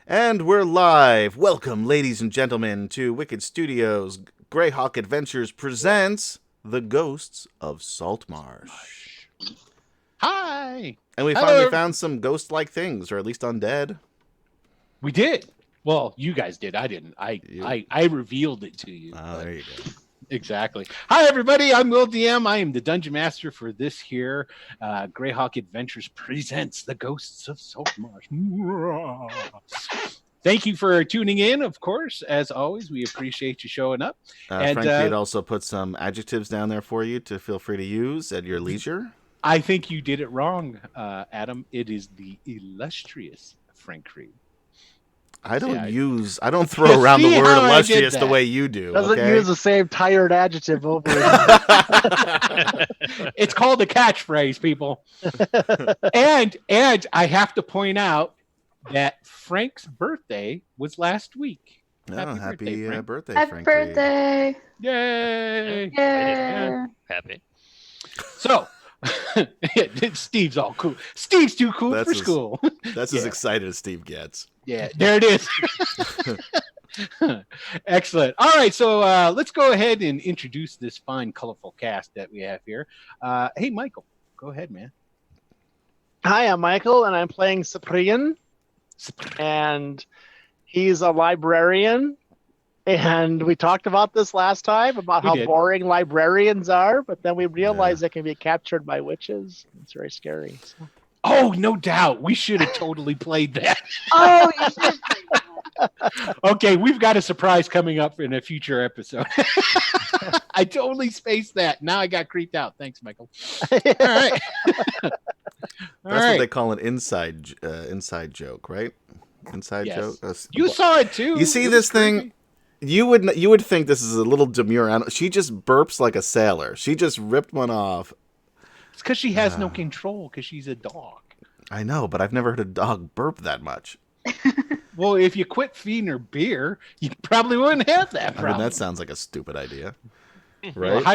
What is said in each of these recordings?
And we're live. Welcome, ladies and gentlemen, to Wicked Studios. Greyhawk Adventures presents The Ghosts of Saltmarsh. Hi! And we finally found some ghost-like things, or at least undead. We did. Well, you guys did. I didn't. I revealed it to you. Oh, there you go. Exactly. Hi, everybody. I'm Will DM. I am the Dungeon Master for this here. Greyhawk Adventures presents The Ghosts of Saltmarsh. Thank you for tuning in, of course. As always, we appreciate you showing up. Frank had also put some adjectives down there for you to feel free to use at your leisure. I think you did it wrong, Adam. It is the illustrious Frank Creed. I don't throw around the word illustrious the way you do. Doesn't use the same tired adjective over It's called a catchphrase, people. and I have to point out that Frank's birthday was last week. Happy birthday, Happy Frank. birthday. Yay! Yeah. Happy. So, Steve's all cool. Steve's too cool for school. That's as excited as Steve gets. Yeah, there it is. Excellent. All right, so let's go ahead and introduce this fine, colorful cast that we have here. Hey, Michael, go ahead, man. Hi, I'm Michael, and I'm playing Cyprian. And he's a librarian. And we talked about this last time, about how boring librarians are, but then we realized they can be captured by witches. It's very scary. So. Oh, no doubt. We should have totally played that. Oh, you should have played that. Okay, we've got a surprise coming up in a future episode. I totally spaced that. Now I got creeped out. Thanks, Michael. All right. That's what they call an inside joke, right? Inside joke. You saw it too. You see this thing? You would think this is a little demure animal. She just burps like a sailor. She just ripped one off. It's because she has no control because she's a dog. I know, but I've never heard a dog burp that much. Well, if you quit feeding her beer, you probably wouldn't have that problem. I mean, that sounds like a stupid idea, right? Well, how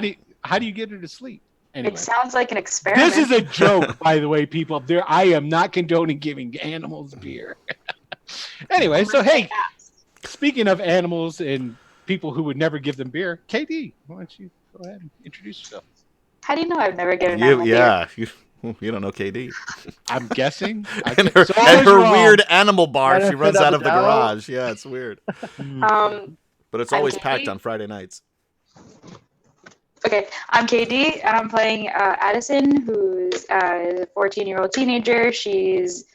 do you get her to sleep? Anyway. It sounds like an experiment. This is a joke, by the way, people. I am not condoning giving animals beer. Anyway, so hey, speaking of animals and people who would never give them beer, KD, why don't you go ahead and introduce yourself? How do you know I've never given animal beer? You don't know KD. I'm guessing. And her weird animal bar, she runs out of the garage. Yeah, it's weird. But it's always packed on Friday nights. Okay, I'm KD, and I'm playing Addison, who's a 14-year-old teenager. She's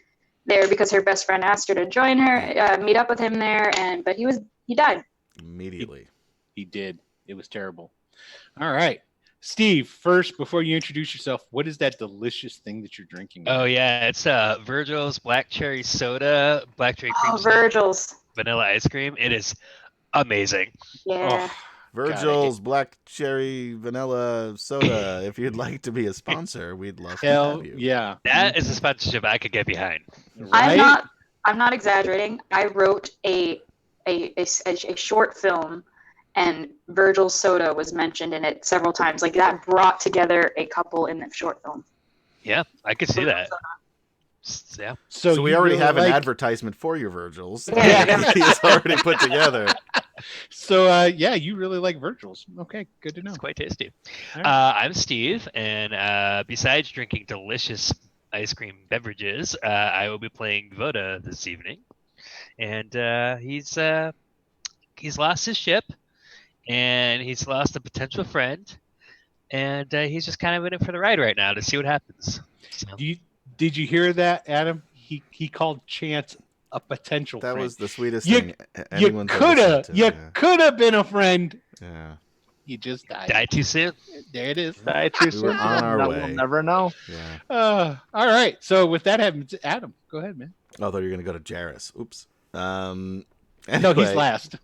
there because her best friend asked her to join her, meet up with him there, but he died. Immediately. He did. It was terrible. All right. Steve, first, before you introduce yourself, what is that delicious thing that you're drinking? Oh, yeah. It's Virgil's Black Cherry Soda, Black Cherry Cream Oh, Soda, Virgil's. Vanilla Ice Cream. It is amazing. Yeah. Virgil's Black Cherry Vanilla Soda. If you'd like to be a sponsor, we'd love to Hell, have you. yeah. That is a sponsorship I could get behind. Right? I'm not exaggerating. I wrote a short film, and Virgil's soda was mentioned in it several times. Like that brought together a couple in the short film. Yeah, I could see that. Yeah. So we you already really have an like- advertisement for your Virgil's. Yeah. He's already put together. So, yeah, you really like Virgil's. Okay, good to know. It's quite tasty. All right. I'm Steve, and besides drinking delicious ice cream beverages, I will be playing Voda this evening. And he's lost his ship, and he's lost a potential friend, and he's just kind of in it for the ride right now to see what happens. So. Did you hear that, Adam? He called Chance a potential That friend. was the sweetest You- thing You anyone's ever could have. said to You me. could have been a friend. Yeah. You just died. Die too soon? There it is. Die too We soon. were on our No, way. We'll never know. Yeah. All right. So with that happens, Adam, go ahead, man. Oh, I thought you were going to go to Jairus. Oops. No, he's Anyway. last.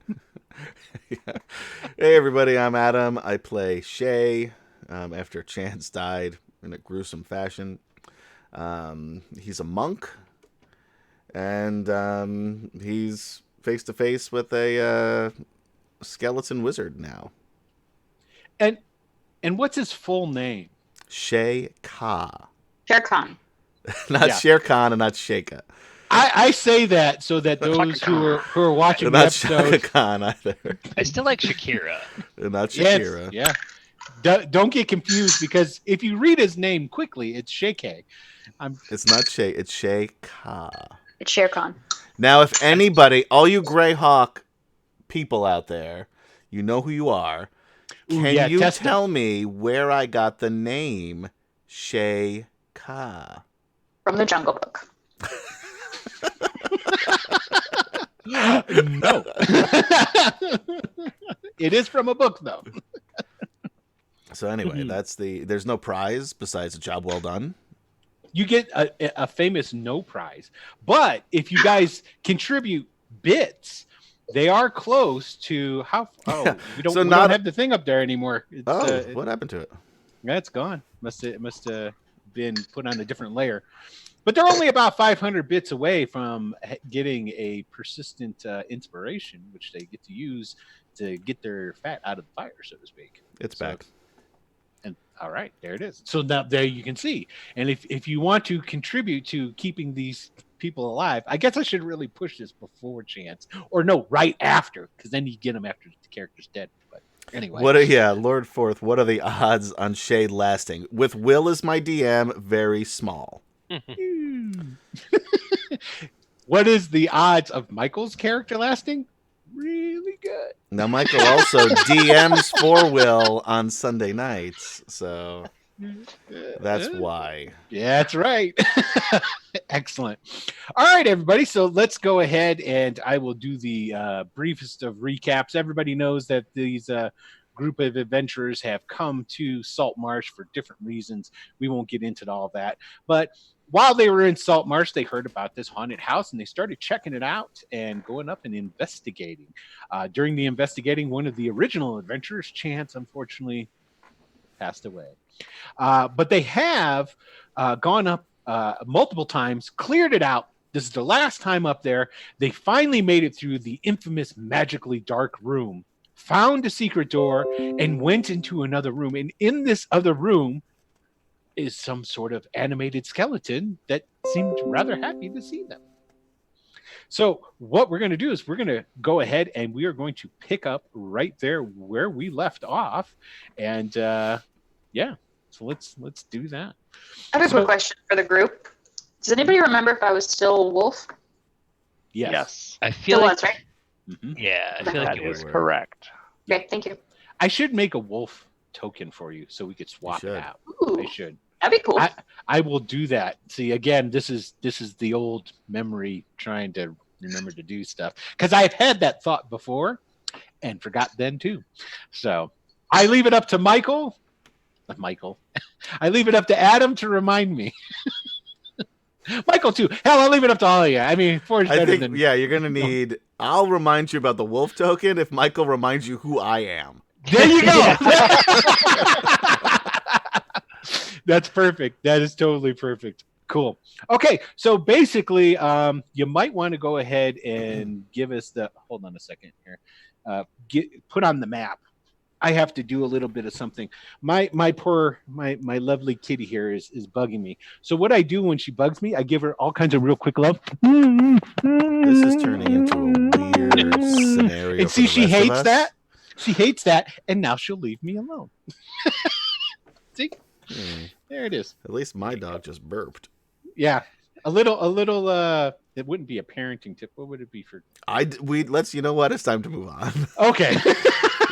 Yeah. Hey, everybody. I'm Adam. I play Shay after Chance died in a gruesome fashion. He's a monk, and he's face to face with a skeleton wizard now. And what's his full name? Shay Ka. Shere Khan. Not Yeah. Shere Khan and not Sheikah. I say that so that those who are watching And the not Shaka episode, Khan either. I still like Shakira. And not yes, Shakira. yeah, don't get confused because if you read his name quickly, it's Shake. It's not Shay. It's Shay Ka. It's Shere Khan. Now, if anybody, all you Greyhawk people out there, you know who you are. Ooh, Can yeah, you test it. tell me where I got the name Shay Ka? From the Jungle Book. No, it is from a book though. So anyway, there's no prize besides a job well done. You get a famous no prize, but if you guys contribute bits, they are close to how. Oh, we don't, So we not- don't have the thing up there anymore. It's, What happened to it? That's gone. Must have been put on a different layer. But they're only about 500 bits away from getting a persistent inspiration, which they get to use to get their fat out of the fire, so to speak. It's So- back. And all right, there it is. So now there you can see. And if you want to contribute to keeping these people alive, I guess I should really push this before Chance, or no, right after, because then you get them after the character's dead. But anyway, Lord Forth, what are the odds on Shay lasting? With Will as my DM, very small. what is the odds of Michael's character lasting? Really good. Now, Michael also DMs for Will on Sunday nights, so that's why. Yeah, that's right. Excellent. All right, everybody. So let's go ahead and I will do the briefest of recaps. Everybody knows that these group of adventurers have come to Saltmarsh for different reasons. We won't get into all that. But while they were in Saltmarsh, they heard about this haunted house and they started checking it out and going up and investigating. During the investigating, one of the original adventurers, Chance, unfortunately passed away. But they have gone up multiple times, cleared it out. This is the last time up there. They finally made it through the infamous magically dark room, found a secret door, and went into another room. And in this other room is some sort of animated skeleton that seemed rather happy to see them. So what we're going to do is we're going to go ahead and we are going to pick up right there where we left off. And yeah, so let's do that. I have a quick question for the group. Does anybody remember if I was still Wolf? Yes. I feel Still like was, right? Mhm. yeah, I feel like That you is were. correct. Okay, thank you. I should make a wolf token for you so we could swap it should. out. Ooh, I should. that'd be cool. I will do that. See, again, this is the old memory trying to remember to do stuff because I've had that thought before and forgot then too. So I leave it up to Michael. I leave it up to Adam to remind me. Michael too. Hell, I'll leave it up to all of you. I mean, Forge I better think, than you're going to need... I'll remind you about the wolf token if Michael reminds you who I am. There you go. That's perfect. That is totally perfect. Cool. Okay, so basically, you might want to go ahead and give us the... Hold on a second here. Put on the map. I have to do a little bit of something. My lovely kitty here is bugging me. So what I do when she bugs me, I give her all kinds of real quick love. This is turning into a weird scenario. And see, for the she rest of hates us. that. She hates that, and now she'll leave me alone. See, there it is. At least my dog just burped. Yeah, a little. It wouldn't be a parenting tip. What would it be for? Let's. You know what? It's time to move on. Okay.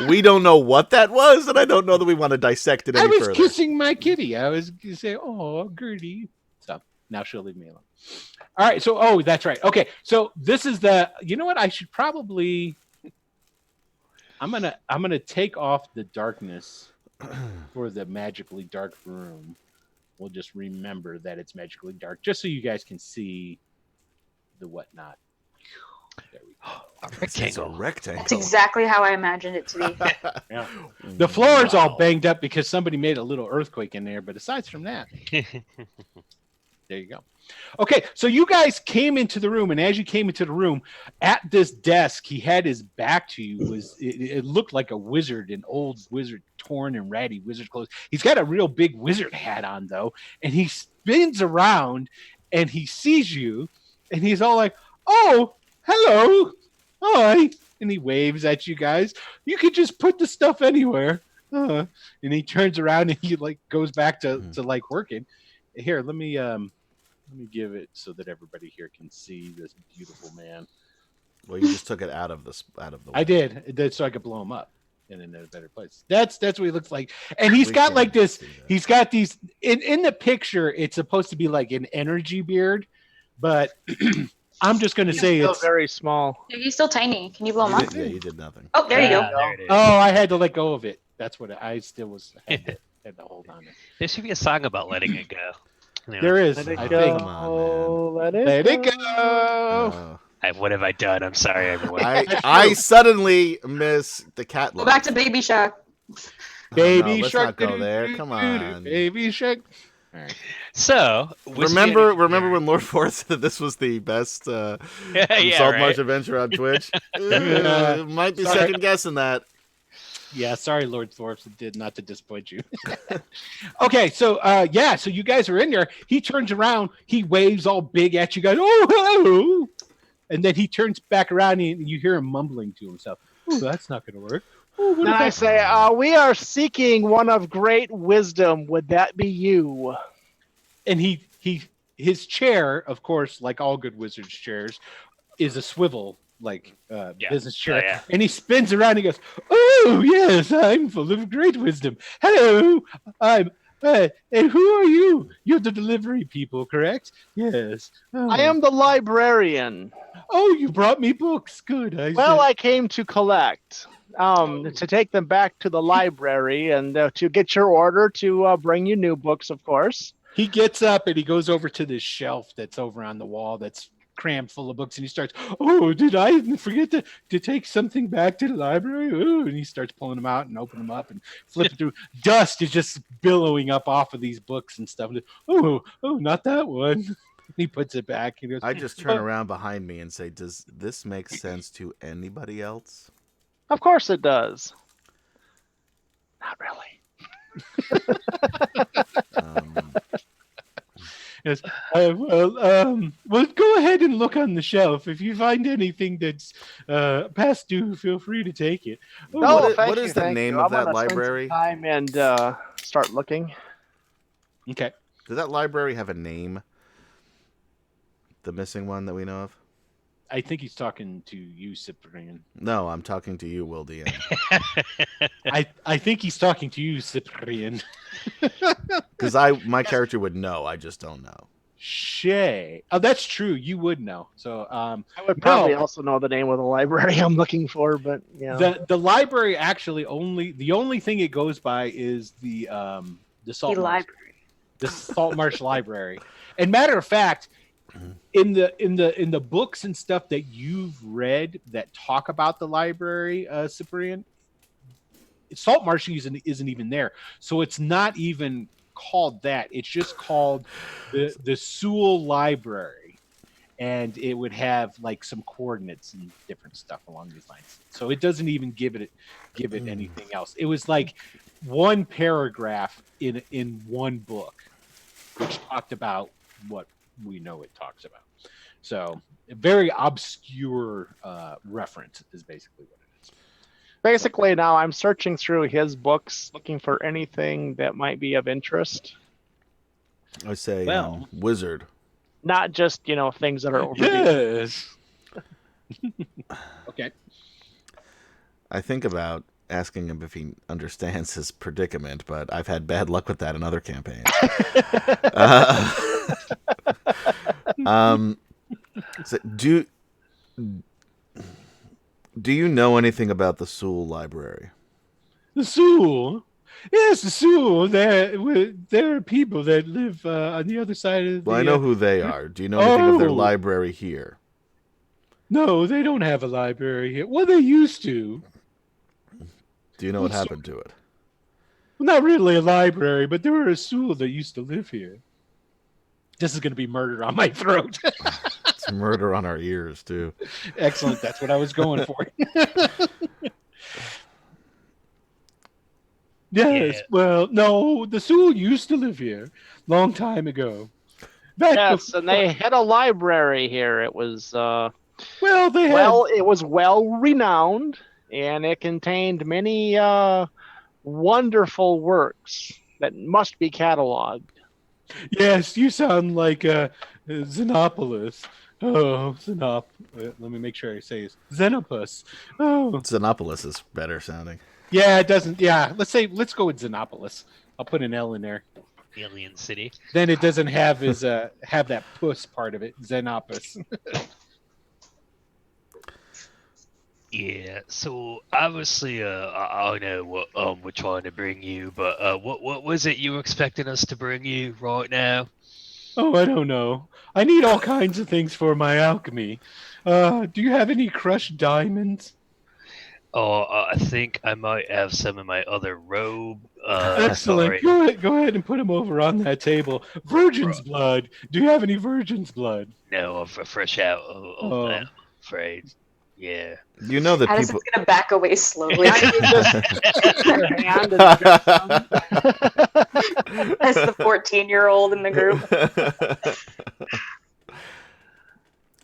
We don't know what that was, and I don't know that we want to dissect it any I was further. kissing my kitty. I was gonna say, "Oh, Gertie." So now she'll leave me alone. All right. So, that's right. Okay. So this is the. You know what? I should probably. I'm gonna take off the darkness for the magically dark room. We'll just remember that it's magically dark, just so you guys can see the whatnot. There we go. It's a rectangle. That's exactly how I imagined it to be. Yeah. The floor is all banged up because somebody made a little earthquake in there, but aside from that, there you go. Okay, so you guys came into the room, and as you came into the room, at this desk, he had his back to you. It looked like a wizard, an old wizard, torn and ratty wizard clothes. He's got a real big wizard hat on, though, and he spins around, and he sees you, and he's all like, "Oh, hello, hi," and he waves at you guys. You could just put the stuff anywhere. And he turns around, and he goes back to working. Here, let me give it so that everybody here can see this beautiful man. Well, you just took it out of the. I did so I could blow him up and in a better place. That's what he looks like. And he's got like this. He's got these in the picture. It's supposed to be like an energy beard, but I'm just going to say still it's very small. He's still tiny. Can you blow him up? Yeah, you did nothing. Oh, there you go. There it is. Oh, I had to let go of it. That's what I still was. Had to hold on. There should be a song about letting it go. You know, There is. Let it I go. think. Come on, Let Let it go. Oh. what have I done? I'm sorry, everyone. I suddenly miss the cat. Go back to Baby Shark. Baby let's shark. not go there. Come on. Baby shark. All right. So, Remember when Lord Forth said that this was the best Saltmarsh adventure on Twitch? Might be Sorry. second guessing that. Yeah, sorry, Lord Thorpe, did not to disappoint you. Okay, so so you guys are in there. He turns around, he waves all big at you guys. Oh, hello! And then he turns back around, and you hear him mumbling to himself. Oh, that's not going to work. Oh, And I say, we are seeking one of great wisdom. Would that be you? And his chair, of course, like all good wizards' chairs, is a swivel business chair. Oh, yeah. And he spins around and he goes, "Oh, yes, I'm full of great wisdom. Hello, I'm and who are you? You're the delivery people, correct?" "Yes." "Oh. I am the librarian. Oh, you brought me books. Good. I came to collect, to take them back to the library and to get your order to bring you new books, of course. He gets up and he goes over to this shelf that's over on the wall that's crammed full of books, and he starts, "Oh, did I forget to take something back to the library?" Ooh, and he starts pulling them out and opening them up and flipping through. Dust is just billowing up off of these books and stuff. Oh, not that one. He puts it back. He goes, I just turn around behind me and say, "Does this make sense to anybody else?" Of course it does. Not really. Yes. Well, go ahead and look on the shelf. If you find anything that's past due, feel free to take it. Oh, No, what is the name of that library? Time and start looking. okay. Does that library have a name? The missing one that we know of? I think he's talking to you, Cyprian. No, I'm talking to you, Will DM. I think he's talking to you, Cyprian. Because my character would know. I just don't know. Shay. Oh, that's true. You would know. So I would probably no, also know the name of the library I'm looking for, but yeah. the library actually the only thing it goes by is the Saltmarsh, the Saltmarsh library. And matter of fact, in the books and stuff that you've read that talk about the library, Cyprian, Saltmarsh isn't even there. So it's not even called that. It's just called the Sewell Library, and it would have like some coordinates and different stuff along these lines. So it doesn't even give it anything else. It was like one paragraph in one book, which talked about what we know it talks about. So a very obscure reference is basically what it is. Basically, now I'm searching through his books looking for anything that might be of interest. I say wizard. Not just, things that are over. Yes. Okay. I think about asking him if he understands his predicament, but I've had bad luck with that in other campaigns. So do you know anything about the Sewell Library? The Sewell? Yes, the Sewell. There are people that live on the other side of the... Well, I know who they are. Do you know anything of their library here? No, they don't have a library here. Well, they used to. Do you know what happened to it? Well, not really a library, but there were a Sewell that used to live here. This is going to be murder on my throat. It's murder on our ears, too. Excellent. That's what I was going for. Yes. Yeah. Well, no, the Sewell used to live here long time ago. Yes, and they had a library here. It was it was well renowned, and it contained many wonderful works that must be cataloged. Yes, you sound like Xenopolis. Oh, let me make sure I say it. Xenopus. Oh, Xenopolis is better sounding. Yeah, it doesn't. Yeah, let's go with Xenopolis. I'll put an L in there. Alien City. Then it doesn't have have that puss part of it. Xenopus. Yeah. So obviously, I know what we're trying to bring you, but what was it you were expecting us to bring you right now? Oh, I don't know. I need all kinds of things for my alchemy. Do you have any crushed diamonds? Oh, I think I might have some in my other robe. Excellent. Go ahead and put them over on that table. Virgin's blood. Do you have any virgin's blood? No, I'm fresh out of that, I'm afraid. Yeah. You know that Addison's people gonna back away slowly. As the 14-year-old in the group.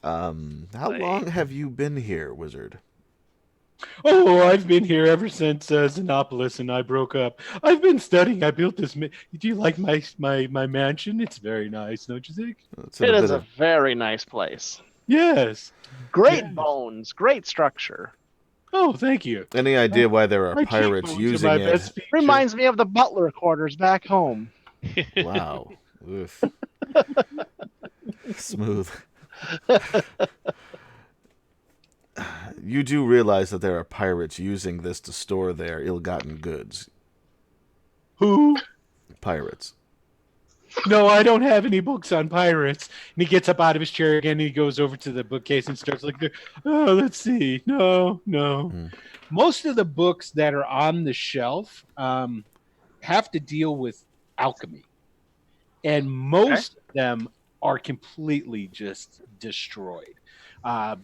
How long have you been here, wizard? Oh, I've been here ever since Xenopolis and I broke up. I've been studying. I built this. Do you like my mansion? It's very nice, don't you think? It is a very nice place. Yes. Great bones. Great structure. Oh, thank you. Any idea why there are pirates using it? Reminds me of the butler quarters back home. Wow. Smooth. You do realize that there are pirates using this to store their ill-gotten goods. Who? Pirates. No, I don't have any books on pirates. And he gets up out of his chair again and he goes over to the bookcase and starts looking. Oh, let's see. No. Most of the books that are on the shelf have to deal with alchemy. And most of them are completely just destroyed.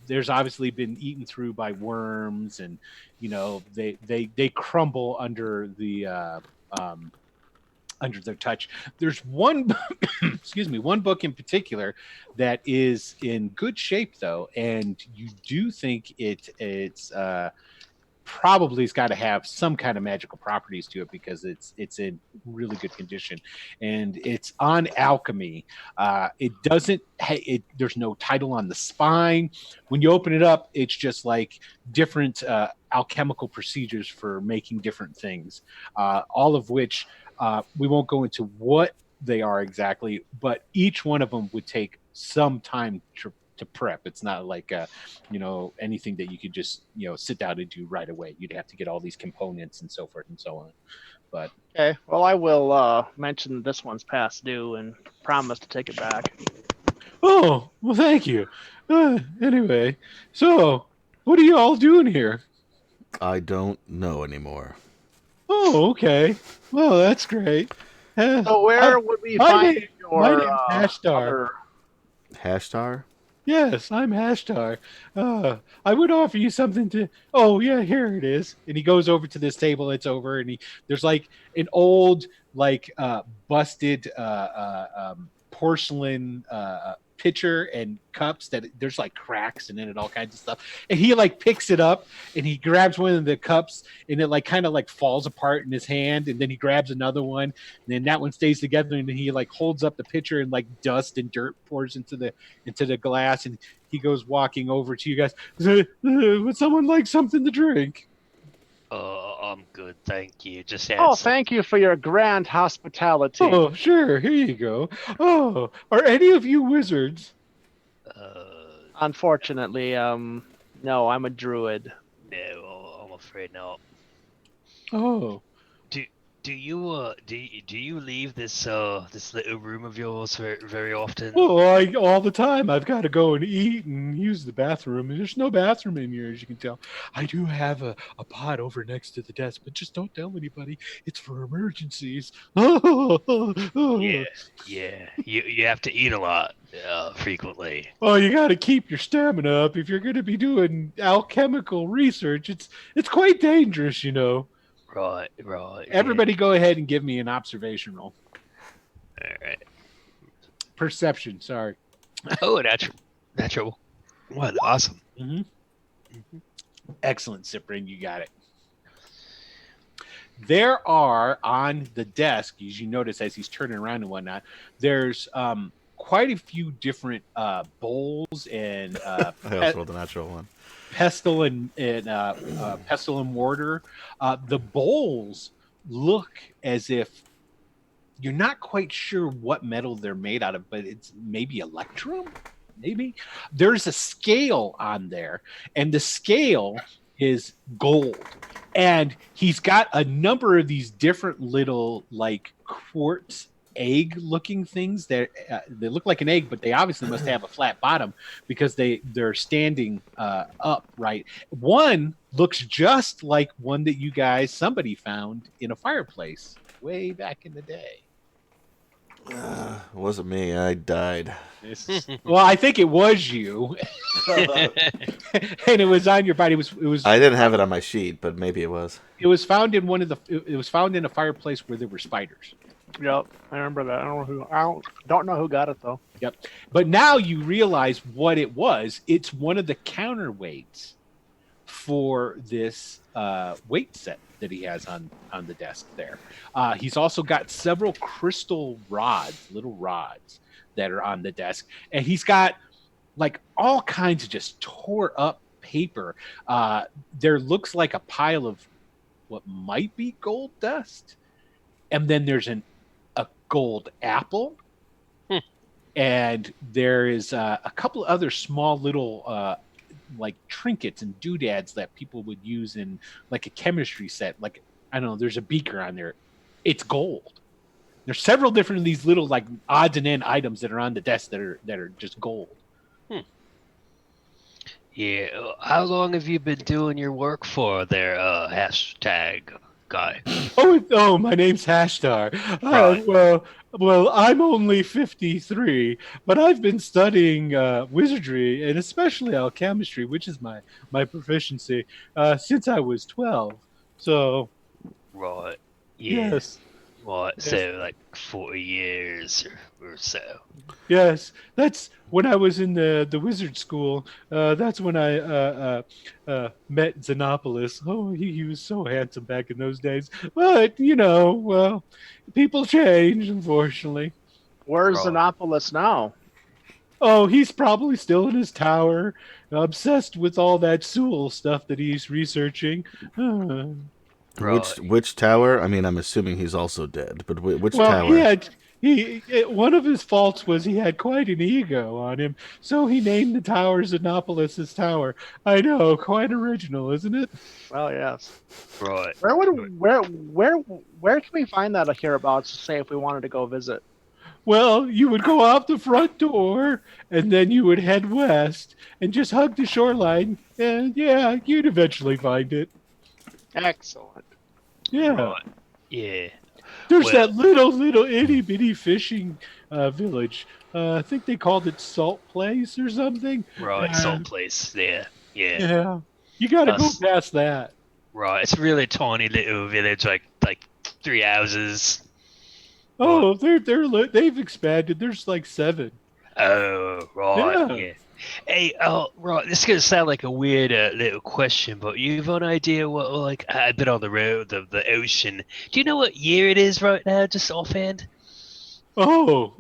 There's obviously been eaten through by worms, and they crumble under under their touch. There's one one book in particular that is in good shape though, and you do think it's probably it's got to have some kind of magical properties to it because it's in really good condition, and it's on alchemy. There's no title on the spine. When you open it up, it's just like different alchemical procedures for making different things, all of which we won't go into what they are exactly, but each one of them would take some time to prep. It's not like anything that you could just sit down and do right away. You'd have to get all these components and so forth and so on. But okay, well, I will mention that this one's past due and promise to take it back. Oh, well, thank you. Anyway, so what are you all doing here? I don't know anymore. Oh, okay. Well, that's great. So where would we find your my name's Hashtar. Hashtar? Yes, I'm Hashtar. I would offer you something to. Oh, yeah, here it is. And he goes over to this table. It's over, and there's like an old, busted porcelain pitcher and cups that there's like cracks in it and all kinds of stuff. And he picks it up and he grabs one of the cups and it kind of falls apart in his hand, and then he grabs another one and then that one stays together, and then he holds up the pitcher and dust and dirt pours into the glass, and he goes walking over to you guys. Would someone like something to drink? I'm good, thank you. Just thank you for your grand hospitality. Oh, sure. Here you go. Oh, are any of you wizards? Unfortunately, no, I'm a druid. No, I'm afraid not. Oh. Do you leave this little room of yours very often? Oh, all the time. I've got to go and eat and use the bathroom. There's no bathroom in here, as you can tell. I do have a pot over next to the desk, but just don't tell anybody. It's for emergencies. Yeah. You have to eat a lot frequently. Oh, you got to keep your stamina up if you're going to be doing alchemical research. It's quite dangerous, Right. Everybody go ahead and give me an observation roll. All right. Perception, sorry. Oh, natural. What? Awesome. Mm-hmm. Excellent, Cyprian. You got it. There are on the desk, as you notice as he's turning around and whatnot, there's quite a few different bowls and I also rolled a natural one. pestle and mortar. The bowls look as if you're not quite sure what metal they're made out of, but it's maybe electrum. Maybe there's a scale on there, and the scale is gold. And he's got a number of these different little quartz egg looking things that they look like an egg, but they obviously must have a flat bottom because they're standing upright. One looks just like one that somebody found in a fireplace way back in the day. It wasn't me. I died. Well, I think it was you, and it was on your body. It was. I didn't have it on my sheet, but maybe it was. It was found in It was found in a fireplace where there were spiders. Yep, I remember that. I don't know who got it though. Yep, but now you realize what it was. It's one of the counterweights for this weight set that he has on the desk there. He's also got several crystal little rods that are on the desk, and he's got all kinds of just tore up paper. There looks like a pile of what might be gold dust, and then there's a gold apple, and there is a couple other small little trinkets and doodads that people would use in a chemistry set. I don't know, there's a beaker on there. It's gold. There's several different of these little odds and end items that are on the desk that are just gold. Yeah. How long have you been doing your work for there, hashtag guy? Oh, my name's Hashtar. Right. Well, I'm only 53, but I've been studying wizardry and especially alchemistry, which is my proficiency, since I was 12. So, Right. Yeah. yes. What? So 40 years or so. Yes, that's when I was in the wizard school. That's when I met Xenopolis. Oh, he was so handsome back in those days. But well, people change, unfortunately. Where's Right. Xenopolis now? Oh, he's probably still in his tower, obsessed with all that Sewell stuff that he's researching. Right. Which tower? I mean, I'm assuming he's also dead, but which Well, tower? One of his faults was he had quite an ego on him, so he named the tower Xenopolis' Tower. I know, quite original, isn't it? Well, yes. Right. Where can we find that hereabouts to say if we wanted to go visit? Well, you would go out the front door, and then you would head west, and just hug the shoreline, and yeah, you'd eventually find it. Excellent. Yeah. Right. Yeah. There's Well- that little itty bitty fishing village. I think they called it Salt Place or something. Right. Salt place. Yeah. Yeah. Yeah. You got to go Us. past that. Right. It's a really tiny little village, like 3 houses. Oh, they've expanded. There's like 7. Oh, right. Yeah. Yeah. Hey, right. This is gonna sound like a weird little question, but you have an idea what, like, I've been on the road, the ocean. Do you know what year it is right now, just offhand? Oh,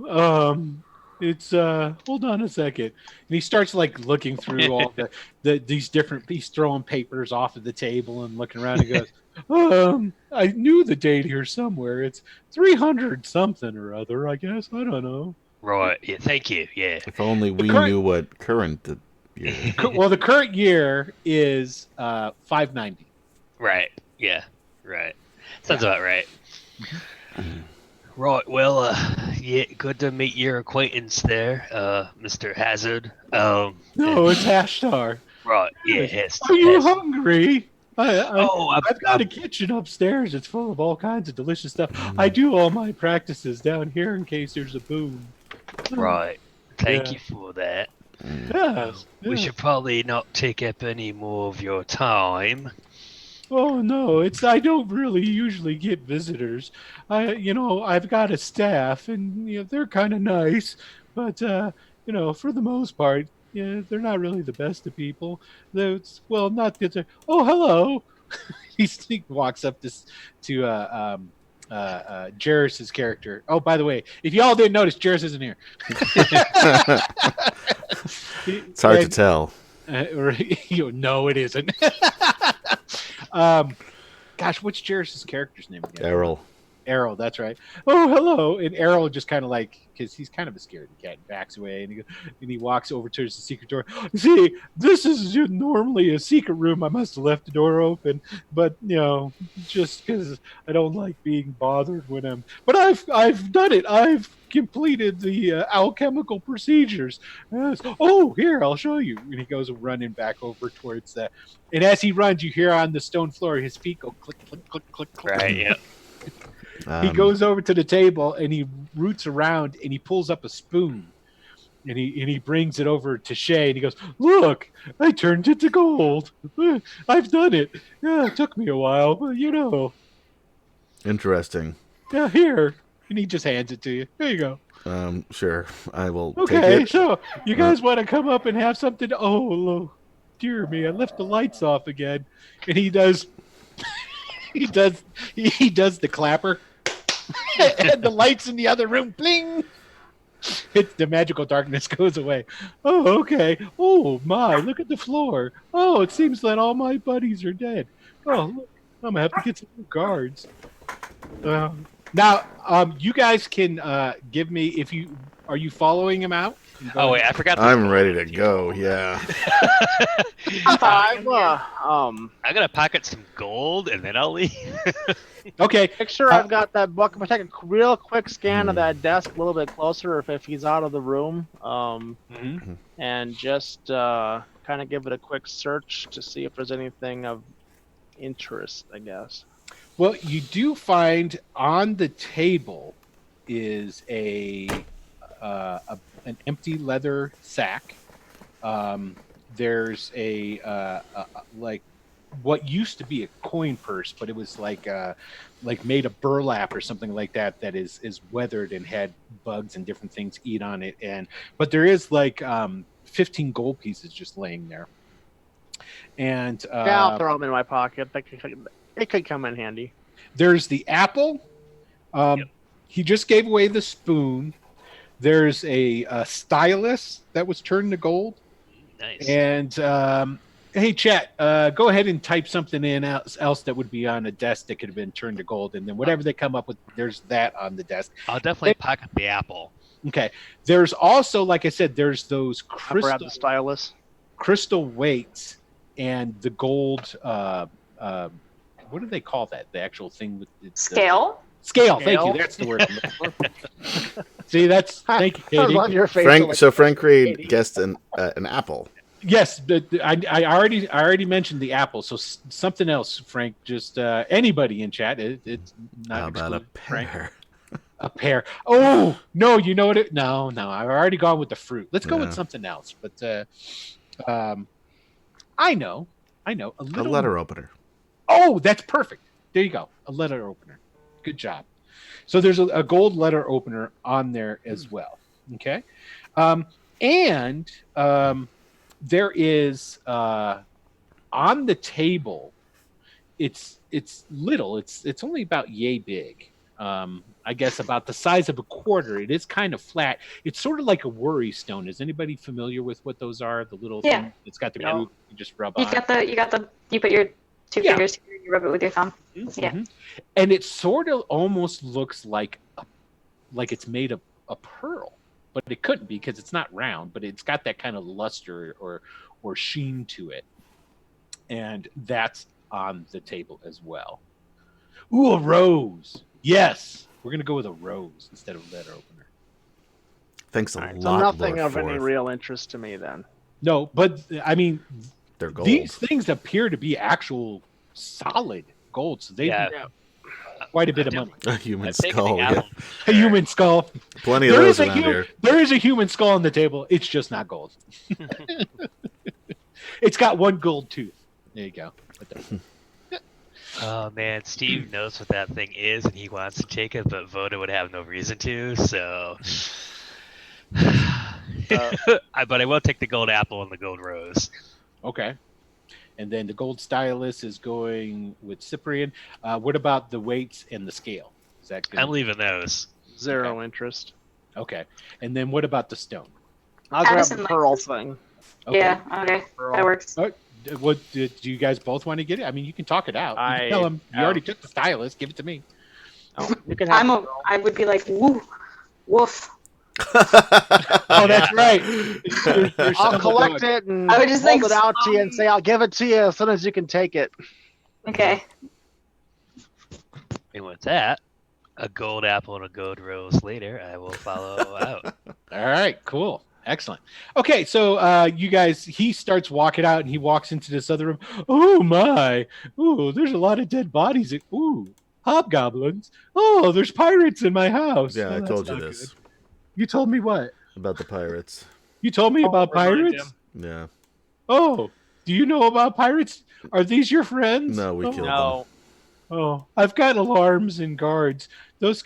it's hold on a second. And he starts like looking through all these different, he's throwing papers off of the table and looking around and goes, I knew the date here somewhere. It's 300 something or other, I guess. I don't know. Right. Yeah. Thank you. Yeah. If only we current- knew what current year. Well, the current year is 590. Right. Yeah. Right. Sounds about right. Right. Well, yeah. Good to meet your acquaintance there, Mr. Hazard. No, it's Hashtar. Right. Yeah. Yes. Are you yes. hungry? Oh, I've got a kitchen upstairs. It's full of all kinds of delicious stuff. I do all my practices down here in case there's a boom. Right. Thank Yeah. you for that. Yes. We should probably not take up any more of your time. Oh no, I don't really usually get visitors. I've got a staff, and they're kind of nice, but for the most part, yeah, they're not really the best of people. Not that. Oh, hello. He walks up to Jairus' character. Oh, by the way, if y'all didn't notice, Jairus isn't here. It's hard to tell. No, it isn't. Gosh, what's Jairus' character's name again? Errol, that's right. Oh, hello. And Errol just kind of because he's kind of a scaredy cat, backs away, and he walks over towards the secret door. See, this is normally a secret room. I must have left the door open, but just because I don't like being bothered when I'm. But I've done it. I've completed the alchemical procedures. Yes. Oh, here, I'll show you. And he goes running back over towards that. And as he runs, you hear on the stone floor his feet go click, click, click, click, click. Right. Yeah. He goes over to the table and he roots around and he pulls up a spoon and he brings it over to Shay and he goes, "Look, I turned it to gold. I've done it. Yeah, it took me a while, but Interesting. Yeah, here." And he just hands it to you. There you go. Sure. I will take Okay, it. so you guys want to come up and have something? Oh, dear me, I left the lights off again. And he does. He does the clapper, and the lights in the other room bling. The magical darkness goes away. Oh, okay. Oh my! Look at the floor. Oh, it seems that all my buddies are dead. Oh, look, I'm gonna have to get some new guards. Now, you guys can give me are you following him out? Oh wait, I forgot. I'm ready to go. Yeah. I'm gonna pocket some gold and then I'll leave. Okay. make sure I've got that book. I'm gonna take a real quick scan of that desk a little bit closer if he's out of the room. And just kind of give it a quick search to see if there's anything of interest, I guess. Well, you do find on the table is an empty leather sack. There's a like what used to be a coin purse, but it was like made of burlap or something like that is weathered and had bugs and different things eat on it. But there is 15 gold pieces just laying there. And Yeah, I'll throw them in my pocket. It could come in handy. There's the apple. He just gave away the spoon. There's a stylus that was turned to gold. Nice. And Hey, chat, go ahead and type something in else that would be on a desk that could have been turned to gold, and then whatever they come up with, there's that on the desk. I'll definitely pocket the apple. Okay. There's also, like I said, there's those I'll grab the stylus. crystal weights and the gold. What do they call that? The actual thing with Scale. Scale. Thank you. That's the word. See, that's thank you, Katie. I love your face. Frank Reed guessed an apple. Yes, I already mentioned the apple. So something else, Frank. Just anybody in chat. It's not. How about a Frank. pear? A pear. Oh no, you know what? No. I've already gone with the fruit. Let's go with something else. But I know. A letter opener. Oh, that's perfect. There you go. A letter opener. Good job. So there's a gold letter opener on there as well. Okay. And there is on the table, it's little. It's only about yay big. I guess about the size of a quarter. It is kind of flat. It's sort of like a worry stone. Is anybody familiar with what those are? The little thing. It's got the group you just rub on. You put your two fingers here, you rub it with your thumb. Mm-hmm. Yeah. And it sort of almost looks like it's made of a pearl, but it couldn't be because it's not round, but it's got that kind of luster or sheen to it. And that's on the table as well. Ooh, a rose. Yes. We're going to go with a rose instead of a letter opener. Thanks a lot. So nothing Lord of any Forth. real interest to me then. No, but I mean, They're gold. these things appear to be actual solid gold. So they do quite a bit of money. A human I've taken the skull. Yeah. apple. A human skull. Plenty of those around here. There is a human skull on the table. It's just not gold. It's got one gold tooth. There you go. Oh man, Steve knows what that thing is, and he wants to take it, but Voda would have no reason to. So, but I will take the gold apple and the gold rose. Okay. And then the gold stylus is going with Cyprian. What about the weights and the scale? Is that good? I'm leaving those. Zero interest. Okay. And then what about the stone? I'll grab Addison the likes pearl this. thing. Okay. Yeah. Okay. That works. What do you guys both want to get it? I mean, you can talk it out. You can tell him you already took the stylus. Give it to me. Oh, you can have I would be like, woo, woof. Oh, that's right. I'll collect it and I would just hold think it out to you and say, I'll give it to you as soon as you can take it. Okay. And with that, a gold apple and a gold rose later, I will follow out. All right, cool. Excellent. Okay, so you guys, he starts walking out and he walks into this other room. Oh my. Ooh, there's a lot of dead bodies. Ooh, hobgoblins. Oh, there's pirates in my house. Yeah, Oh, I that's told you not this. good. You told me what? About the pirates. You told me about remind pirates? Yeah. Oh, do you know about pirates? Are these your friends? No, we killed them. No. Oh, I've got alarms and guards.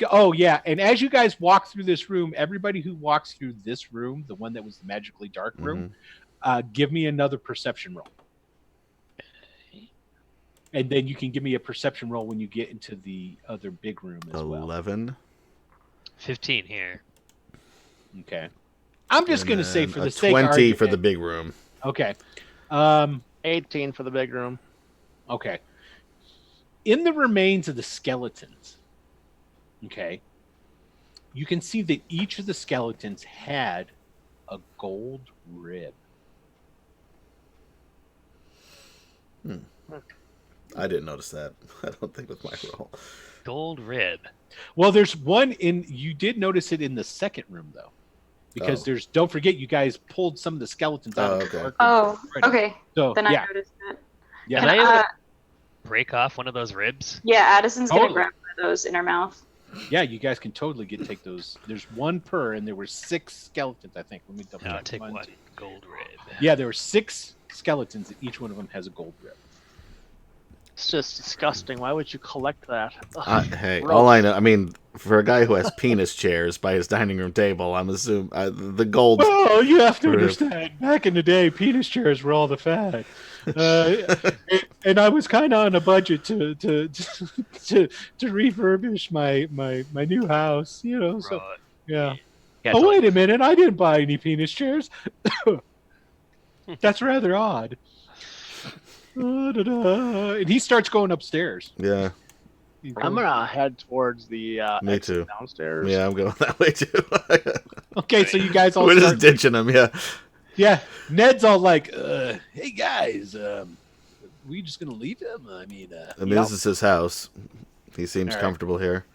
Oh, yeah. And as you guys walk through this room, everybody who walks through this room, the one that was the magically dark room, give me another perception roll. And then you can give me a perception roll when you get into the other big room as well. 11. 15 here. Okay. I'm just going to say for the sake 20 of argument, for the big room. Okay. 18 for the big room. Okay. In the remains of the skeletons, okay, you can see that each of the skeletons had a gold rib. I didn't notice that. I don't think with my roll. Gold rib. Well, there's one you did notice it in the second room, though. Because don't forget, you guys pulled some of the skeletons out of the dark room. Oh, already. okay. So, Then I noticed that. Yeah. Can I break off one of those ribs? Yeah, Addison's going to Totally. grab one of those in her mouth. Yeah, you guys can totally take those. There's one per, and there were 6 skeletons, I think. Let me double No, check. I'll take one two. gold rib. Yeah, there were 6 skeletons, and each one of them has a gold rib. It's just disgusting. Why would you collect that? Hey, Gross. all I know, I mean, for a guy who has penis chairs by his dining room table, I'm assuming the gold. Well, you have to rib. understand. Back in the day, penis chairs were all the fad, and I was kind of on a budget to refurbish my new house. You know, so Right. yeah. Yeah, Oh, so- wait a minute! I didn't buy any penis chairs. That's rather odd. And he starts going upstairs. Yeah, I'm gonna head towards the Me exit too. downstairs. yeah, I'm going that way too. Okay, so you guys all We're just start. ditching him. Yeah, Yeah, Ned's all like, "Hey guys, we just gonna leave him? I mean, this is his house. He seems All right. comfortable here.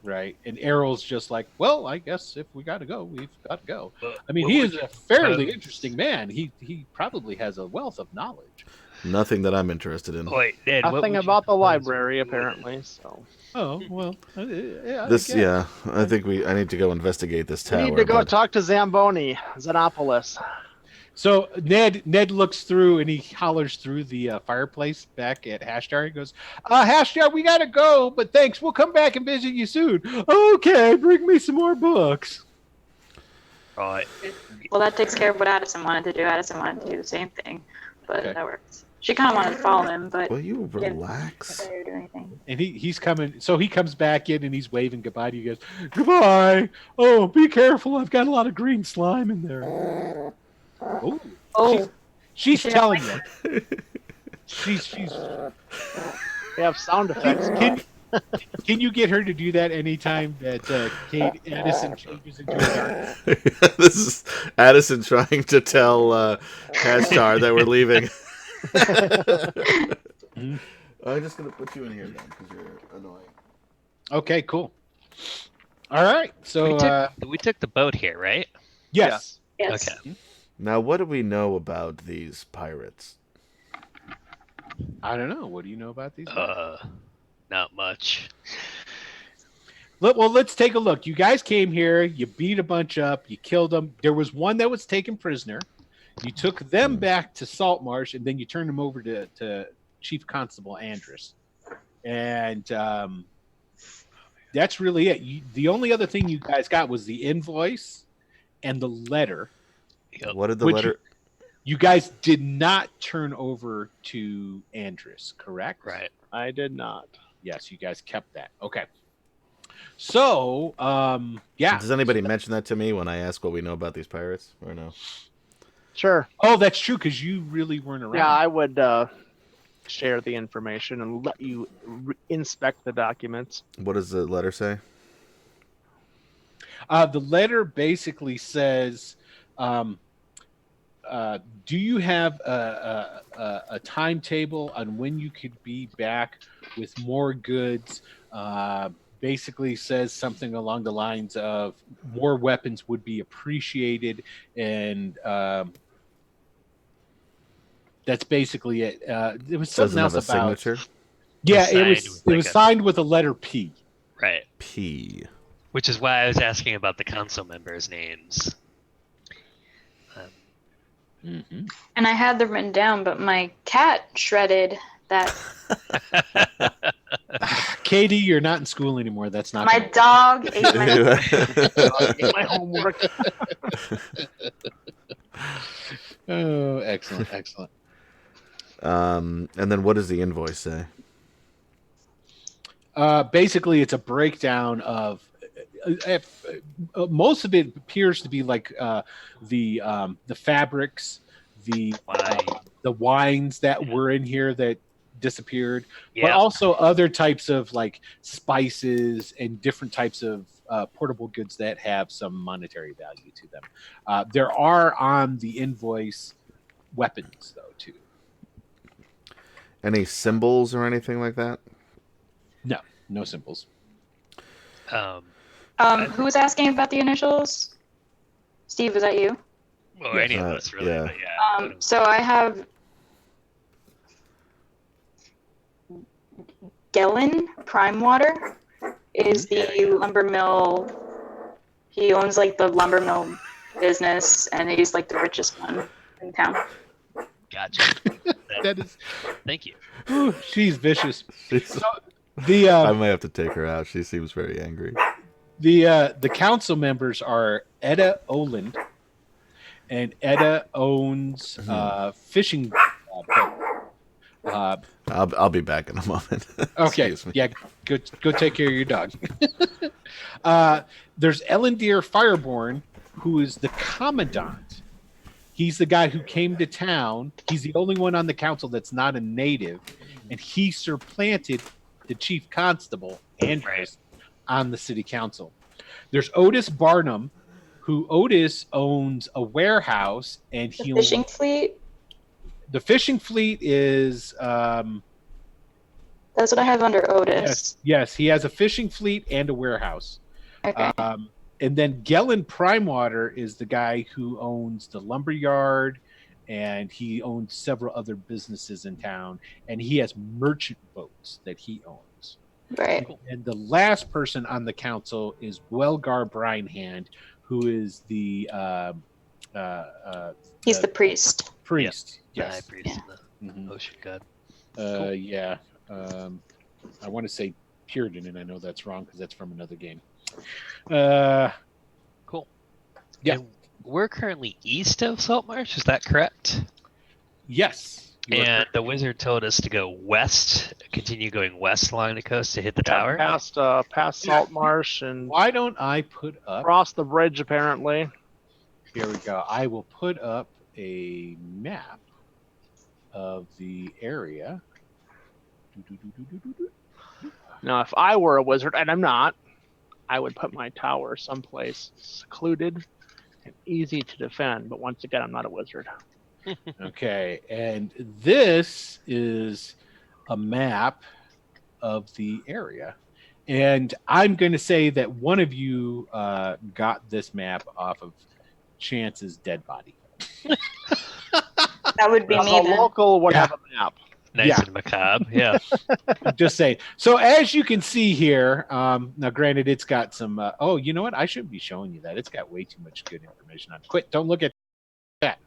right?" And Errol's just like, "Well, I guess if we gotta go, we've got to go." Well, I mean, what he would is you a fairly propose? interesting man. He probably has a wealth of knowledge. Nothing that I'm interested in. Wait, Ned, what Nothing would you about the propose library, we do? apparently. So Oh well, yeah. This, I guess. yeah, I think I need to go investigate this we tower. need to go but- talk to Zamboni, Xenopolis. So Ned looks through and he hollers through the fireplace back at Hashjar. He goes, "Hashjar, we gotta go, but thanks. We'll come back and visit you soon." Okay, bring me some more books. Right. Well, that takes care of what Addison wanted to do. Addison wanted to do the same thing, but Okay. that worked. She kind of wanted to follow him, but Will you Yeah. relax? can't do anything. And he's coming. So he comes back in and he's waving goodbye to you guys. Goodbye. Oh, be careful. I've got a lot of green slime in there. Oh, Oh, she's She telling you. She's. We have sound effects. Can you get her to do that anytime that Kate Addison changes into a dark? This is Addison trying to tell Hashtar that we're leaving. I'm just gonna put you in here then because you're annoying. Okay, cool. All right. So We took the boat here, right? yes. yes. Okay. Now, what do we know about these pirates? I don't know. What do you know about these? Not much. Well, let's take a look. You guys came here. You beat a bunch up. You killed them. There was one that was taken prisoner. You took them back to Saltmarsh, and then you turned them over to Chief Constable Andrus. And that's really it. The only other thing you guys got was the invoice and the letter. Yep. What did the Which letter? You guys did not turn over to Andrus, correct? Right. I did not. Yes, you guys kept that. Okay. So, yeah. Does anybody mention that to me when I ask what we know about these pirates, or no? Sure. Oh, that's true because you really weren't around. Yeah, I would share the information and let you inspect the documents. What does the letter say? The letter basically says, do you have a timetable on when you could be back with more goods? Basically says something along the lines of more weapons would be appreciated, and that's basically it. There was something Doesn't else have a about signature. Yeah, Signed it was with it like was a- signed with a letter P. Right. P. Which is why I was asking about the council members' names. And I had them written down, but my cat shredded that. Katie, you're not in school anymore. That's not My gonna- dog ate my. My homework. Oh, excellent, excellent. And then what does the invoice say? Basically, it's a breakdown of most of it appears to be like the fabrics, the wines that were in here that disappeared, but Yeah. also other types of like spices and different types of portable goods that have some monetary value to them. There are on the invoice weapons though too. Any symbols or anything like that? No symbols. Who was asking about the initials? Steve, was that you? Well, any of Uh, us really, yeah. but yeah. So I have Gellin Prime Water is the lumber mill. He owns like the lumber mill business, and he's like the richest one in town. Gotcha. That is, Thank you. ooh, she's vicious. She's- The I might have to take her out. She seems very angry. the council members are Edda Oland, and Edda owns fishing boat. I'll be back in a moment. Okay, Excuse me. yeah, go take care of your dog. There's Ellendeer Fireborn, who is the commandant. He's the guy who came to town. He's the only one on the council that's not a native, and he supplanted the chief constable, Andrews, on the city council. There's Otis Barnum, who Otis owns a warehouse, and The fishing fleet. The fishing fleet is That's what I have under Otis. yes, he has a fishing fleet and a warehouse. Okay. And then Gellin Primewater is the guy who owns the lumber yard, and he owns several other businesses in town, and he has merchant boats that he owns. Right. And the last person on the council is Gwelgar Brinehand, who is the He's the priest. priest. The Yes. high priest and Mhm. the ocean god. Yeah. I want to say Puritan, and I know that's wrong because that's from another game. Cool. Yeah. And we're currently east of Saltmarsh, is that correct? Yes. you are And correct. the wizard told us to go west, continue going west along the coast to hit the tower. Past Saltmarsh and Why don't I put up? across the bridge, apparently. Here we go. I will put up a map of the area. Now, if I were a wizard, and I'm not, I would put my tower someplace secluded and easy to defend. But once again, I'm not a wizard. Okay, and this is a map of the area. And I'm going to say that one of you got this map off of Chance's dead body. That would be Now, me the then. local would Yeah. have a map. Nice Yeah. and macabre, yeah. Just saying. So as you can see here, now granted, it's got some. Oh, you know what? I shouldn't be showing you that. It's got way too much good information on it. Quit! Don't look at that.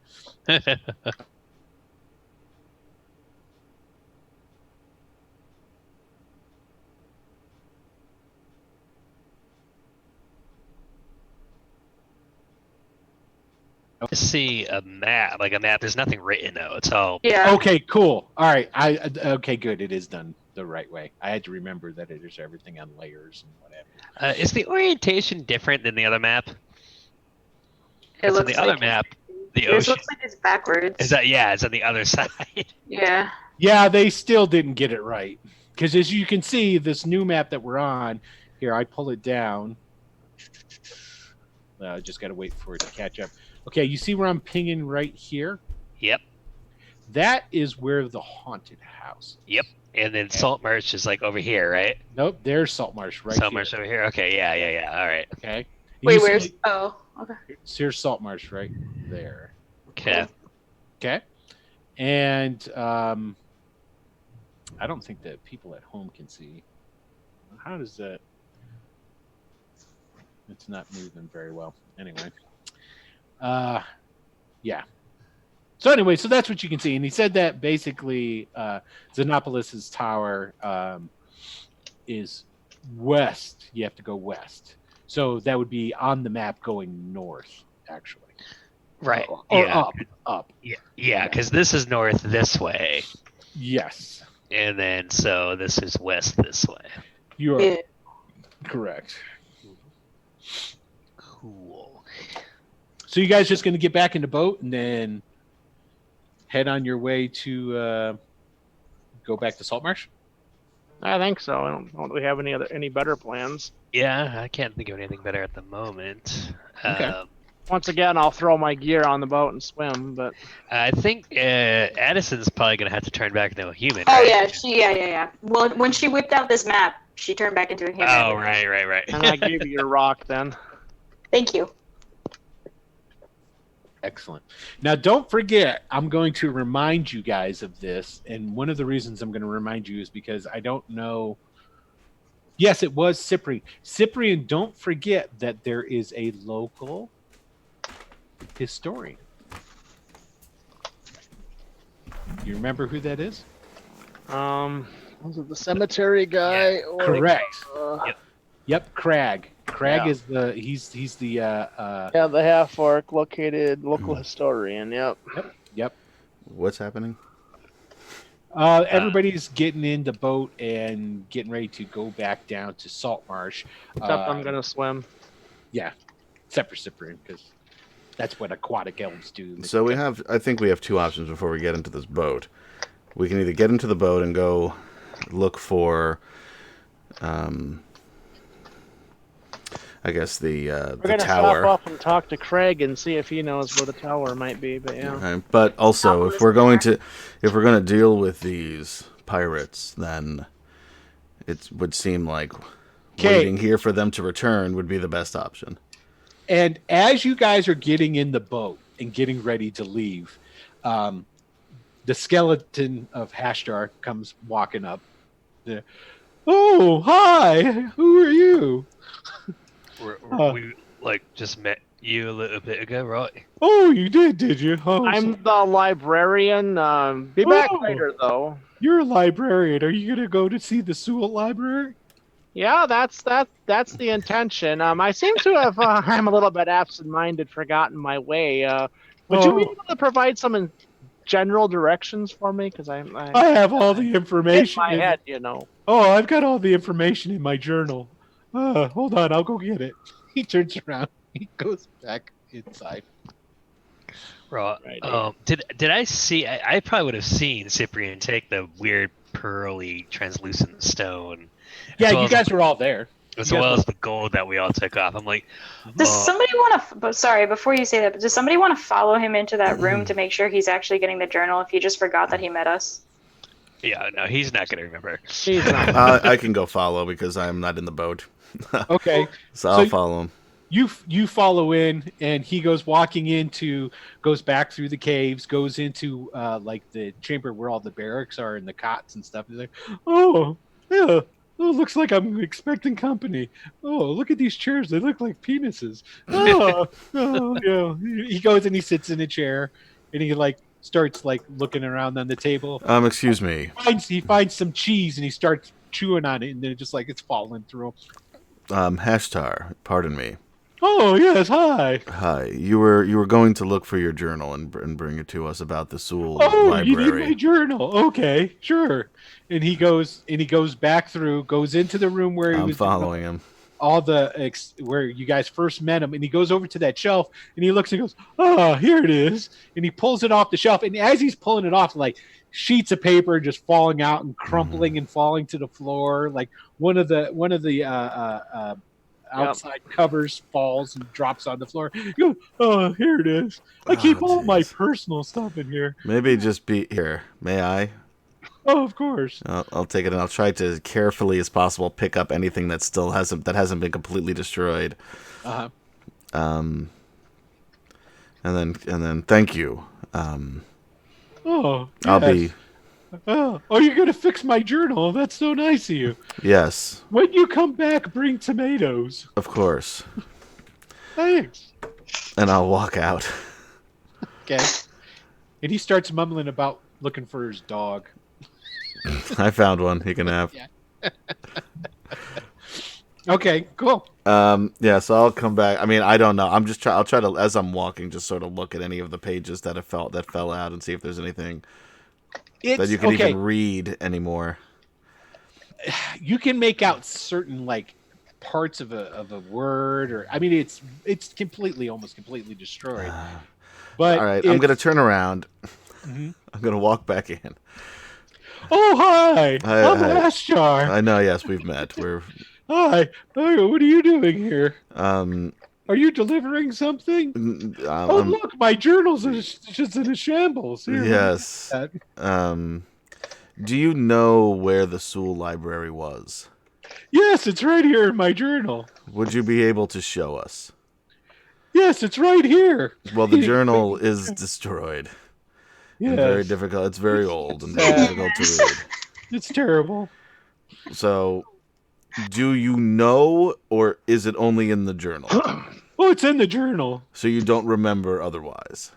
I see a map, like a map. There's nothing written though. It's all Yeah. Okay, cool. All right. Okay, good. It is done the right way. I had to remember that it is everything on layers and whatever. is the orientation different than the other map? It So looks the other like map, the Yours ocean looks like it's backwards. is that it's on the other side. Yeah. Yeah, they still didn't get it right. Because as you can see, this new map that we're on, here, I pull it down. I just got to wait for it to catch up. Okay, you see where I'm pinging right here? Yep. That is where the haunted house is. Yep. And then Saltmarsh is like over here, right? Nope, there's Saltmarsh right Saltmarsh here. over here. Okay, yeah. All right. Okay. Wait, You see- where's? Oh, okay. Here's Saltmarsh right there. Okay. Okay. And I don't think that people at home can see. How does that? It's not moving very well. Anyway. Yeah. So anyway, so that's what you can see. And he said that basically Xenopolis's tower is west. You have to go west. So that would be on the map going north, actually. Right. Or yeah. up. Yeah, because this is north this way, Yes. and then so this is west this way. You are Yeah. correct. Cool. So you guys just going to get back in the boat and then head on your way to go back to Saltmarsh? I think so. I don't know that we have any better plans. Yeah, I can't think of anything better at the moment. Okay. Once again, I'll throw my gear on the boat and swim. But I think Addison's probably gonna have to turn back into a human. Oh right? yeah. Well, when she whipped out this map, she turned back into a human. Oh right. and I gave you your rock then. Thank you. Excellent. Now, don't forget, I'm going to remind you guys of this. And one of the reasons I'm going to remind you is because I don't know. Yes, it was Cyprian. Cyprian, don't forget that there is a local historian. You remember who that is? Was it the cemetery guy? Or Correct. Yep. Yep, Crag. Crag Yeah. is the he's the Yeah, the half orc located local historian. Yep. yep. What's happening? Everybody's getting in the boat and getting ready to go back down to Saltmarsh. Except I'm gonna swim. Yeah, except for Cyprian because That's what aquatic elves do. So I think we have two options before we get into this boat. We can either get into the boat and go look for, I guess the We're gonna tower. stop off and talk to Craig and see if he knows where the tower might be. But yeah. Okay. But also, if we're going to deal with these pirates, then it would seem like waiting here for them to return would be the best option. And as you guys are getting in the boat and getting ready to leave, the skeleton of Hashtar comes walking up. There. Oh, hi! Who are you? We just met you a little bit ago, right? Oh, you did you? Oh, I'm the librarian. Be back later, though. You're a librarian. Are you gonna go to see the Sewell Library? Yeah, that's the intention. I seem to have. I'm a little bit absent-minded, forgotten my way. Would you be able to provide some general directions for me? Because I have all the information in my head, you know. Oh, I've got all the information in my journal. Hold on, I'll go get it. He turns around. He goes back inside. Right. Did I see? I probably would have seen Cyprian take the weird pearly translucent stone. Yeah, you guys were all there. As well as the gold that we all took off. I'm like, does somebody want to? Sorry, before you say that, does somebody want to follow him into that room to make sure he's actually getting the journal? If he just forgot that he met us. Yeah, no, he's not gonna remember. He's not. I can go follow because I'm not in the boat. Okay, so I'll follow him. You follow in, and he goes goes back through the caves, goes into like the chamber where all the barracks are and the cots and stuff. He's like, oh yeah. Oh, looks like I'm expecting company. Oh, look at these chairs. They look like penises. Oh, yeah. He goes and he sits in a chair, and he starts looking around on the table. Excuse me. He finds some cheese, and he starts chewing on it, and then just it's falling through. Hashtar, pardon me. Oh yes, hi. Hi. You were going to look for your journal and bring it to us about the Sewell Library. You need my journal. Okay, sure. And he goes back through, goes into the room where he was following him. All where you guys first met him, and he goes over to that shelf, and he looks and goes, "Oh, here it is." And he pulls it off the shelf, and as he's pulling it off, sheets of paper just falling out and crumpling and falling to the floor. One of the outside covers falls and drops on the floor. You go, oh, here it is. I keep all my personal stuff in here. Maybe just be here. May I? Oh, of course. I'll take it, and I'll try to carefully as possible pick up anything that still hasn't been completely destroyed. Uh-huh. And then thank you. Oh, yes. I'll be. Oh, you're gonna fix my journal? That's so nice of you. Yes. When you come back, bring tomatoes. Of course. Thanks. And I'll walk out. Okay. And he starts mumbling about looking for his dog. I found one. He can have. Yeah. Okay, cool. Yeah, so I'll come back. I mean, I don't know. I'll try to, as I'm walking, just sort of look at any of the pages that fell out and see if there's anything that you can even read anymore. You can make out certain parts of a word, or I mean, it's almost completely destroyed. But all right, I'm gonna turn around. Mm-hmm. I'm gonna walk back in. Oh, hi! I'm Ashtar. I know. Yes, we've met. Hi. Oh, what are you doing here? Are you delivering something? Look, my journal's just in a shambles. Here, yes. Do you know where the Sewell Library was? Yes, it's right here in my journal. Would you be able to show us? Yes, it's right here. Well, the journal is destroyed. Yes. Very difficult. It's very old and very difficult to read. It's terrible. So, do you know, or is it only in the journal? Oh, it's in the journal. So you don't remember otherwise?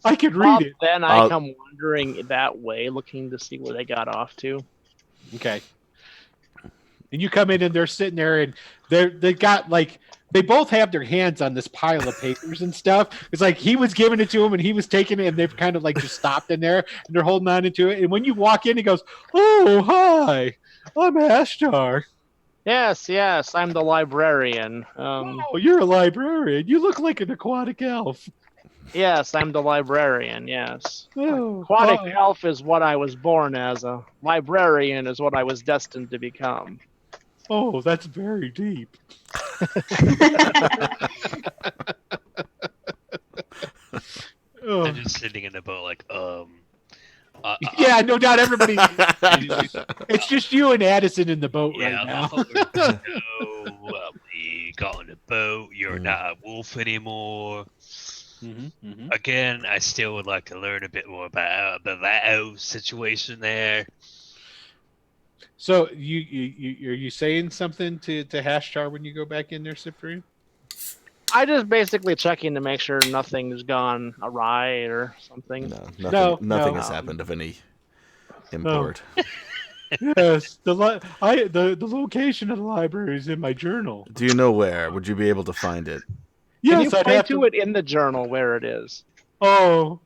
I could read it. Then I come wandering that way, looking to see where they got off to. Okay. And you come in, and they're sitting there, and they got they both have their hands on this pile of papers and stuff. It's he was giving it to him, and he was taking it, and they've kind of just stopped in there, and they're holding on to it. And when you walk in, he goes, "Oh, hi, I'm Ashtar." Yes, I'm the librarian. Oh, you're a librarian. You look like an aquatic elf. Yes, I'm the librarian, yes. Oh, Aquatic elf is what I was born as. A librarian is what I was destined to become. oh, that's very deep. I'm just sitting in the boat like, yeah, no doubt everybody. It's just you and Addison in the boat right now. We got on the boat. You're not a wolf anymore. Mm-hmm. Again, I still would like to learn a bit more about the Lao situation there. So are you saying something to Hashtar when you go back in there, Cyprian? I just basically checking to make sure nothing's gone awry or something. Nothing has happened of any import. Yes, the location of the library is in my journal. Do you know where? Would you be able to find it? Yes, Can you point to it in the journal where it is? Oh,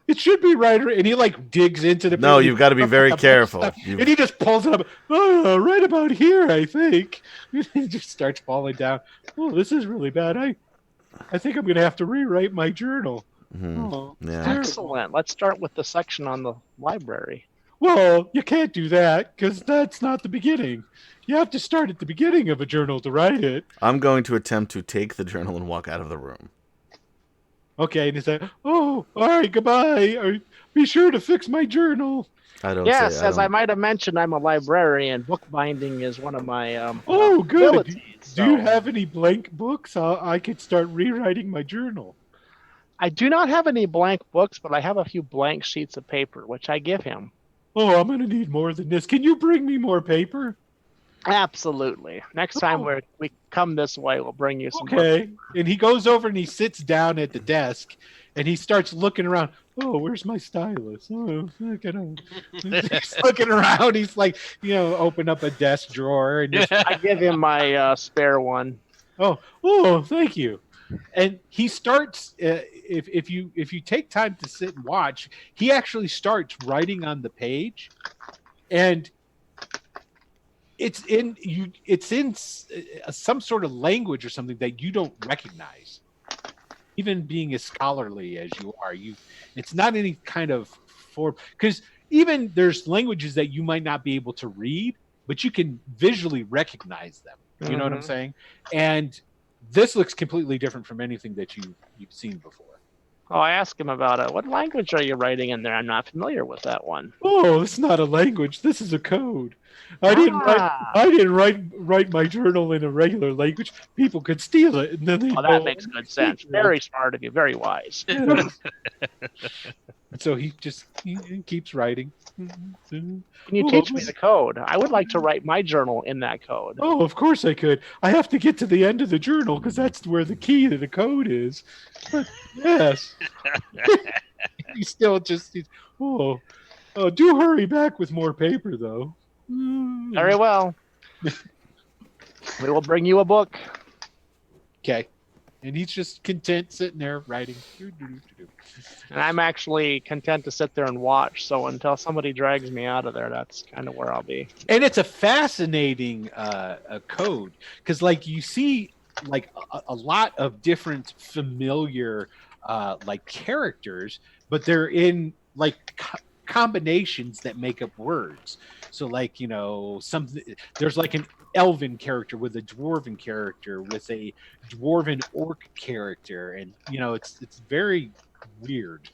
it should be right. And he like digs into the. No, you've got to be very careful. And he just pulls it up. Oh, right about here, I think. He just starts falling down. Oh, this is really bad. I think I'm going to have to rewrite my journal. Mm-hmm. Oh, yeah. Excellent. Let's start with the section on the library. Well, you can't do that because that's not the beginning. You have to start at the beginning of a journal to write it. I'm going to attempt to take the journal and walk out of the room. Okay, and he said, "Oh, all right, goodbye. Be sure to fix my journal." Yes, as I might have mentioned, I'm a librarian. Bookbinding is one of my oh, good. abilities, Do you have any blank books? I could start rewriting my journal. I do not have any blank books, but I have a few blank sheets of paper, which I give him. Oh, I'm going to need more than this. Can you bring me more paper? Absolutely. Next time we come this way, we'll bring you some. Okay. And he goes over and he sits down at the desk, and he starts looking around. Oh, where's my stylus? Oh, he's looking around. He's like, open up a desk drawer and just. I give him my spare one. Oh, thank you. And he starts. If you take time to sit and watch, he actually starts writing on the page, and it's in some sort of language or something that you don't recognize. Even being as scholarly as you are, it's not any kind of form, because even there's languages that you might not be able to read, but you can visually recognize them. You know what I'm saying? And this looks completely different from anything that you've seen before. Oh, I asked him about it. What language are you writing in there? I'm not familiar with that one. Oh, it's not a language. This is a code. I didn't write my journal in a regular language. People could steal it, and then they. Oh, that makes good sense. Very smart of you. Very wise. Yeah. So he keeps writing. Can you teach me the code? I would like to write my journal in that code. Oh, of course I could. I have to get to the end of the journal because that's where the key to the code is. But yes. He's still just. Do hurry back with more paper, though. Very well. We will bring you a book. Okay. And he's just content sitting there writing. And I'm actually content to sit there and watch. So until somebody drags me out of there, that's kind of where I'll be. And it's a fascinating code because, like, you see, like a lot of different familiar, like characters, but they're in like combinations that make up words. So, like, there's like an elven character with a dwarven character with a dwarven orc character, and it's very weird.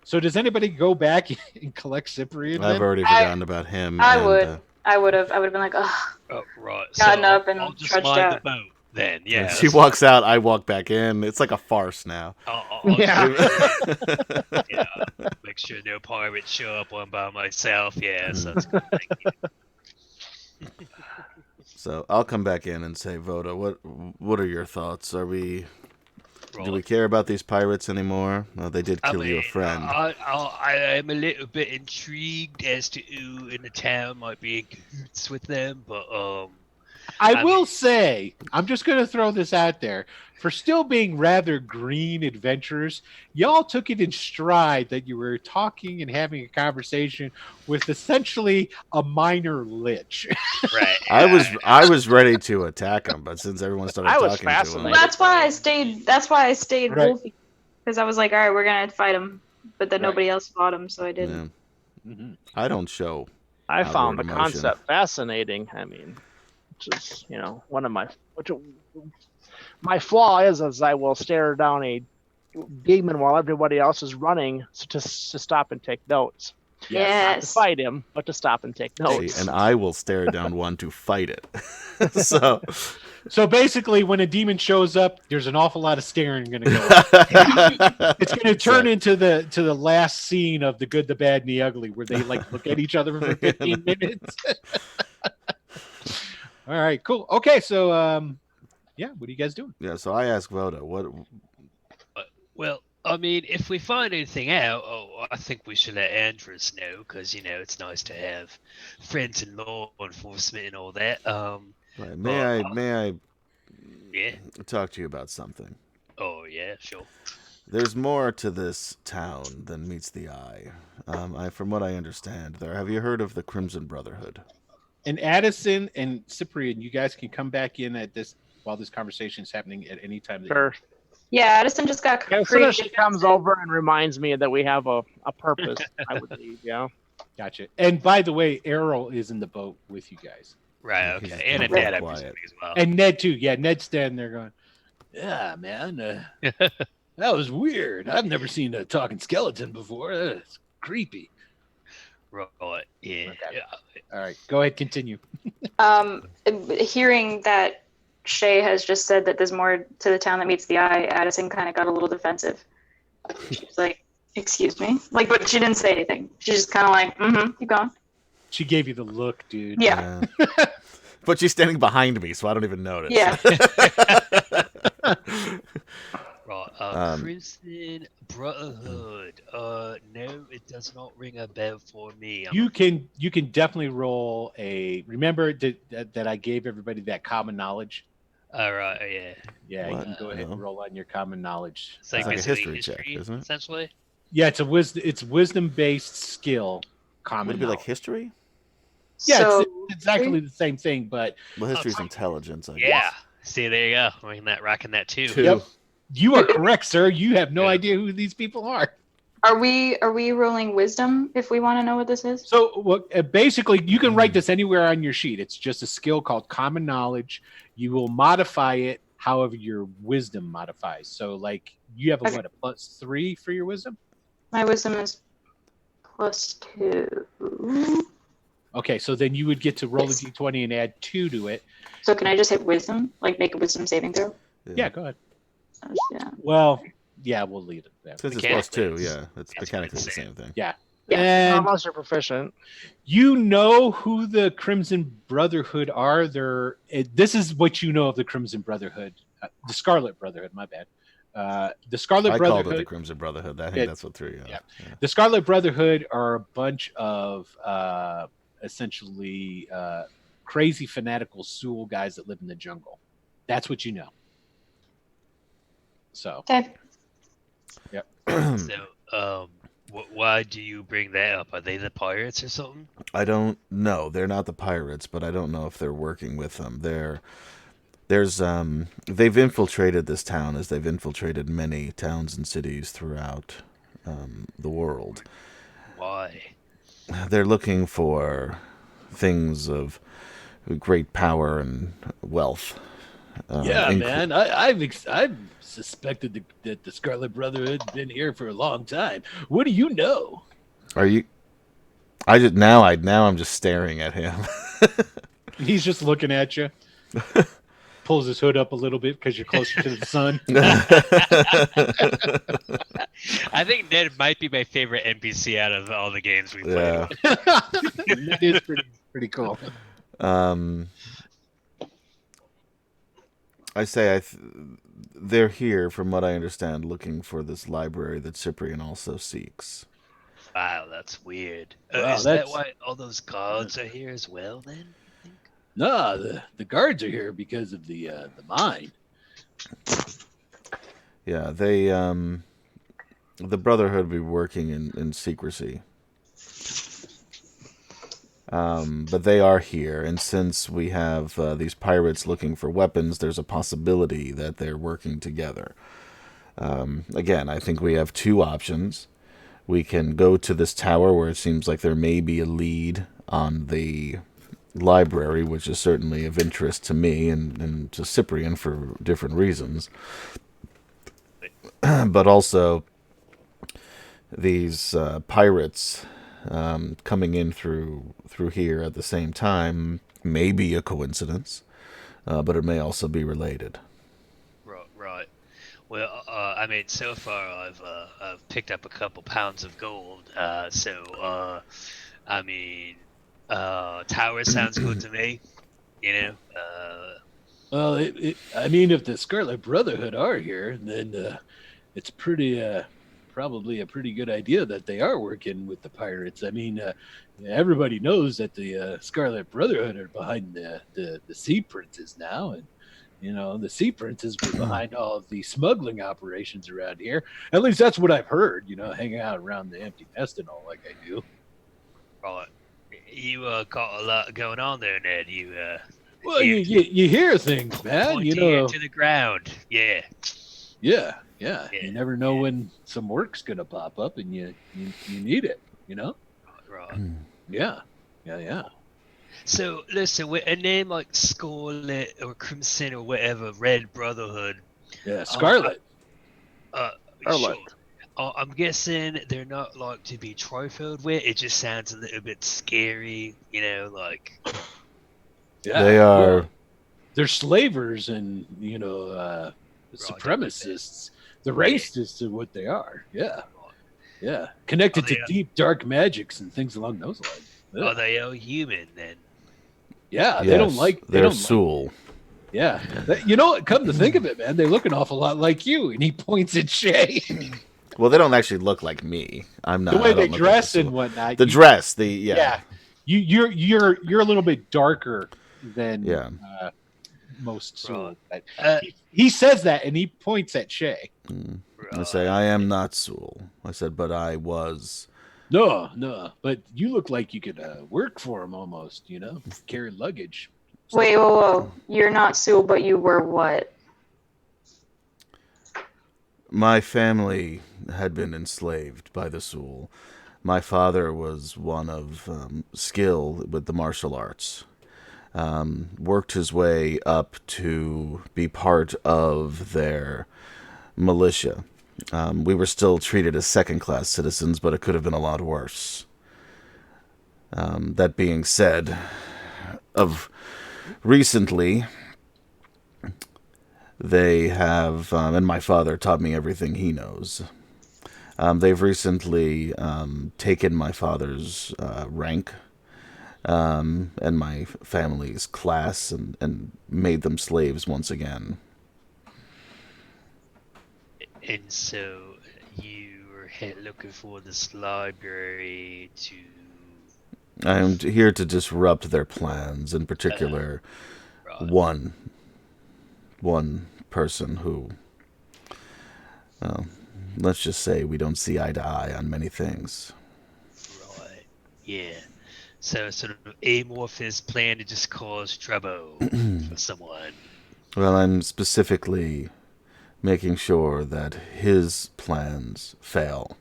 So does anybody go back and collect Cyprian? I've already forgotten about him. I would have been like, oh right. Gotten up and I'll just trudged mind out. the boat then. Yeah. She walks out, I walk back in. It's like a farce now. Yeah. Yeah. Make sure no pirates show up one by myself. Yes, that's good. Thank you. So I'll come back in and say, Voda, what are your thoughts? Do we care about these pirates anymore? Well, they did kill your friend. I am a little bit intrigued as to who in the town might be in cahoots with them, but I will say, I'm just going to throw this out there. For still being rather green adventurers, y'all took it in stride that you were talking and having a conversation with essentially a minor lich. Right. I was ready to attack him, but since everyone started I was talking to him, fascinated. That's why I stayed. That's why I stayed Right. wolfy, because I was like, all right, we're gonna fight him, but then Right. nobody else fought him, so I didn't. yeah, Mhm. I don't show. I found the Outward emotion. concept fascinating. I mean, which is one of my flaw is I will stare down a demon while everybody else is running to stop and take notes. Not to Yes. fight him, but to stop and take notes. See, and I will stare down one to fight it. So So basically, when a demon shows up, there's an awful lot of staring going to go on. It's going to turn into the last scene of The Good, the Bad, and the Ugly, where they like look at each other for 15 minutes. All right, cool. Okay, so yeah, what are you guys doing? Yeah, so I asked Voda, what Well, I mean, if we find anything out, I think we should let Andrews know, because, it's nice to have friends in law enforcement and all that. right, may I Yeah. talk to you about something? Oh, yeah, sure. There's more to this town than meets the eye. From what I understand, have you heard of the Crimson Brotherhood? And Addison and Cyprian, you guys can come back in at this while this conversation is happening at any time. Sure. Yeah, Addison just got As soon as pretty she comes defensive. over and reminds me that we have a purpose, I would leave. Yeah. Gotcha. And by the way, Errol is in the boat with you guys. Right, Yeah, he's okay. And a very dad, I'm quiet. presuming, as well. And Ned too. Yeah, Ned's standing there going, "Yeah, man, that was weird. I've never seen a talking skeleton before. That's creepy." Right, yeah. Okay. Yeah. All right, go ahead, continue. Hearing that Shay has just said that there's more to the town that meets the eye, Addison kind of got a little defensive. She was like, "Excuse me," but she didn't say anything. She just kind of like, keep going. She gave you the look, dude. Yeah. But she's standing behind me, so I don't even notice. Yeah. Right, Crimson Brotherhood. No, it does not ring a bell for me. You can definitely roll a. Remember that I gave everybody that common knowledge. All right, yeah. Yeah, What? you can go ahead No. and roll on your common knowledge. It's like, like a basically history check, isn't it? Essentially. Yeah, it's wisdom based skill. Common. Would it be like knowledge. history? Yeah, So, it's exactly the same thing, but Well, history's intelligence, I guess. Yeah. See, there you go. Rocking that too. Two. Yep. You are correct, sir. You have no idea who these people are. are we rolling wisdom if we want to know what this is? So, basically, you can write this anywhere on your sheet. It's just a skill called common knowledge. You will modify it however your wisdom modifies. So, like, you have a +3 for your wisdom? My wisdom is +2. Okay, so then you would get to roll Yes. a d20 and add 2 to it. So can I just hit wisdom? Like make a wisdom saving throw? Yeah, go ahead. Yeah. Well, yeah, we'll leave it there. Since it's Mechanically, +2, yeah, it's that's mechanically what the it's same thing. Yeah. Yeah. And Unless you're proficient. you know who the Crimson Brotherhood are. This is what you know of the Crimson Brotherhood. The Scarlet Brotherhood, my bad. The Scarlet I called it Brotherhood. the Crimson Brotherhood. I think Yeah. that's what threw you. Yeah. The Scarlet Brotherhood are a bunch of essentially crazy fanatical Sul guys that live in the jungle. That's what you know. So, Okay. yep. So, why do you bring that up? Are they the pirates or something? I don't know. They're not the pirates, but I don't know if they're working with them. They've infiltrated this town as they've infiltrated many towns and cities throughout the world. Why? They're looking for things of great power and wealth. Man, I've suspected that the Scarlet Brotherhood has been here for a long time. What do you know? Are you? Now I'm just staring at him. He's just looking at you. Pulls his hood up a little bit because you're closer to the sun. I think Ned might be my favorite NPC out of all the games we played. Yeah. That is pretty cool. I say they're here, from what I understand, looking for this library that Cyprian also seeks. Wow, that's weird. Wow, Is that that's- why all those gods are here as well, then? I think? No, the guards are here because of the mine. Yeah, they the Brotherhood will be working in secrecy. But they are here, and since we have these pirates looking for weapons, there's a possibility that they're working together. Again, I think we have two options. We can go to this tower where it seems like there may be a lead on the library, which is certainly of interest to me and to Cyprian for different reasons. But also, these pirates coming in through here at the same time may be a coincidence, but it may also be related. Right. Well, I mean, so far I've picked up a couple pounds of gold. I mean, tower sounds good to me. You know. Well, I mean, if the Scarlet Brotherhood are here, then it's probably a pretty good idea that they are working with the pirates. I mean, everybody knows that the Scarlet Brotherhood are behind the Sea Princes now, and the Sea Princes were behind all of the smuggling operations around here. At least that's what I've heard. Hanging out around the Empty Nest and all like I do. Right. You got a lot going on there, Ned. Well, you hear things, man. Pointy to the ground. Yeah. Yeah. You never know when some work's gonna pop up, and you need it. Right. Yeah. So listen, with a name like Scarlet or Crimson or whatever, Red Brotherhood. Yeah, Scarlet. Sure. I'm guessing they're not like to be trifled with. It just sounds a little bit scary, like. Yeah, They are. Well, they're slavers and supremacists. The racists to what they are. Yeah. Connected to deep dark magics and things along those lines. Yeah. Are they all human then? Yeah, Yes, they don't like. They're Sul. Yeah, come to think of it, man, they look an awful lot like you. And he points at Shay. Well, they don't actually look like me. I'm not. The way I don't they look dress like and whatnot. the dress. Yeah. You're a little bit darker than most Sul. He says that, and he points at Shay. I say, I am not Sul. I said, but I was. No, but you look like you could work for him almost. Carry luggage. Wait, whoa. You're not Sul, but you were what? My family had been enslaved by the Sul. My father was one of skill with the martial arts. Worked his way up to be part of their militia. We were still treated as second-class citizens, but it could have been a lot worse. That being said, of recently, they have, and my father taught me everything he knows. They've recently taken my father's rank and my family's class and made them slaves once again. And so you were looking for this library to... I'm here to disrupt their plans, in particular, one person who, let's just say we don't see eye to eye on many things. Right, yeah. So sort of amorphous plan to just cause trouble for someone. Well, I'm specifically making sure that his plans fail.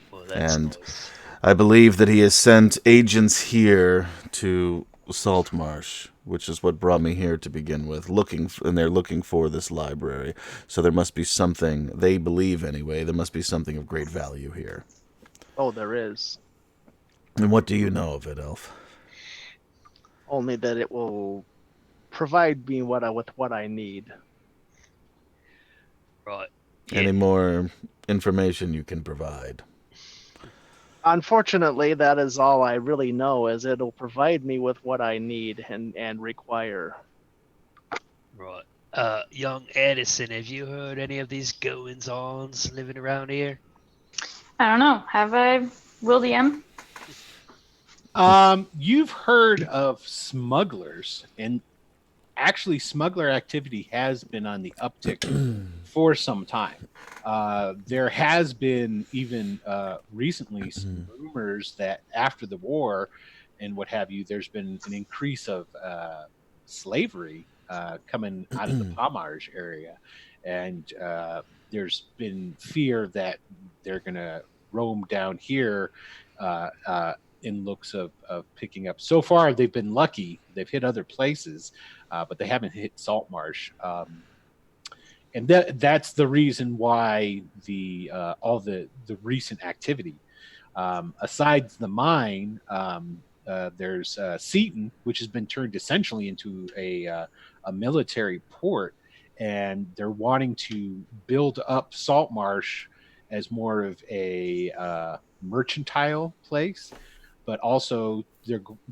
Well, that's and close. I believe that he has sent agents here to Saltmarsh, which is what brought me here to begin with, and they're looking for this library. So there must be something, they believe anyway, there must be something of great value here. Oh, there is. And what do you know of it, Elf? Only that it will provide me with what I need. Right. Any more information you can provide? Unfortunately, that is all I really know, is it'll provide me with what I need and require. Right. Young Edison, have you heard any of these goings-ons living around here? I don't know. Have I, Will DM? You've heard of smugglers, and actually, smuggler activity has been on the uptick for some time. There has been even recently some rumors that after the war and what have you, there's been an increase of slavery coming out of the Saltmarsh area, and there's been fear that they're going to roam down here in looks of picking up. So far, they've been lucky; they've hit other places, but they haven't hit Saltmarsh. And that's the reason why the all the recent activity. Aside the mine, there's Seaton, which has been turned essentially into a military port, and they're wanting to build up Saltmarsh as more of a mercantile place, but also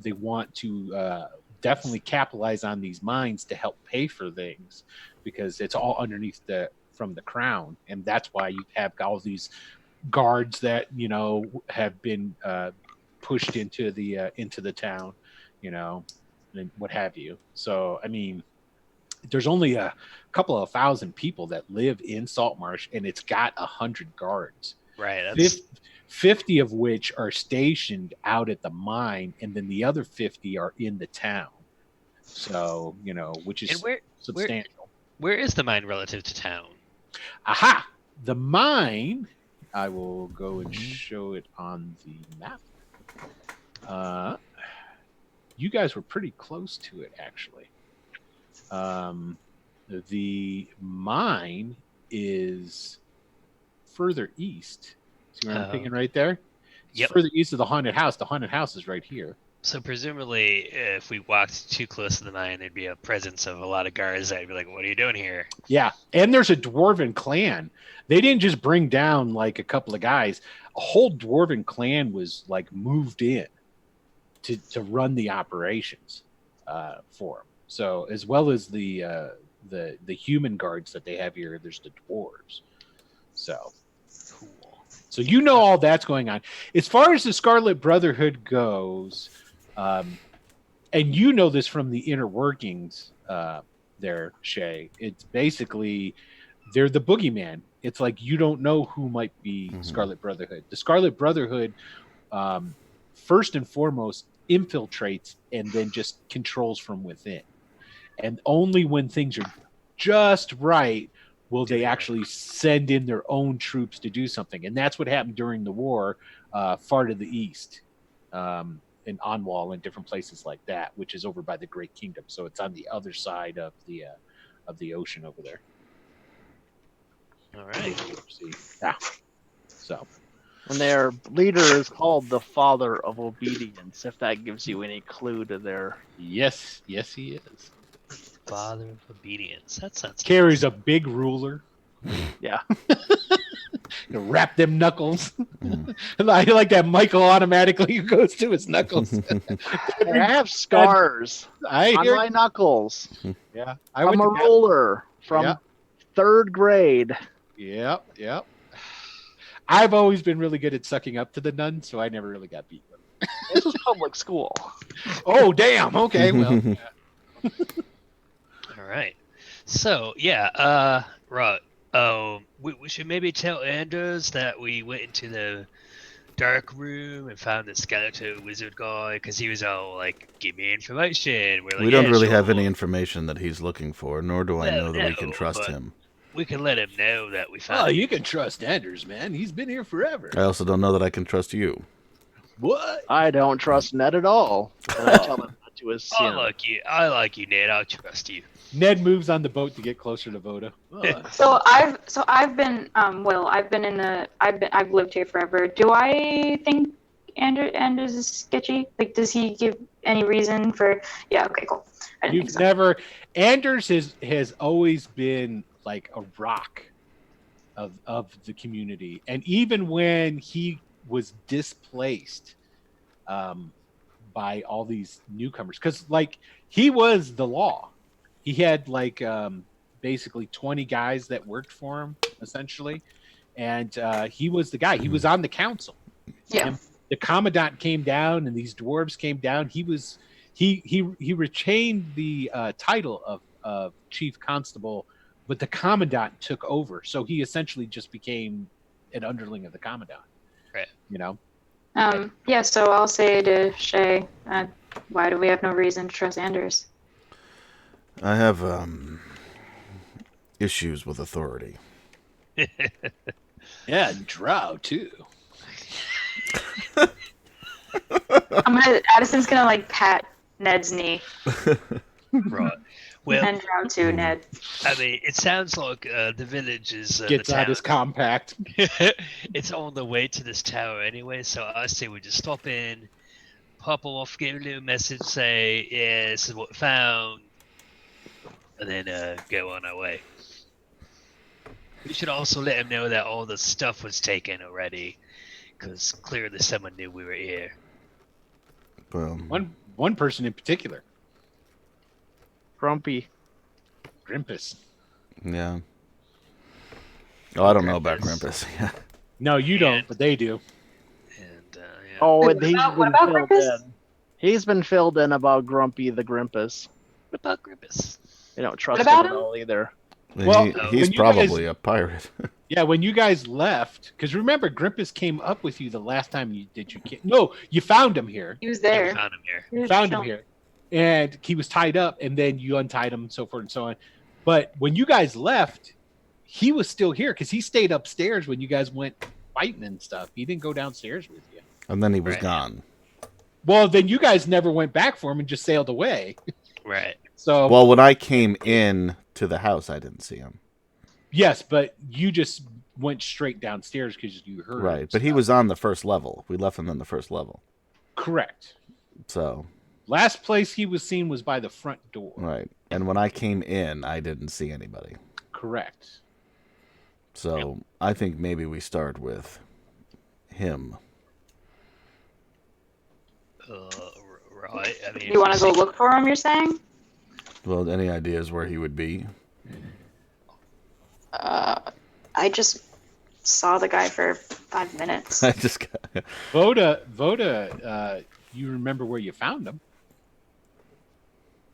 they want to definitely capitalize on these mines to help pay for things, because it's all underneath from the crown, and that's why you have all these guards that have been pushed into the town, and what have you. So I mean, there's only a couple of thousand people that live in Saltmarsh, and it's got 100 guards. Right. That's 50 of which are stationed out at the mine, and then the other 50 are in the town. So, which is substantial. Where is the mine relative to town? Aha! The mine, I will go and show it on the map. You guys were pretty close to it, actually. The mine is further east. See where I'm picking right there? It's further east of the haunted house. The haunted house is right here. So presumably, if we walked too close to the mine, there'd be a presence of a lot of guards that'd be like, "What are you doing here?" Yeah, and there's a dwarven clan. They didn't just bring down like a couple of guys. A whole dwarven clan was like moved in to run the operations for them. So as well as the human guards that they have here, there's the dwarves. So cool. So all that's going on. As far as the Scarlet Brotherhood goes, and this from the inner workings there, Shay. It's basically they're the boogeyman. It's like you don't know who might be Scarlet Brotherhood. The Scarlet Brotherhood, first and foremost, infiltrates and then just controls from within. And only when things are just right will they actually send in their own troops to do something. And that's what happened during the war far to the east, in Onwall and different places like that, which is over by the Great Kingdom. So it's on the other side of the ocean over there. All right. Yeah. So. And their leader is called the Father of Obedience, if that gives you any clue to their... Yes, he is. Father of Obedience. That sounds carries a big ruler. Yeah. Wrap them knuckles. I like that Michael automatically goes to his knuckles. I have scars on my knuckles. Yeah. I'm a ruler from 3rd grade. Yep. I've always been really good at sucking up to the nuns, so I never really got beat with them. This was public school. Oh, damn. Okay, well. Yeah. All right. So, right. We should maybe tell Anders that we went into the dark room and found the skeleton wizard guy, because he was all like, "Give me information." We're like, we don't really have any information that he's looking for, nor do I know that we can trust him. We can let him know that we found him. You can trust Anders, man. He's been here forever. I also don't know that I can trust you. What? I don't trust Ned at all. And I tell him to his I like you, Ned. I trust you. Ned moves on the boat to get closer to Voda. So I've been I've lived here forever. Do I think Anders is sketchy? Like, does he give any reason for? Yeah. Okay. Cool. You've never. Anders has always been like a rock of the community, and even when he was displaced by all these newcomers, because like he was the law. He had like basically 20 guys that worked for him essentially, and he was the guy. He was on the council. Yeah. And the commandant came down and these dwarves came down. He retained the title of chief constable, but the commandant took over. So he essentially just became an underling of the commandant. Right. You know. Yeah. So I'll say to Shay, why do we have no reason to trust Anders? I have issues with authority. Yeah, Drow too. Addison's gonna like pat Ned's knee. Right. Well, And Drow too, Ned. I mean, it sounds like the village is Gets out his compact. It's on the way to this tower anyway, so I say we just stop in, pop off, give a little message, say, yeah, this is what we found, and then go on our way. We should also let him know that all the stuff was taken already, because clearly someone knew we were here. Well, One person in particular, Grumpy. Grimpus. yeah. Oh, I don't know about Grimpus. Yeah. No, you don't, but they do. And yeah. Oh, and What he's about- been what about filled Grimpus? in. He's been filled in about Grumpy the Grimpus. What about Grimpus? You don't trust him about at him? all either. Well, he's when you probably a pirate. Yeah, when you guys left, because remember, Grimpus came up with you the last time you No, you found him here. He was Yeah, we there. found him here. He was Found him chilling. here. And he was tied up, and then you untied him, and so forth and so on. But when you guys left, he was still here because he stayed upstairs when you guys went fighting and stuff. He didn't go downstairs with you. And then he was Right. gone. Well, then you guys never went back for him and just sailed away. Right. So Well, when I came in to the house, I didn't see him. yes, but you just went straight downstairs because you heard. Right. him But he stuff. was on the first level. We left him on the first level. Correct. So, Last place he was seen was by the front door. right. And when I came in, I didn't see anybody. Correct. So, I think maybe we start with him. Right. I mean, You want to go look for him? You're saying? Well, any ideas where he would be? I just saw the guy for 5 minutes. I just got... Voda, you remember where you found him?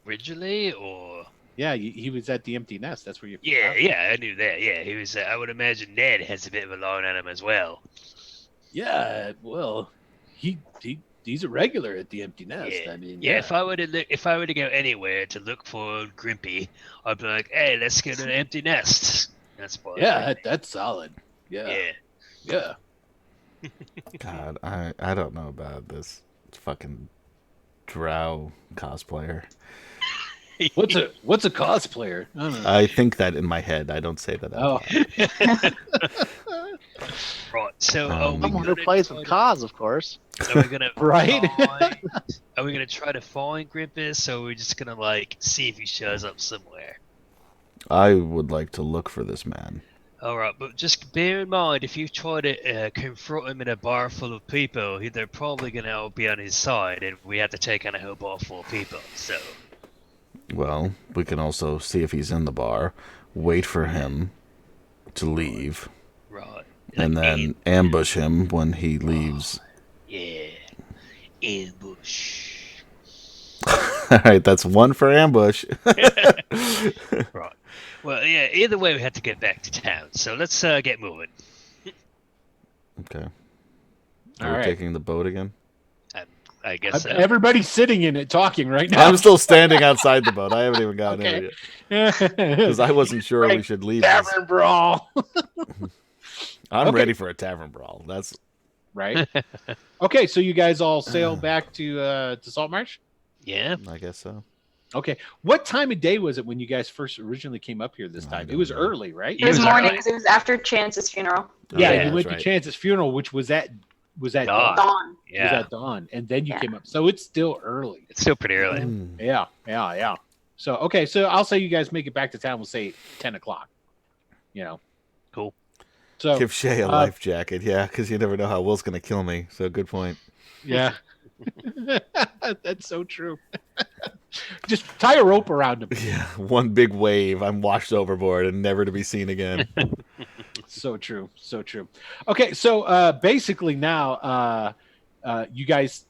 originally, or Yeah, he was at the empty nest. That's where you. yeah, I knew that. Yeah, he was. I would imagine Ned has a bit of a line on him as well. Yeah, well, he's a regular at the empty nest. Yeah. I mean, Yeah, if I were to go anywhere to look for Grimpy, I'd be like, hey, let's go to the empty nest. That's what. yeah, that's solid. Yeah, Yeah. yeah. God, I don't know about this fucking drow cosplayer. What's a cosplayer? I don't know. I think that in my head. I don't say that out Oh, loud. Right. So, Someone who plays with Kaz, of course. Are we gonna Right? Are we gonna try to find Grimpus, or are we just gonna like see if he shows up somewhere? I would like to look for this man. All right, but just bear in mind, if you try to confront him in a bar full of people, they're probably gonna all be on his side, and we have to take on a whole bar full of people. So, Well, we can also see if he's in the bar, wait for him to leave, right, and Like, then ambush him when he leaves. yeah, ambush. All right, that's one for ambush. Right. Well, yeah. Either way, we have to get back to town. So let's get moving. Okay. All Are we right. taking the boat again? I guess so. Everybody's sitting in it talking right now. I'm still standing outside the boat. I haven't even gotten in it yet. Because Because I wasn't sure we should leave this. Tavern brawl. I'm Okay. ready for a tavern brawl. That's Right. Okay, so you guys all sail back to Saltmarsh. Yeah. I guess so. Okay, what time of day was it when you guys first originally came up here this I time? It don't was know. early, right? It was was morning early. because it was after Chance's funeral. Yeah, Yeah, you went that's right. to Chance's funeral, which was at Dawn. dawn. Dawn. Was Yeah. at dawn, and then you Yeah. came up. So it's still early. It's still pretty early. Mm. Yeah. So okay, so I'll say you guys make it back to town. We'll say 10 o'clock. You know. Cool. So Give Shay a life jacket, yeah, because you never know how Will's going to kill me. So good point. yeah, that's so true. Just tie a rope around him. Yeah, one big wave, I'm washed overboard and never to be seen again. So true. Okay, so basically now you guys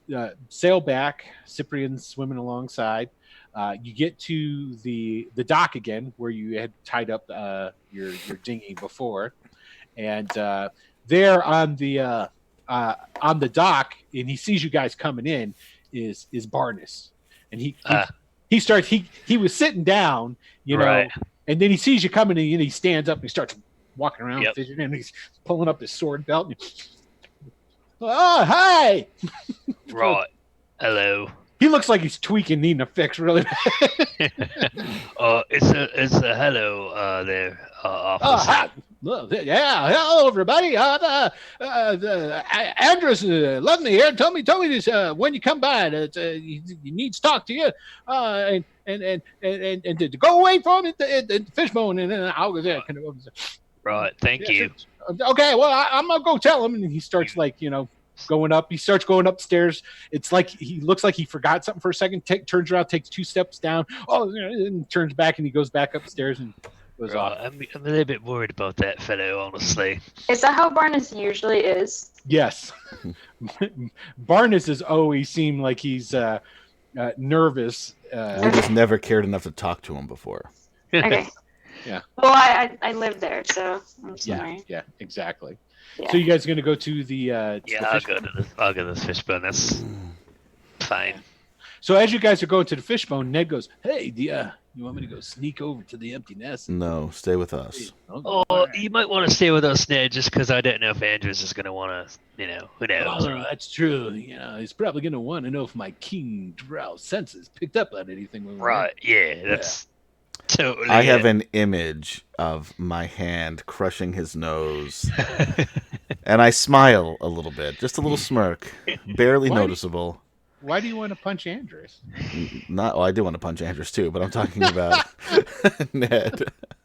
sail back. Cyprian's swimming alongside. You get to the dock again, where you had tied up your dinghy before, and there on the dock, and he sees you guys coming in. Is Barnes, and he starts he was sitting down, you know, Right. and then he sees you coming in, and he stands up and he starts walking around, Yep. fidgeting, and he's pulling up his sword belt. And oh, hi! Right. Hello. He looks like he's tweaking, needing a fix really bad. It's a hello there, Oh, officer. hi. Well, yeah, hello everybody. Andrews, Ludney here. Told me this when you come by that he needs to talk to you, and to go away from it, the fishbone, and then I'll go there. Right. Thank you. Okay, well, I'm gonna go tell him, and he starts going up. He starts going upstairs. It's like he looks like he forgot something for a second. Turns around, takes 2 steps down. And turns back, and he goes back upstairs and goes off. I'm a little bit worried about that fellow, honestly. Is that how Barnes usually is? Yes, Barnes has always seemed like he's nervous. We just never cared enough to talk to him before. Okay. Yeah. Well, I live there, so I'm sorry. Yeah, exactly. Yeah. So you guys are gonna go to the Yeah, I'll go to this fishbone. That's fine. So as you guys are going to the fishbone, Ned goes, "Hey, you want me to go sneak over to the empty nest?" No, stay with us. Oh, you might want to stay with us, Ned, just because I don't know if Andrews is going to want to, who knows. Oh, that's true. He's probably going to want to know if my keen drow senses picked up on anything. When we were Right, yeah, that's totally I have it. an image of my hand crushing his nose, and I smile a little bit, just a little smirk, barely Why do you- noticeable. Why do you want to punch Andrews? Not. I do want to punch Andrews too, but I'm talking about Ned.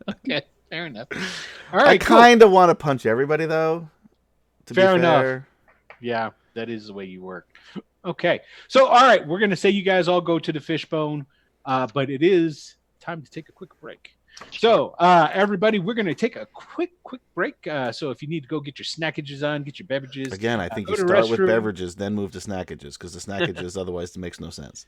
Okay, fair enough. All I right, cool. kind of want to punch everybody, though. To Fair be enough. fair. Yeah, that is the way you work. Okay, so all right, we're gonna say you guys all go to the fishbone, but it is time to take a quick break. So, everybody, we're gonna take a quick break. So, if you need to go get your snackages on, get your beverages. Again, I think go you to start with restroom. beverages, then move to snackages, because the snackages otherwise it makes no sense.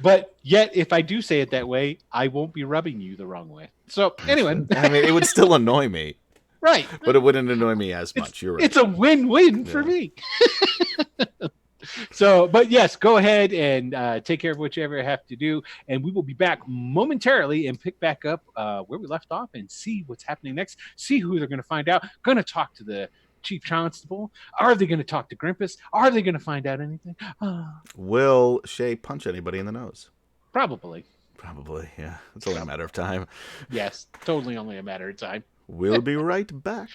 But yet, if I do say it that way, I won't be rubbing you the wrong way. So, anyway, I mean, it would still annoy me, right. but it wouldn't annoy me as much. You're right. It's a win-win for Yeah. me. So, but yes, go ahead and take care of whatever you have to do, and we will be back momentarily and pick back up where we left off and see what's happening next. See who they're going to find out. Going to talk to the chief constable. Are they going to talk to Grimpus? Are they going to find out anything? Will Shay punch anybody in the nose? Probably. Probably, yeah. It's only a matter of time. Yes, totally only a matter of time. We'll be right back.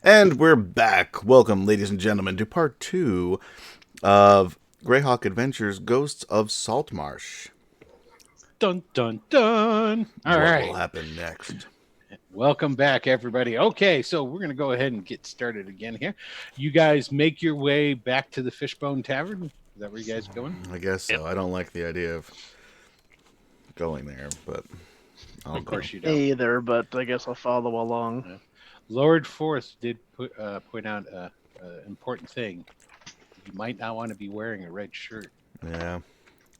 And we're back. Welcome, ladies and gentlemen, to part 2 of Greyhawk Adventures Ghosts of Saltmarsh. Dun, dun, dun. All what right. will happen next? Welcome back, everybody. Okay, so we're going to go ahead and get started again here. You guys make your way back to the Fishbone Tavern. Is that where you guys going? I guess so. Yep. I don't like the idea of going there, but I'll Of course go. you don't. Me either, but I guess I'll follow along. Lord Forth did point out an important thing. You might not want to be wearing a red shirt. Yeah.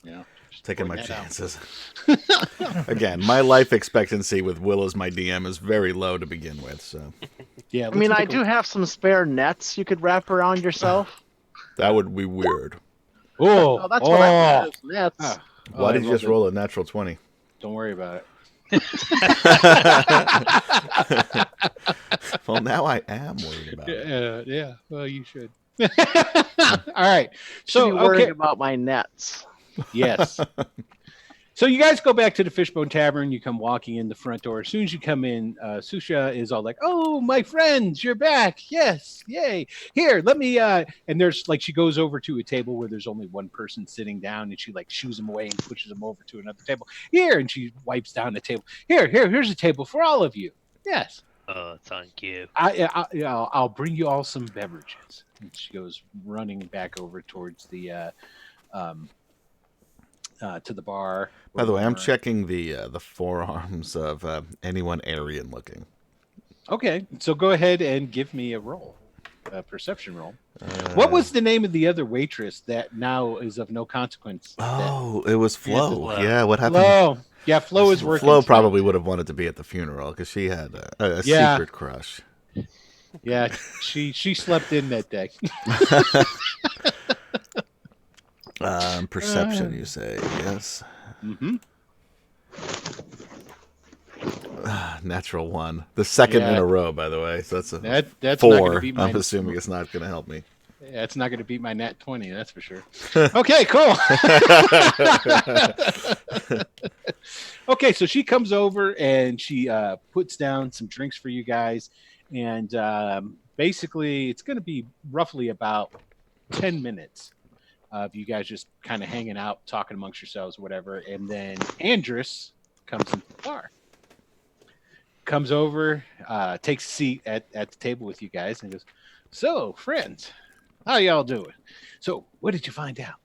Yeah. Just Taking my pointing that out. chances. Again, my life expectancy with Will as my DM is very low to begin with, so Yeah. I mean, I do have some spare nets you could wrap around yourself. that would be weird. Oh, That's what I meant. Nets. Ah. Why I did you love just it. roll a natural 20? Don't worry about it. Well, now I am worried about it. Yeah. Well, you should. All right. Should So be worried okay. about my nets. Yes. So you guys go back to the Fishbone Tavern. You come walking in the front door. As soon as you come in, Susha is all like, "Oh, my friends, you're back! Yes, yay! Here, let me." And there's like she goes over to a table where there's only one person sitting down, and she like shoos him away and pushes him over to another table. Here, and she wipes down the table. Here's a table for all of you. Yes, Oh, thank you. I'll bring you all some beverages. And she goes running back over towards the to the bar. By the way, I'm Or- checking the forearms of anyone Aryan looking. Okay, so go ahead and give me a roll, a perception roll. What was the name of the other waitress that now is of no consequence? Oh, it was Flo. Flo. Yeah, what happened? Flo. Yeah, Flo is working. Flo tonight. probably would have wanted to be at the funeral because she had a Yeah. secret crush. Yeah, she slept in that day. Perception, you say? Yes. Mm-hmm. Natural 1. The second in Yeah. a row, by the way. So that's a That's not going to 4. beat my. I'm assuming it's not going to help me. That's not going to beat my nat 20. That's for sure. Okay, cool. Okay, so she comes over and she puts down some drinks for you guys, and basically it's going to be roughly about 10 minutes of you guys just kind of hanging out, talking amongst yourselves, whatever, and then Andrus comes into the bar. Comes over, takes a seat at the table with you guys, and goes, "So, friends, how y'all doing? So, what did you find out?"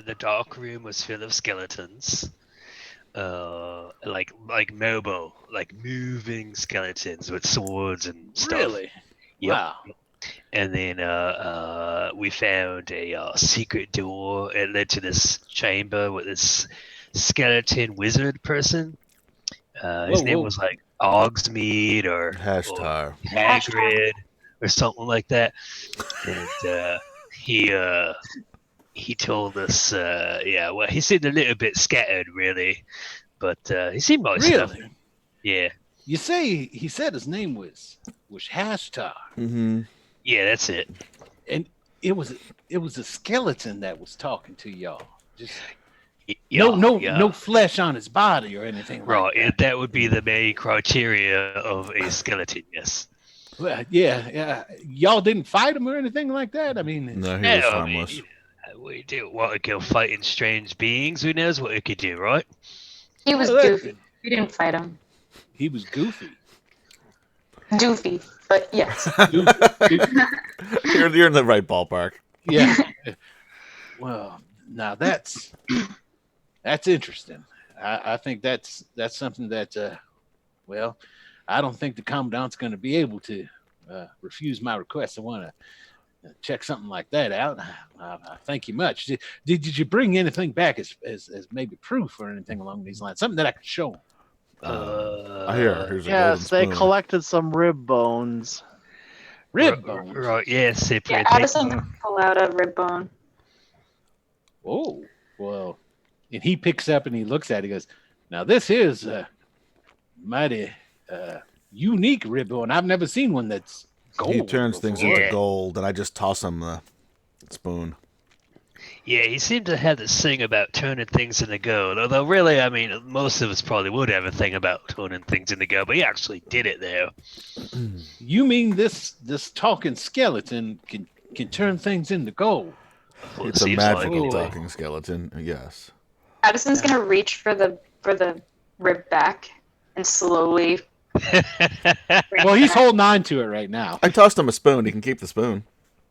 The dark room was full of skeletons. Like mobile, like moving skeletons with swords and stuff. Really? Yep. Wow. And then we found a secret door. It led to this chamber with this skeleton wizard person. His name was like Ogsmead or Hashtar. Hagrid or something like that. And he told us, well, he seemed a little bit scattered, really, but he seemed nice enough. Really? Yeah, You say he said his name was Hashtar, Mm-hmm. yeah, that's it. and it was a skeleton that was talking to y'all. Just Yeah, no flesh on his body or anything like Right, that. and that would be the main criteria of a skeleton, yes. Well, yeah. Y'all didn't fight him or anything like that. I mean, No, he Yeah, was I harmless. mean, we do want to go fighting strange beings. Who knows what it could do, right? He was Well, that- goofy. We didn't fight him. he was goofy. Doofy, but yes. You're in the right ballpark. Yeah. Well, now that's interesting. I think that's something that well, I don't think the commandant's going to be able to refuse my request. I want to check something like that out. Thank you much. Did you bring anything back as maybe proof or anything along these lines? Something that I could show 'em? Here's a Yes, they golden spoon. collected some rib bones. Rib bones. Right, yeah, Cyprian. Yeah, take Addison them. can pull out a rib bone. Oh, well. And he picks up and he looks at it. He goes, "Now this is a mighty unique rib bone. I've never seen one that's gold." He turns things before." into Yeah. gold, and I just toss him the spoon. Yeah, he seemed to have this thing about turning things into gold. Although, really, I mean, most of us probably would have a thing about turning things into gold, but he actually did it, though. You mean this talking skeleton can turn things into gold? Well, it It's a seems like magical it. talking skeleton. Yes. Addison's gonna reach for the rib back and slowly. Well, he's holding on to it right now. I tossed him a spoon. He can keep the spoon.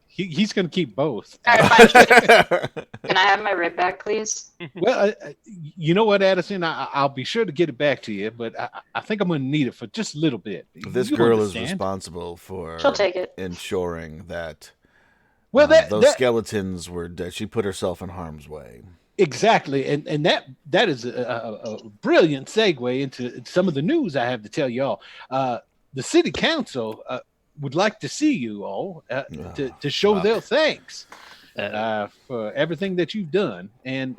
He's going to keep both. All right, fine. Can I have my rib back, please? Well, you know what, Addison? I'll be sure to get it back to you, but I think I'm going to need it for just a little bit. This You girl is understand. responsible for She'll take it. ensuring that Well, those skeletons were dead. She put herself in harm's way. exactly, and that is a brilliant segue into some of the news I have to tell y'all. The city council would like to see you all to show their thanks for everything that you've done, and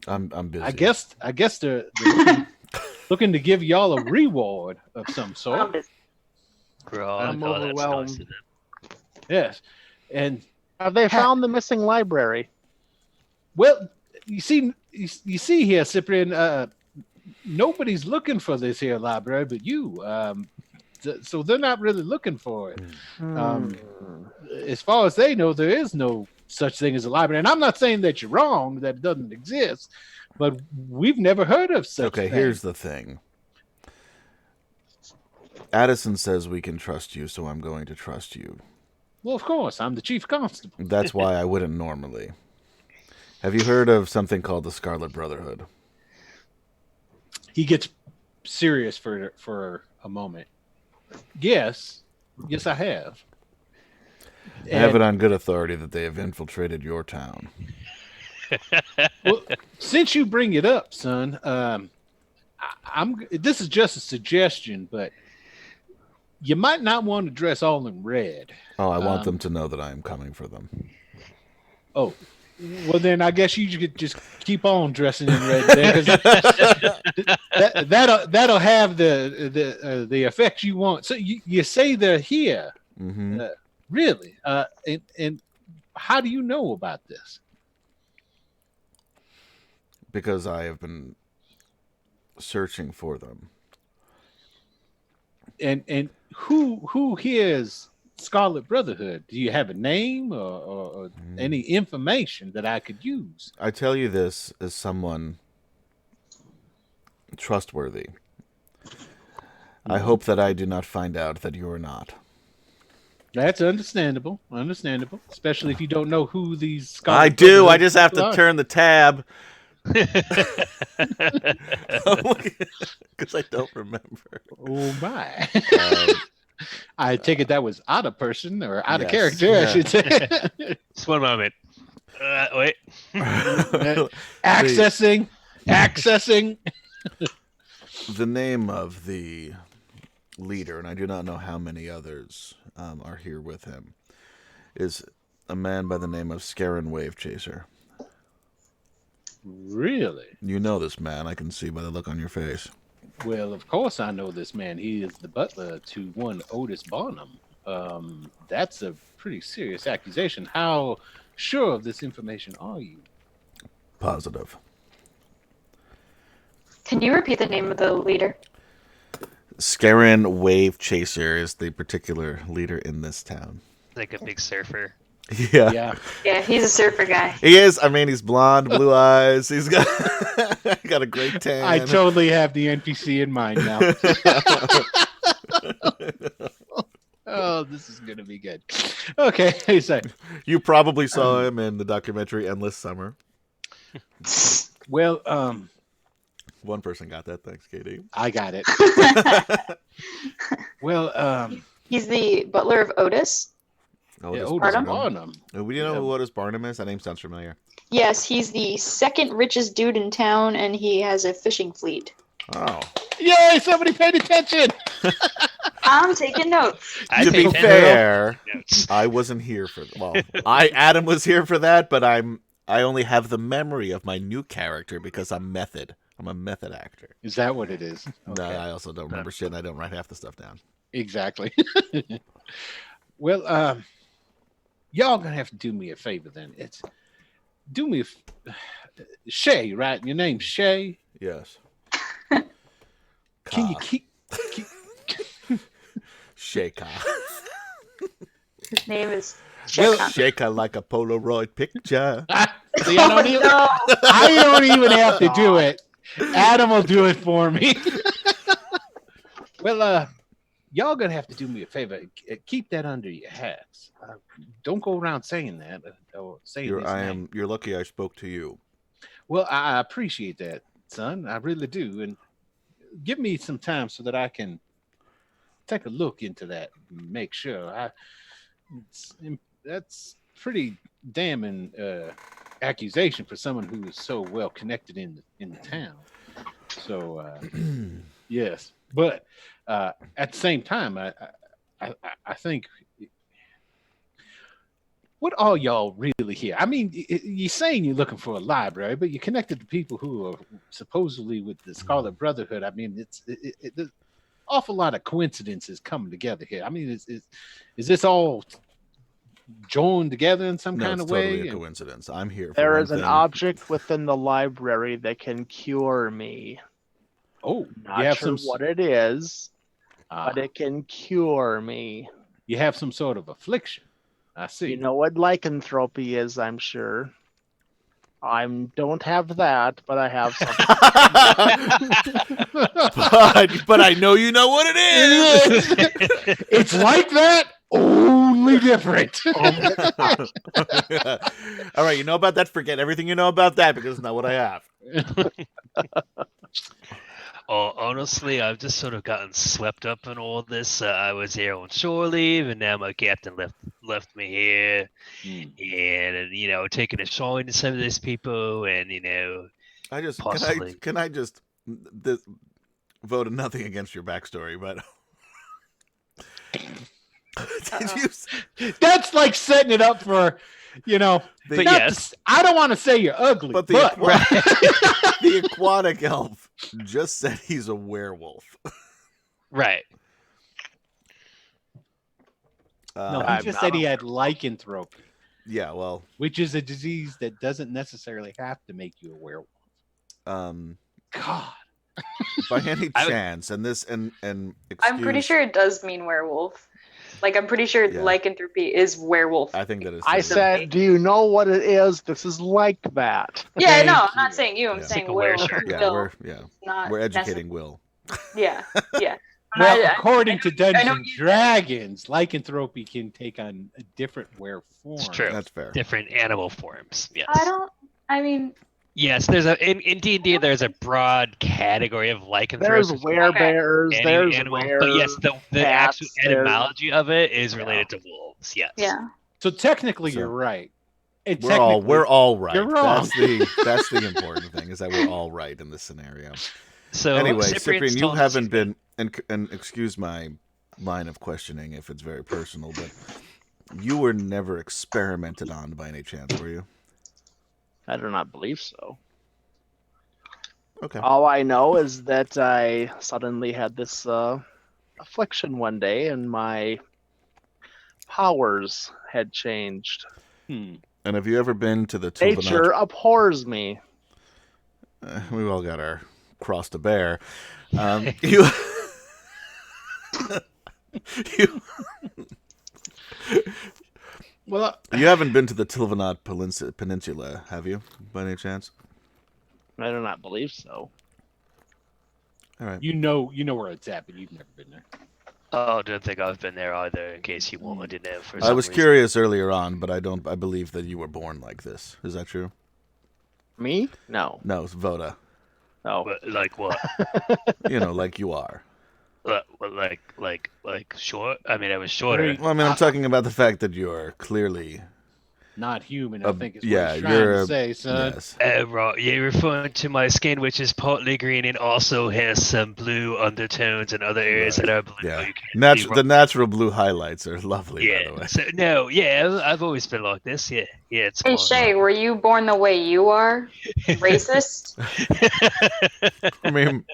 I'm busy. I guess they're looking to give y'all a reward of some sort. I'm overwhelmed. Yes, and Have they found the missing library? well, you see here, Cyprian. Nobody's looking for this here library, but you. So they're not really looking for it. As far as they know, there is no such thing as a library. And I'm not saying that you're wrong, that it doesn't exist, but we've never heard of such Okay, thing. here's the thing. Addison says we can trust you, so I'm going to trust you. Well, of course, I'm the chief constable. That's why I wouldn't normally. Have you heard of something called the Scarlet Brotherhood? He gets serious for a moment. Yes, I have. I have it on good authority that they have infiltrated your town. Well, since you bring it up, son, this is just a suggestion, but you might not want to dress all in red. Oh, I want them to know that I am coming for them. Oh, well then I guess you could just keep on dressing in red there, 'cause that'll have the effect you want. So you say they're here, really? And how do you know about this? Because I have been searching for them. And who here is Scarlet Brotherhood? Do you have a name or any information that I could use? I tell you this as someone trustworthy. I hope that I do not find out that you are not. That's understandable, especially if you don't know who these Scarlet I do. I Brotherhood just have to are. turn the tab. Because I don't remember. Oh my! I take it that was out of person or out of Yes, character, yeah. I should say. Just one moment. Wait. Accessing. The name of the leader, and I do not know how many others are here with him, is a man by the name of Scarin Wave Chaser. Really? You know this man, I can see by the look on your face. Well, of course I know this man. He is the butler to one Otis Barnum. That's a pretty serious accusation. How sure of this information are you? Positive. Can you repeat the name of the leader? Scarin Wave Chaser is the particular leader in this town. Like a big surfer. Yeah. Yeah, he's a surfer guy. He is. I mean, he's blonde, blue eyes. He's got got a great tan. I totally have the NPC in mind now. Oh, this is going to be good. Okay, so You probably saw him in the documentary Endless Summer. well, One person got that. Thanks, Katie. I got it. Well, He's the butler of Otis. yeah, Otis Otis Barnum? Barnum. We know who Otis Barnum is? That name sounds familiar. Yes, he's the second richest dude in town, and he has a fishing fleet. Oh. Yay! Somebody paid attention. I'm taking notes. To be take 10 fair, notes. I wasn't here for Adam was here for that, but I only have the memory of my new character because I'm method. I'm a method actor. Is that what it is? No, I also don't remember shit, and I don't write half the stuff down. Exactly. Well, y'all gonna have to do me a favor then. do me Shay, right? Your name's Shay. Yes. Can you Ka. keep Shaker. His name is Well, Sheka. Shaker like a Polaroid picture. See, I don't even have to do it. Adam will do it for me. Well, y'all gonna have to do me a favor. Keep that under your hats. Don't go around saying that. Or saying his name. You're lucky I spoke to you. Well, I appreciate that, son. I really do. And give me some time so that I can take a look into that and make sure. That's pretty damning accusation for someone who is so well connected in the town. So yes, but at the same time, I think what all y'all really here? I mean, you're saying you're looking for a library, but you're connected to people who are supposedly with the Scarlet Brotherhood. I mean, there's awful lot of coincidences coming together here. I mean, is this all joined together in some kind of way? Totally a coincidence. I'm here. There is an object within the library that can cure me. Oh, Not you have sure what it is, but it can cure me. You have some sort of affliction. I see. You know what lycanthropy is, I'm sure. I don't have that, but I have something. but I know you know what it is. It's like that, only different. All right, you know about that? Forget everything you know about that because it's not what I have. Oh, honestly, I've just sort of gotten swept up in all this. I was here on shore leave, and now my captain left me here, and taking a shine to some of these people, and I just possibly. can I just vote nothing against your backstory, but did you? That's like setting it up for, But yes, I don't want to say you're ugly, But but the aquatic elf just said he's a werewolf. right. no, I'm he just not said he a had lycanthropy, Yeah, well, which is a disease that doesn't necessarily have to make you a werewolf. God. by any chance, and I'm pretty sure it does mean werewolf. Like, I'm pretty sure Yeah. lycanthropy is werewolf. I think that is. I true. said, do you know what it is? This is like that. Yeah, Thank no, I'm you. not saying you. I'm Yeah. saying Like a wear Will. shirt. Yeah, Will. we're Not educating Will. Yeah, yeah. Well, I- according to I know Dungeons and you- Dragons, lycanthropy can take on a different were form. It's true. That's fair. Different animal forms. Yes. I mean, Yes, there's in D&D there's a broad category of lycanthropy. There's werebears, Any there's animal, were but yes, the cats, actual there's- etymology of it is related to wolves. Yes. yeah. So technically, So- you're right. And We're all right. You're wrong. That's the important thing is that we're all right in this scenario. So Anyway, Cyprian's Cyprian, you told us haven't he's been, and excuse my line of questioning if it's very personal, but you were never experimented on by any chance, were you? I do not believe so. Okay. All I know is that I suddenly had this affliction one day, and my powers had changed. And have you ever been to the Tilvanat? Nature abhors me. We've all got our cross to bear. You, you, Well, you haven't been to the Tilvanat Peninsula, have you, by any chance? I do not believe so. All right. you know where it's at, but you've never been there. Oh, don't think I've been there either. In case you wanted to know. For I some was reason. curious earlier on, but I believe that you were born like this. Is that true? Me? No. No, it's Voda. No. But, like what? Like you are. like short. I mean, I was shorter. Well, I mean, I'm talking about the fact that you're clearly. Not human, I think is what yeah, he's trying you're to a- say, son. Yes. Right. You're referring to my skin, which is partly green and also has some blue undertones and other areas that are blue. Yeah. You can't see The natural blue highlights are lovely, by the way. Yeah. So no, yeah, I've always been like this. Yeah, yeah. It's Hey, fun. Shay, were you born the way you are? Racist? I mean,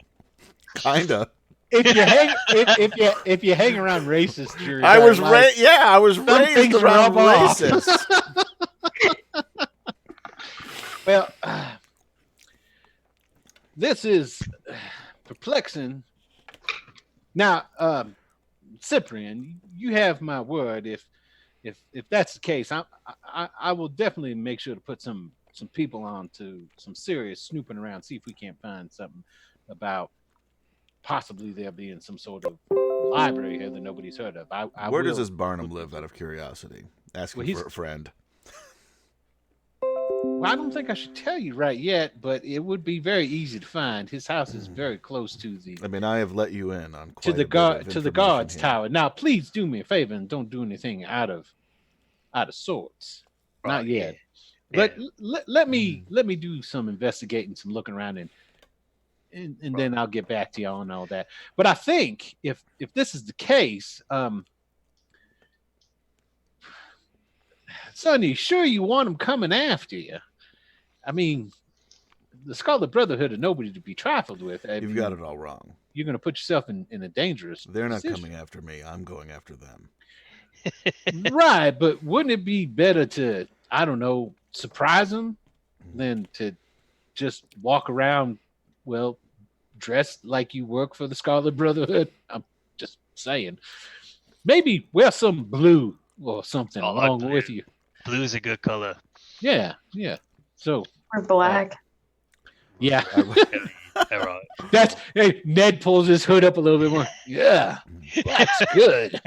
kinda. If you hang around racists, your I was entire life, I was some raised things around rub off. racists. Well, this is perplexing. Now, Cyprian, you have my word. If that's the case, I will definitely make sure to put some people on to some serious snooping around, see if we can't find something about possibly there being some sort of library here that nobody's heard of. Where does this Barnum live, out of curiosity? Asking for a friend. Well, I don't think I should tell you right yet, but it would be very easy to find. His house is very close to the. I mean, I have let you in on quite to the guard guards here. tower. Now, please do me a favor and don't do anything out of sorts. Not yet. Yeah. But let me do some investigating, some looking around, and then I'll get back to you on all that. But I think if this is the case, Sonny, sure you want them coming after you. I mean, the Scarlet Brotherhood are nobody to be trifled with. You've got it all wrong. You're going to put yourself in a dangerous They're not position. coming after me. I'm going after them. Right, but wouldn't it be better to, I don't know, surprise them than to just walk around, well, dressed like you work for the Scarlet Brotherhood? I'm just saying. Maybe wear some blue or something along with you. Blue's a good color. Yeah. So Or black. yeah. Right. That's hey, Ned pulls his hood up a little bit more. Yeah. That's good.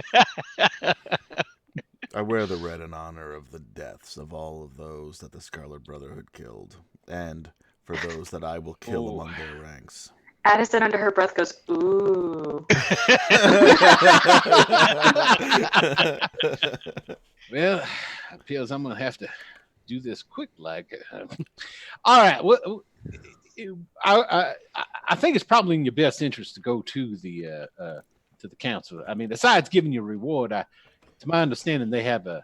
I wear the red in honor of the deaths of all of those that the Scarlet Brotherhood killed, and for those that I will kill among their ranks. Addison under her breath goes, ooh. Well, it appears I'm gonna have to do this quick. Like, all right. Well, I think it's probably in your best interest to go to the council. I mean, besides giving you a reward, to my understanding, they have a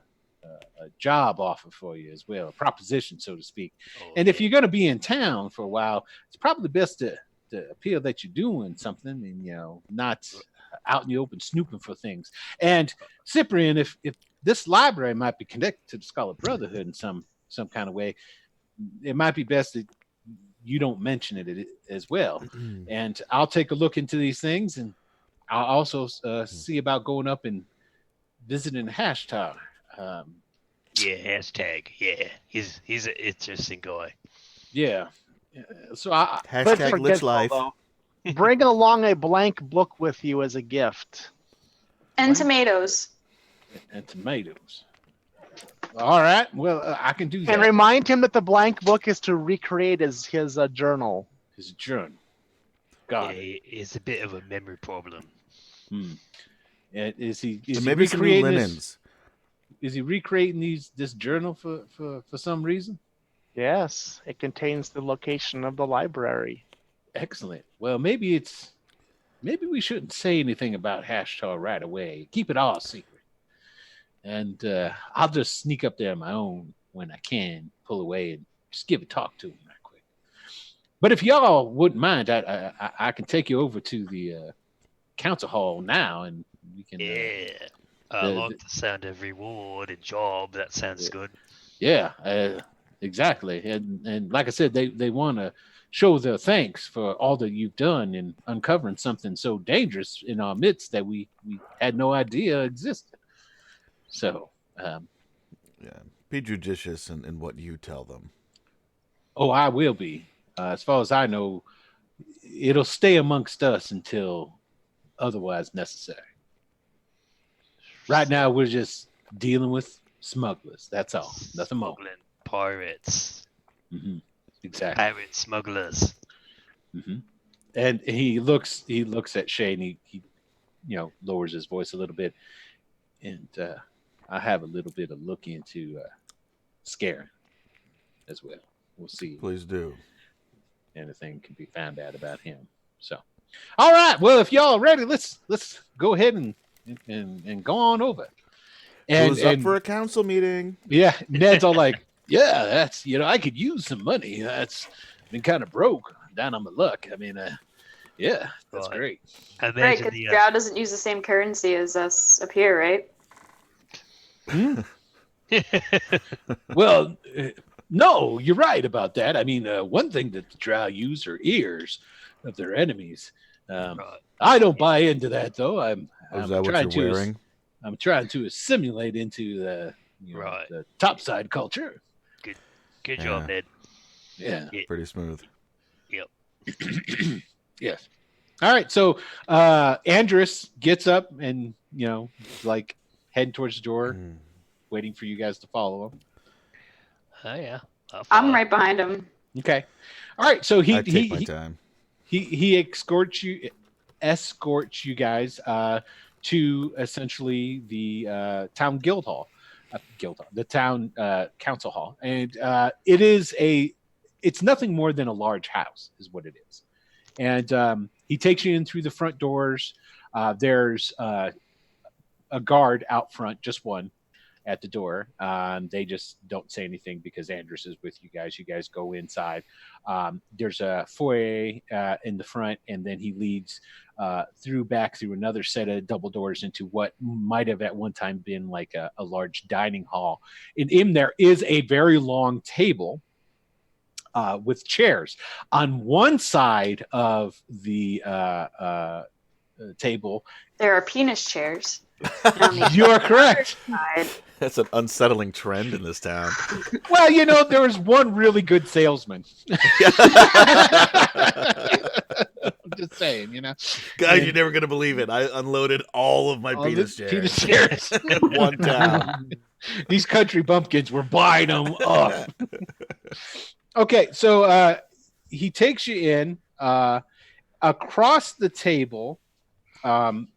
job offer for you as well, a proposition, so to speak. And if you're going to be in town for a while, it's probably best to appear that you're doing something and not out in the open snooping for things. And Cyprian, if this library might be connected to the Scarlet Brotherhood in some kind of way, it might be best that you don't mention it as well. And I'll take a look into these things, and I'll also see about going up and visiting the Hash Tower. Yeah, hashtag. Yeah, he's an interesting guy. Yeah. So I Hashtag Lich Life. Bring along a blank book with you as a gift. And tomatoes. and tomatoes. All right. Well, I can do that. And remind him that the blank book is to recreate his journal. His journal. Got it. It's a bit of a memory problem. And is he maybe some new recreating linens. Is he recreating this journal for some reason? Yes, it contains the location of the library. Excellent. Well, maybe we shouldn't say anything about Hashtar right away. Keep it all secret. And I'll just sneak up there on my own when I can, pull away and just give a talk to him right quick. But if y'all wouldn't mind, I can take you over to the council hall now, and we can. I like the sound of reward and job. That sounds good. Yeah, exactly. And like I said, they want to show their thanks for all that you've done in uncovering something so dangerous in our midst that we had no idea existed. So, be judicious in what you tell them. Oh, I will be. As far as I know, it'll stay amongst us until otherwise necessary. Right now, we're just dealing with smugglers. That's all. Nothing more. Smuggling pirates. Mm-hmm. Exactly. Pirate smugglers. Mm-hmm. And he looks at Shay, and he lowers his voice a little bit, and I have a little bit of look into Scaring as well. We'll see. Please do. Anything can be found out about him. So, all right. Well, if y'all are ready, let's go ahead and go on over. Who's up for a council meeting? Yeah, Ned's all like, yeah, that's I could use some money. That's been kind of broke, down on my luck. I mean, yeah, that's great. Right, because Drow doesn't use the same currency as us up here, right? Well, No, you're right about that. I mean, one thing that the drow use are ears of their enemies. I don't buy into that, though. Is that what you're wearing? I'm trying to assimilate into the the topside culture. Good job, Ned. Yeah, pretty smooth. Yep. Yes. All right. So Andrus gets up and like heading towards the door, waiting for you guys to follow him. Oh yeah. I'm right behind him. Okay. All right. So I take my time. He escorts you guys to essentially the town guild hall, the town council hall, and it's nothing more than a large house, is what it is. And he takes you in through the front doors. There's a guard out front, just one, at the door. They just don't say anything because Andrus is with you guys. You guys go inside. There's a foyer in the front, and then he leads through another set of double doors into what might have at one time been like a large dining hall. And in there is a very long table with chairs. On one side of the table, there are penis chairs. You are correct. That's an unsettling trend in this town. Well, there was one really good salesman. I'm just saying, Guys, you're never going to believe it. I unloaded all of my penis chairs in one town. These country bumpkins were buying them up. Okay, so he takes you in across the table,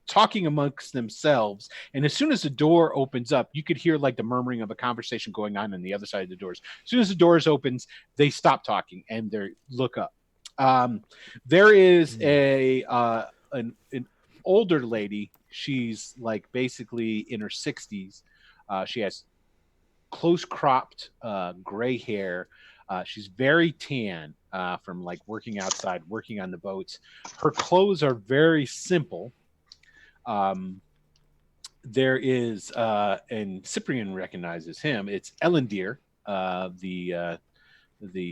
talking amongst themselves, and as soon as the door opens up, you could hear like the murmuring of a conversation going on the other side of the doors. As soon as the doors opens, they stop talking and they look up. There is an older lady. She's like basically in her 60s. She has close cropped gray hair. She's very tan from like working outside, working on the boats. Her clothes are very simple. There is, and Cyprian recognizes him. It's Ellendir, the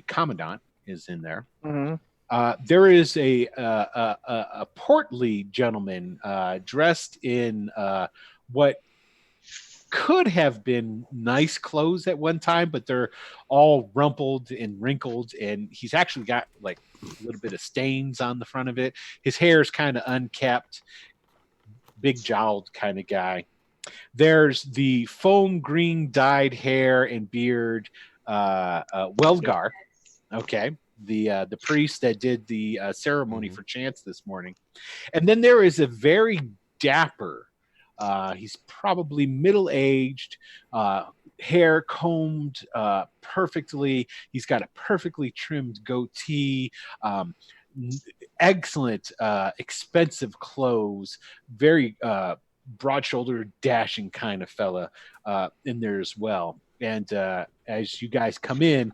commandant, is in there. Mm-hmm. There is a portly gentleman dressed in what could have been nice clothes at one time, but they're all rumpled and wrinkled, and he's actually got like a little bit of stains on the front of it. His hair is kind of unkept, big jowled kind of guy. There's the foam green dyed hair and beard, Welgar. Okay. The priest that did the ceremony for Chance this morning. And then there is a very dapper, he's probably middle-aged, hair combed perfectly. He's got a perfectly trimmed goatee, excellent, expensive clothes, very broad-shouldered, dashing kind of fella in there as well. And as you guys come in,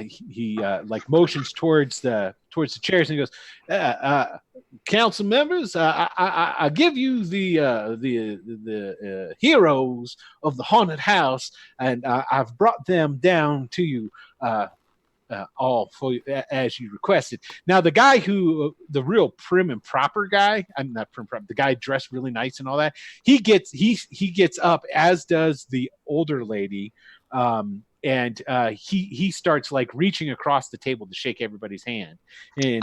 he like motions towards the chairs and he goes, "Council members, I give you the heroes of the haunted house, and I've brought them down to you." All for as you requested. Now, the guy the real prim and proper guy, I'm not prim proper, the guy dressed really nice and all that, he gets up, as does the older lady, and he starts like reaching across the table to shake everybody's hand. And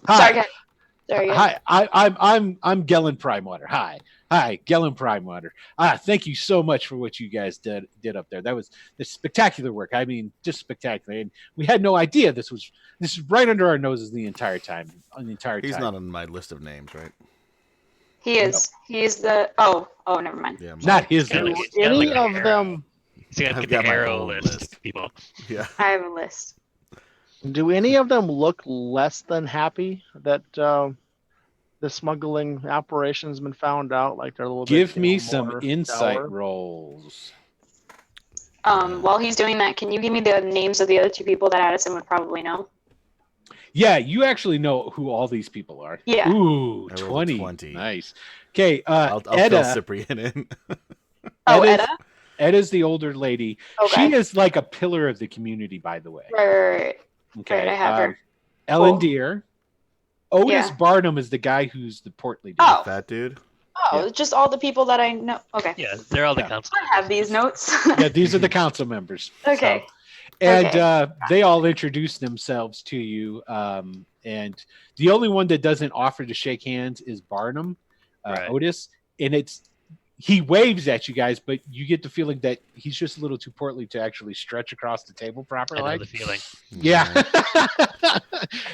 sorry, There Hi, I'm Gellin Primewater. Hi, Gellin Primewater. Thank you so much for what you guys did up there. That's spectacular work. I mean, just spectacular. And we had no idea this is right under our noses the entire time. He's not on my list of names, right? He is. No. He is the. Oh, never mind. Yeah, not his list. Any of them. So you got the arrow list, people. Yeah. I have a list. Do any of them look less than happy that the smuggling operation's been found out? Like they're a little Give bit. me some insight rolls. While he's doing that, can you give me the names of the other two people that Addison would probably know? Yeah, you actually know who all these people are. Yeah. Ooh, 20. Nice. Okay, I'll Edda. fill Cyprian in. Oh, Edda? Edda's the older lady. Okay. She is like a pillar of the community, by the way. Right. Okay. Right, I have her. Ellen Cool. Deere. Otis Yeah. Barnum is the guy who's the portly dude. Oh. Fat dude. Oh, Yeah. just all the people that I know. Okay. Yeah, they're all the Yeah. council. I have these notes. Yeah, these are the council members. Okay. So, and Okay. they all introduce themselves to you. And the only one that doesn't offer to shake hands is Barnum, Right. Otis. And he waves at you guys, but you get the feeling that he's just a little too portly to actually stretch across the table properly. I know the feeling. Yeah.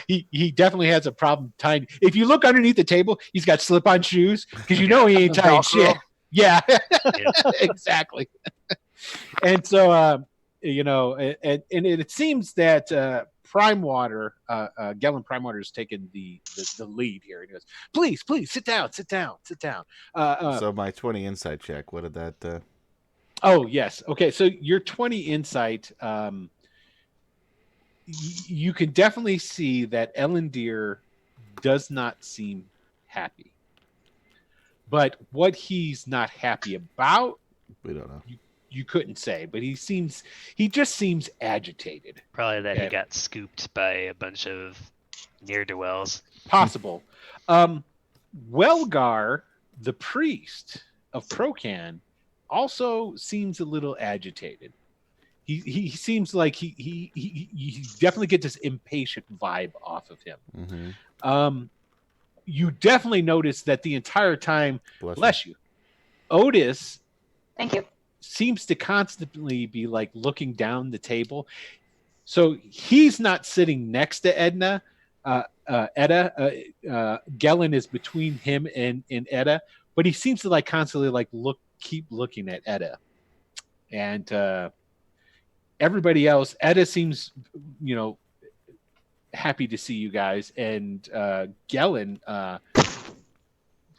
he definitely has a problem tying. If you look underneath the table, he's got slip-on shoes because you know he ain't tying shit. Yeah, exactly. And so, and it seems that Prime Water, Gellin Prime Water has taken the lead here. And he goes, please, sit down. So my 20 insight check, what did that... Oh, yes. Okay, so your 20 insight, you can definitely see that Ellen Deere does not seem happy. But what he's not happy about, We don't know. you couldn't say, but he just seems agitated. Probably that Yeah. he got scooped by a bunch of ne'er-do-wells. Possible. Welgar, the priest of Procan, also seems a little agitated. He seems like he definitely get this impatient vibe off of him. Mm-hmm. You definitely notice that the entire time, bless you, Otis Thank you. seems to constantly be like looking down the table. So he's not sitting next to Edda. Gellin is between him and Edda, but he seems to like constantly like keep looking at Edda. And everybody else, Edda seems, happy to see you guys, and Gellin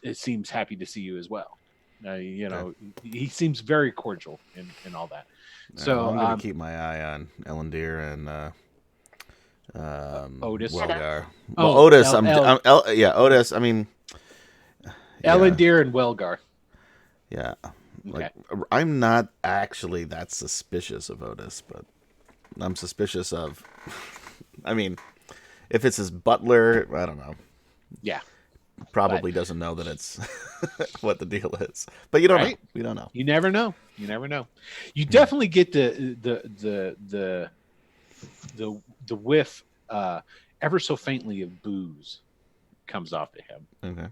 it seems happy to see you as well. He seems very cordial and all that. So I'm going to keep my eye on Ellen Deere and Otis. Welgar. Oh, Well, Otis. Otis. I mean, Ellen Deere and Welgar. Yeah. Like, Okay. I'm not actually that suspicious of Otis, but I'm suspicious of. I mean, if it's his butler, I don't know. Yeah. Probably doesn't know that it's what the deal is, but you don't know. We don't know. You never know. You definitely get the whiff, ever so faintly, of booze comes off of him. Okay.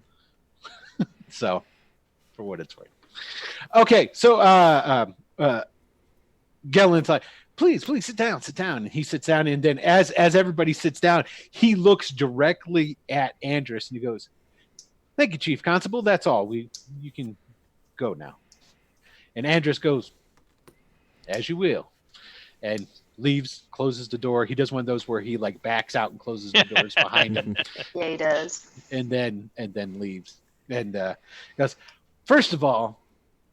So, for what it's worth. Okay, so Gellin's like, please sit down. And he sits down, and then as everybody sits down, he looks directly at Andrus and he goes, "Thank you, Chief Constable. That's all. You can go now." And Andrus goes, "As you will," and leaves, closes the door. He does one of those where he like backs out and closes the doors behind him. Yeah, he does. And then leaves. And goes, "First of all,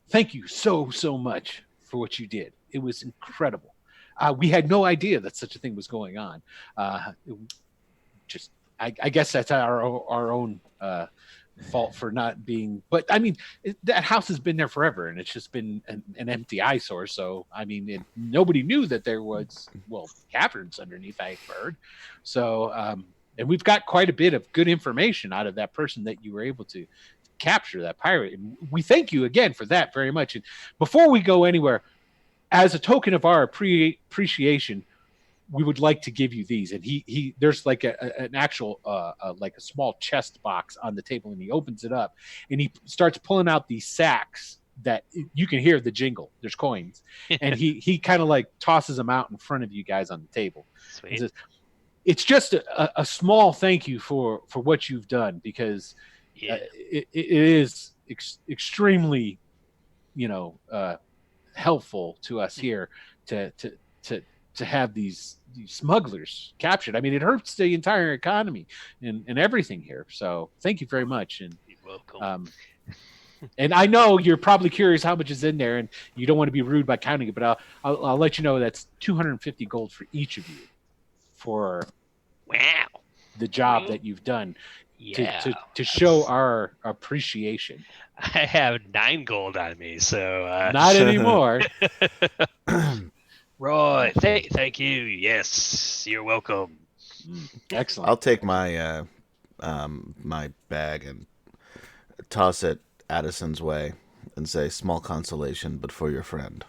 thank you so much for what you did. It was incredible. We had no idea that such a thing was going on. I guess that's our own fault for not being. But I mean, that house has been there forever, and it's just been an empty eyesore. So I mean, nobody knew that there was caverns underneath. I heard. So and we've got quite a bit of good information out of that person that you were able to capture, that pirate. And we thank you again for that very much. And before we go anywhere, as a token of our appreciation, we would like to give you these." And he there's like an actual like a small chest box on the table, and he opens it up and he starts pulling out these sacks that you can hear the jingle. There's coins, and he kind of like tosses them out in front of you guys on the table. Sweet. Says, "It's just a small thank you for what you've done, because it is extremely, helpful to us here to have these smugglers captured. I mean, it hurts the entire economy and everything here. So thank you very much." And You're welcome. and I know you're probably curious how much is in there, and you don't want to be rude by counting it, but I'll let you know that's 250 gold for each of you for Wow. the job that you've done. Yeah. to show our appreciation. I have 9 gold on me, so Not anymore. Roy, thank you. Yes, you're welcome. Excellent. I'll take my my bag and toss it Addison's way and say, "Small consolation, but for your friend."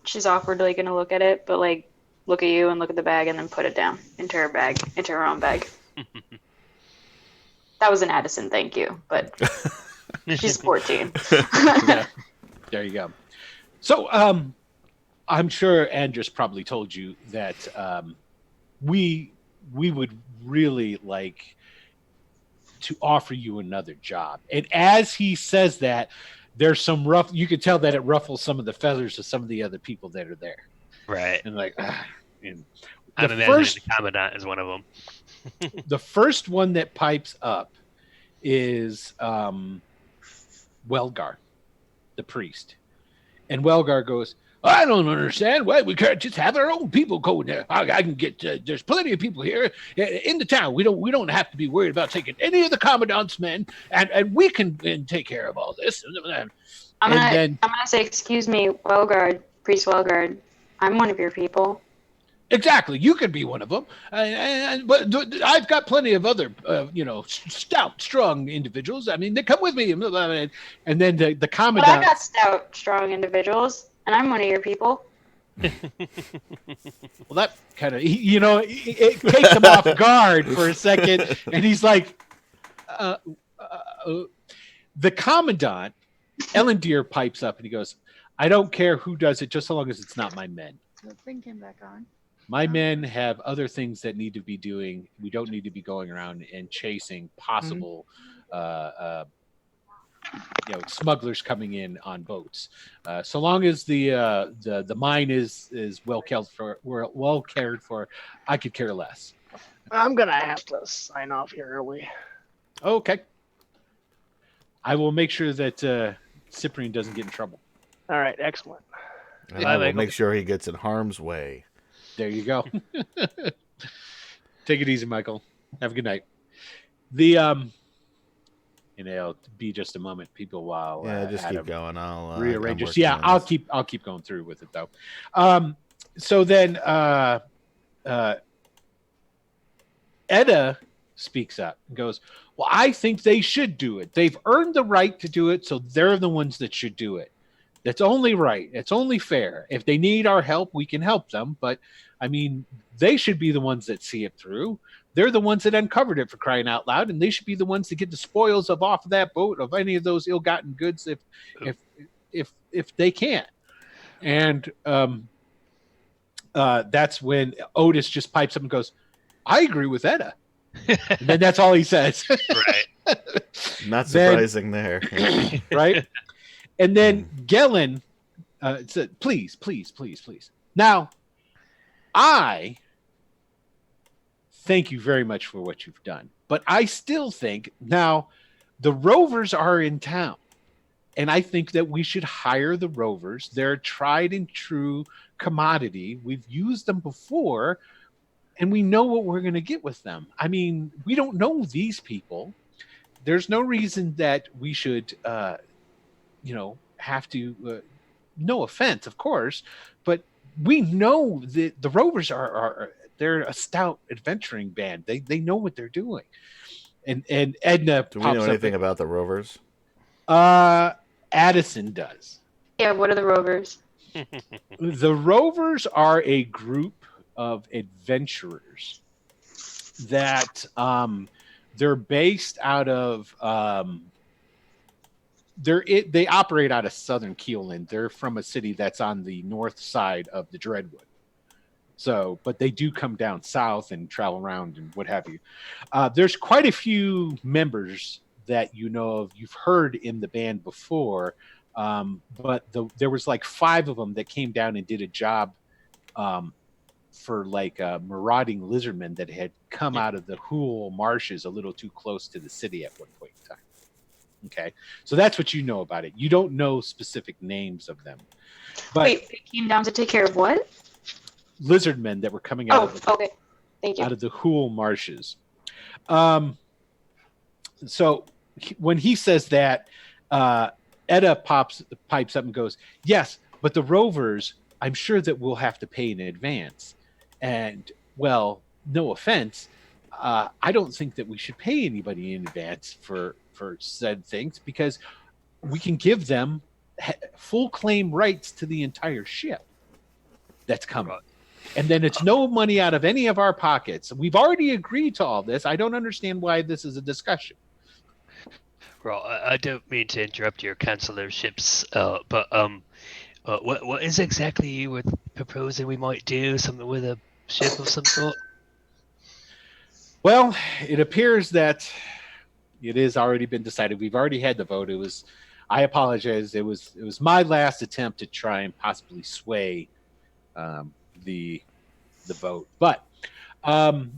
She's awkwardly gonna look at it, but like look at you and look at the bag and then put it down into her bag, into her own bag. That was an Addison, thank you, but she's 14. Yeah. There you go. So, I'm sure Andrus probably told you that we would really like to offer you another job. And as he says that, there's some you could tell that it ruffles some of the feathers of some of the other people that are there. Right. And like, and I'm imagining the Commandant is one of them. the first one that pipes up is Welgar, the priest. And Welgar goes, I don't understand why we can't just have our own people go there. I can get there's plenty of people here in the town. We don't have to be worried about taking any of the commandant's men, and we can take care of all this. I'm gonna say, excuse me, Priest Welgard, I'm one of your people. Exactly, you could be one of them, but I've got plenty of other, stout, strong individuals. I mean, they come with me, and then the commandant. But I got stout, strong individuals. And I'm one of your people. Well, that kind of, it takes him off guard for a second. And he's like, the commandant, Ellendeer, pipes up and he goes, I don't care who does it, just so long as it's not my men. Bring him back on. My men have other things that need to be doing. We don't need to be going around and chasing possible smugglers coming in on boats. So long as the mine is well cared for, I could care less. I'm gonna have to sign off here early. Okay. I will make sure that Cyprian doesn't get in trouble. All right, excellent. And I will make sure he gets in harm's way. There you go. Take it easy, Michael. Have a good night. It'll be just a moment, people. While just keep going. I'll rearrange this. Yeah, I'll keep going through with it though. So then, Edda speaks up and goes, "Well, I think they should do it. They've earned the right to do it, so they're the ones that should do it. That's only right. It's only fair. If they need our help, we can help them. But I mean, they should be the ones that see it through. They're the ones that uncovered it, for crying out loud, and they should be the ones that get the spoils off of that boat, of any of those ill-gotten goods, if they can." And that's when Otis just pipes up and goes, "I agree with Edda." And then that's all he says. Right. Not surprising there. Right? And then Gellin said, please. Now, I thank you very much for what you've done. But I still think now the Rovers are in town. And I think that we should hire the Rovers. They're a tried and true commodity. We've used them before, and we know what we're going to get with them. I mean, we don't know these people. There's no reason that we should, have to, no offense, of course, but we know that the Rovers they're a stout adventuring band. They know what they're doing. And Edna, do we know anything about the Rovers? Addison does. Yeah, what are the Rovers? The Rovers are a group of adventurers that they're based out of they operate out of southern Keelan. They're from a city that's on the north side of the Dreadwood. So, but they do come down south and travel around and what have you. There's quite a few members that you know of, you've heard in the band before, but there was like 5 of them that came down and did a job for like marauding lizardmen that had come out of the Hool marshes a little too close to the city at one point in time. Okay, so that's what you know about it. You don't know specific names of them. But wait, they came down to take care of what? Lizardmen that were coming out okay. Thank you. out of the Hool marshes. So when he says that, Etta pipes up and goes, "Yes, but the Rovers, I'm sure that we'll have to pay in advance. And well, no offense, I don't think that we should pay anybody in advance for said things because we can give them full claim rights to the entire ship that's coming." Right. And then it's no money out of any of our pockets. We've already agreed to all this. I don't understand why this is a discussion. Right, I don't mean to interrupt your councillorship's, but what is exactly you were proposing we might do? Something with a ship of some sort? Well, it appears that it has already been decided. We've already had the vote. I apologize. It was my last attempt to try and possibly sway the vote. But well,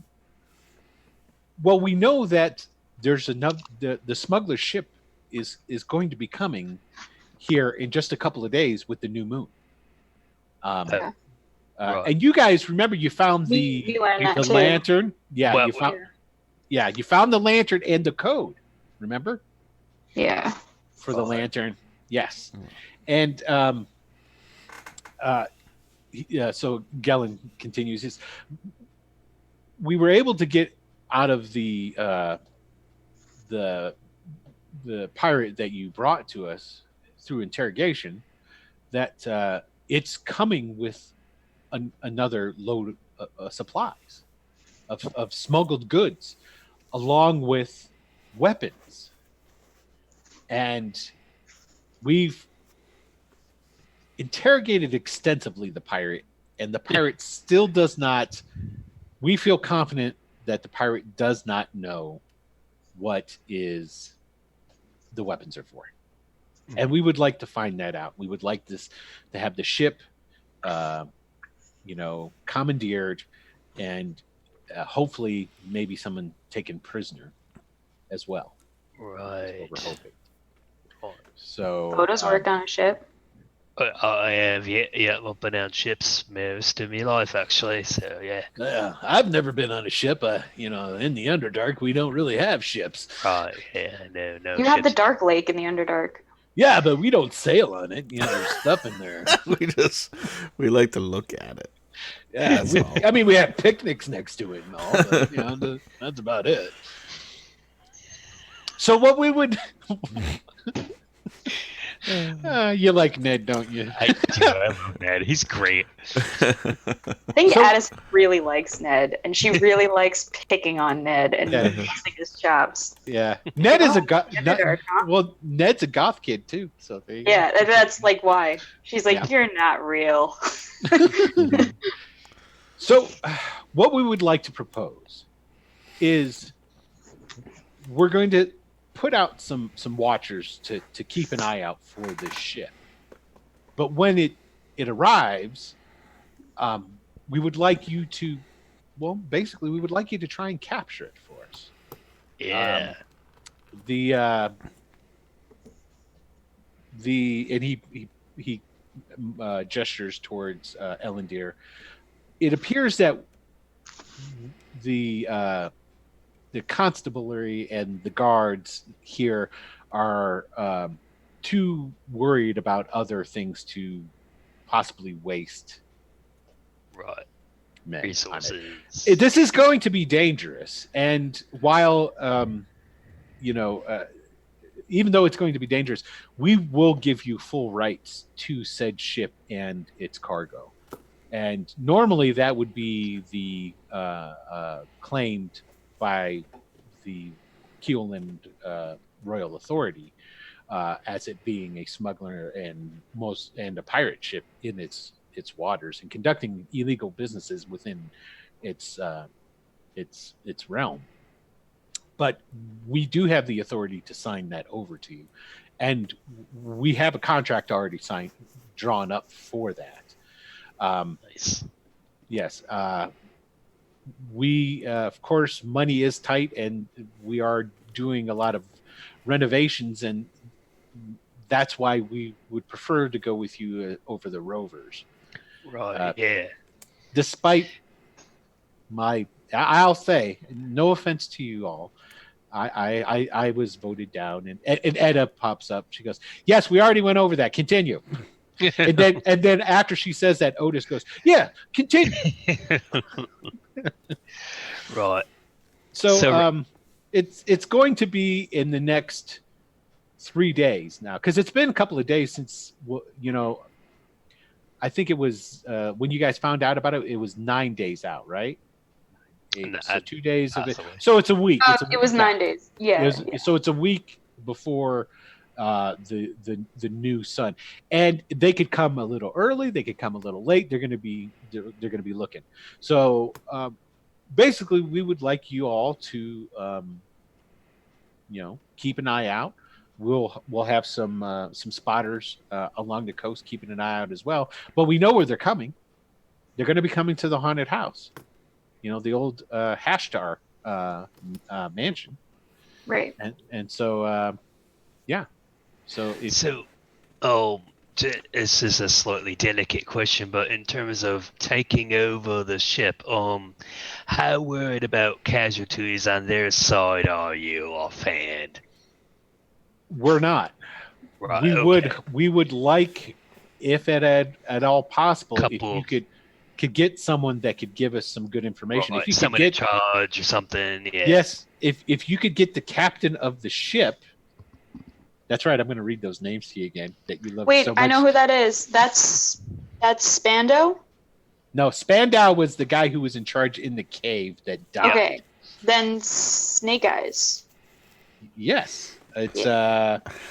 we know that there's another. The smuggler ship is going to be coming here in just a couple of days with the new moon. Right. And you guys remember you found We learned that the too. lantern. Yeah, Well, you found the lantern and the code. Remember? Yeah. For the Oh. lantern. Yes. And so Gellin continues. We were able to get out of the pirate that you brought to us through interrogation that it's coming with another load of supplies of smuggled goods along with weapons. And we've interrogated extensively the pirate, and the pirate still does not. We feel confident that the pirate does not know what is the weapons are for, and we would like to find that out. We would like to have the ship, commandeered, and hopefully maybe someone taken prisoner as well. Right. That's what we're hoping. So Photos worked on a ship. I have yet been on ships most of my life, actually. So yeah. I've never been on a ship. In the Underdark, we don't really have ships. Right. Yeah. No. You have the ships. Dark Lake in the Underdark. Yeah, but we don't sail on it. There's stuff in there. we like to look at it. Yeah, we have picnics next to it and all. But, that's about it. So what we would. You like Ned, don't you? I do. I love Ned. He's great. I think Addison really likes Ned, and she really likes picking on Ned and busting his chops. Yeah, Ned is a goth. Underdark, huh? Well, Ned's a goth kid too. So there you go. Yeah, that's like why she's like, Yeah. "You're not real." So, what we would like to propose is we're going to put out some watchers to keep an eye out for this ship. But when it arrives, we would like you to, basically, we would like you to try and capture it for us. Yeah. And he gestures towards Elendil. It appears that the constabulary and the guards here are too worried about other things to possibly waste Right. men on it. Resources. This is going to be dangerous, and while even though it's going to be dangerous, we will give you full rights to said ship and its cargo. And normally that would be the claimed by the Keeland Royal Authority as it being a smuggler and a pirate ship in its waters and conducting illegal businesses within its realm. But we do have the authority to sign that over to you, and we have a contract already drawn up for that. Nice. Yes. We, of course, money is tight, and we are doing a lot of renovations, and that's why we would prefer to go with you over the Rovers. Right. Yeah. Despite my I'll say, no offense to you all, I was voted down, and Edda pops up. She goes, "Yes, we already went over that. Continue." and then after she says that, Otis goes, "Yeah, continue." Right. So it's going to be in the next 3 days now, because it's been a couple of days since I think it was when you guys found out about it. It was 9 days out, right? So 2 days of it. So it's a week. It was 9 days. Yeah, So it's a week before the new sun, and they could come a little early. They could come a little late. They're going to be looking. So basically, we would like you all to keep an eye out. We'll have some spotters along the coast keeping an eye out as well. But we know where they're coming. They're going to be coming to the haunted house. The old Hashtar mansion. Right. And so yeah. So this is a slightly delicate question, but in terms of taking over the ship, how worried about casualties on their side are you offhand? We're not. Right, we would like, if at all possible, if you could get someone that could give us some good information. If you someone in charge or something. Yeah. Yes. If you could get the captain of the ship. That's right. I'm going to read those names to you again that you love so much. I know who that is. That's Spando? No, Spandau was the guy who was in charge in the cave that died. Okay. Then Snake Eyes. Yes. It's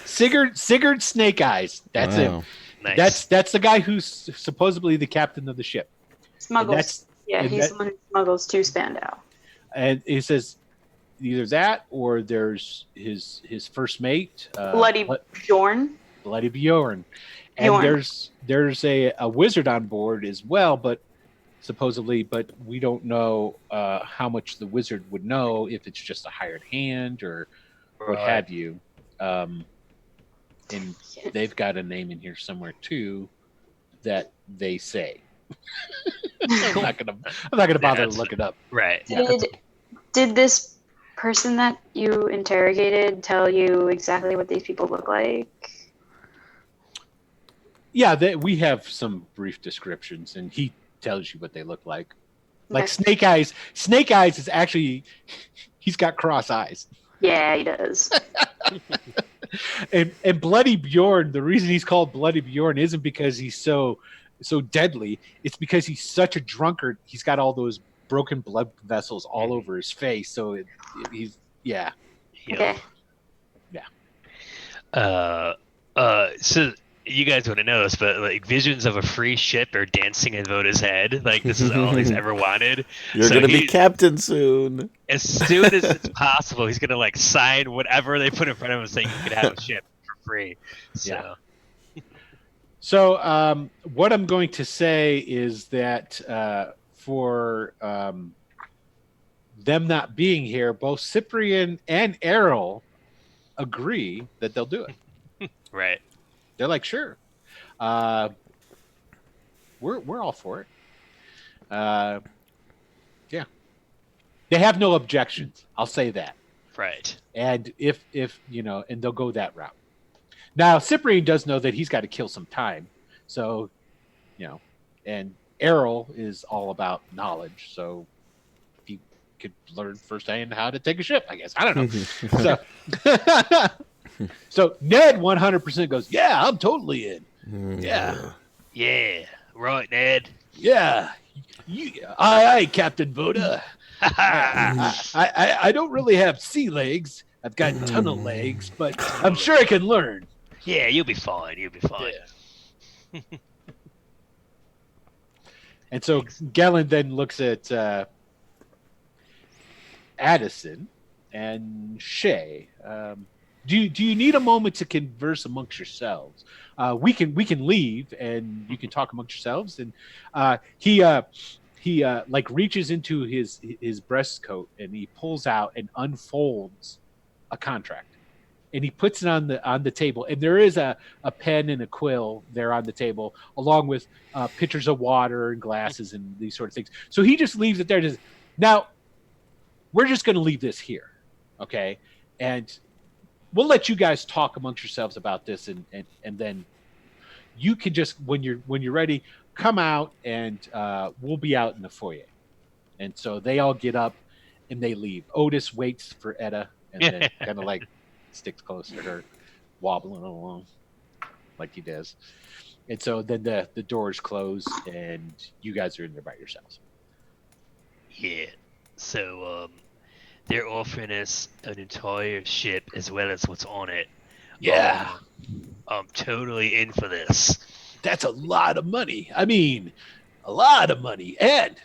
Sigurd Snake Eyes. That's him. Nice. That's the guy who's supposedly the captain of the ship. Smuggles. He's the one who smuggles to Spandau. And he says either that or there's his first mate, Bloody Bjorn. Bloody Bjorn. And there's a wizard on board as well, but supposedly, but we don't know how much the wizard would know, if it's just a hired hand or what have you. And they've got a name in here somewhere too that they say. I'm not gonna bother to look it up. Right. Did this person that you interrogated tell you exactly what these people look like? Yeah, we have some brief descriptions, and he tells you what they look like. Like Okay. Snake Eyes. Snake Eyes is actually, he's got cross eyes. Yeah, he does. And Bloody Bjorn, the reason he's called Bloody Bjorn isn't because he's so deadly. It's because he's such a drunkard. He's got all those broken blood vessels all over his face. So he's Okay. So you guys wouldn't know this, but like visions of a free ship are dancing in Voda's head. Like this is all he's ever wanted. You're gonna be captain soon. As soon as it's possible, he's gonna like sign whatever they put in front of him saying you can have a ship for free. So Yeah. So what I'm going to say is that for them not being here, both Cyprian and Errol agree that they'll do it. right. They're like, sure. We're all for it. Yeah. They have no objections. I'll say that. Right. And if and they'll go that route. Now, Cyprian does know that he's got to kill some time. So, and Errol is all about knowledge. So he could learn firsthand how to take a ship, I guess. I don't know. So Ned 100% goes, yeah, I'm totally in. Yeah. Yeah. Right, Ned. Yeah. Aye, Captain Voda. I don't really have sea legs. I've got tunnel legs, but I'm sure I can learn. Yeah, you'll be fine. You'll be fine. Yeah. And so Galen then looks at Addison and Shay. Do you need a moment to converse amongst yourselves? We can leave and you can talk amongst yourselves. And he like reaches into his breast coat and he pulls out and unfolds a contract. And he puts it on the table, and there is a pen and a quill there on the table, along with pitchers of water and glasses and these sort of things. So he just leaves it there. Now, we're just going to leave this here, okay? And we'll let you guys talk amongst yourselves about this, and then you can just when you're ready, come out, and we'll be out in the foyer. And so they all get up and they leave. Otis waits for Etta and then kind of like sticks close to her, wobbling along like he does. And so then the doors close and you guys are in there by yourselves. Yeah. So they're offering us an entire ship as well as what's on it. Yeah. I'm totally in for this. That's a lot of money. I mean, a lot of money and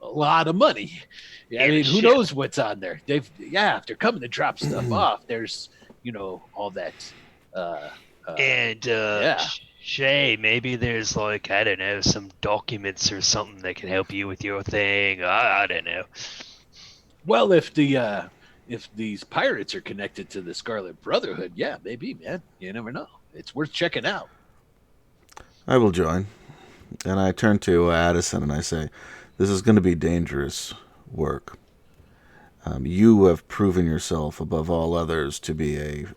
a lot of money. Yeah, I mean, who knows what's on there? If they're coming to drop stuff off, there's, all that. Shay, maybe there's like, I don't know, some documents or something that can help you with your thing. I don't know. Well, if these pirates are connected to the Scarlet Brotherhood, yeah, maybe, man. You never know. It's worth checking out. I will join. And I turn to Addison and I say, this is going to be dangerous work. You have proven yourself above all others to be a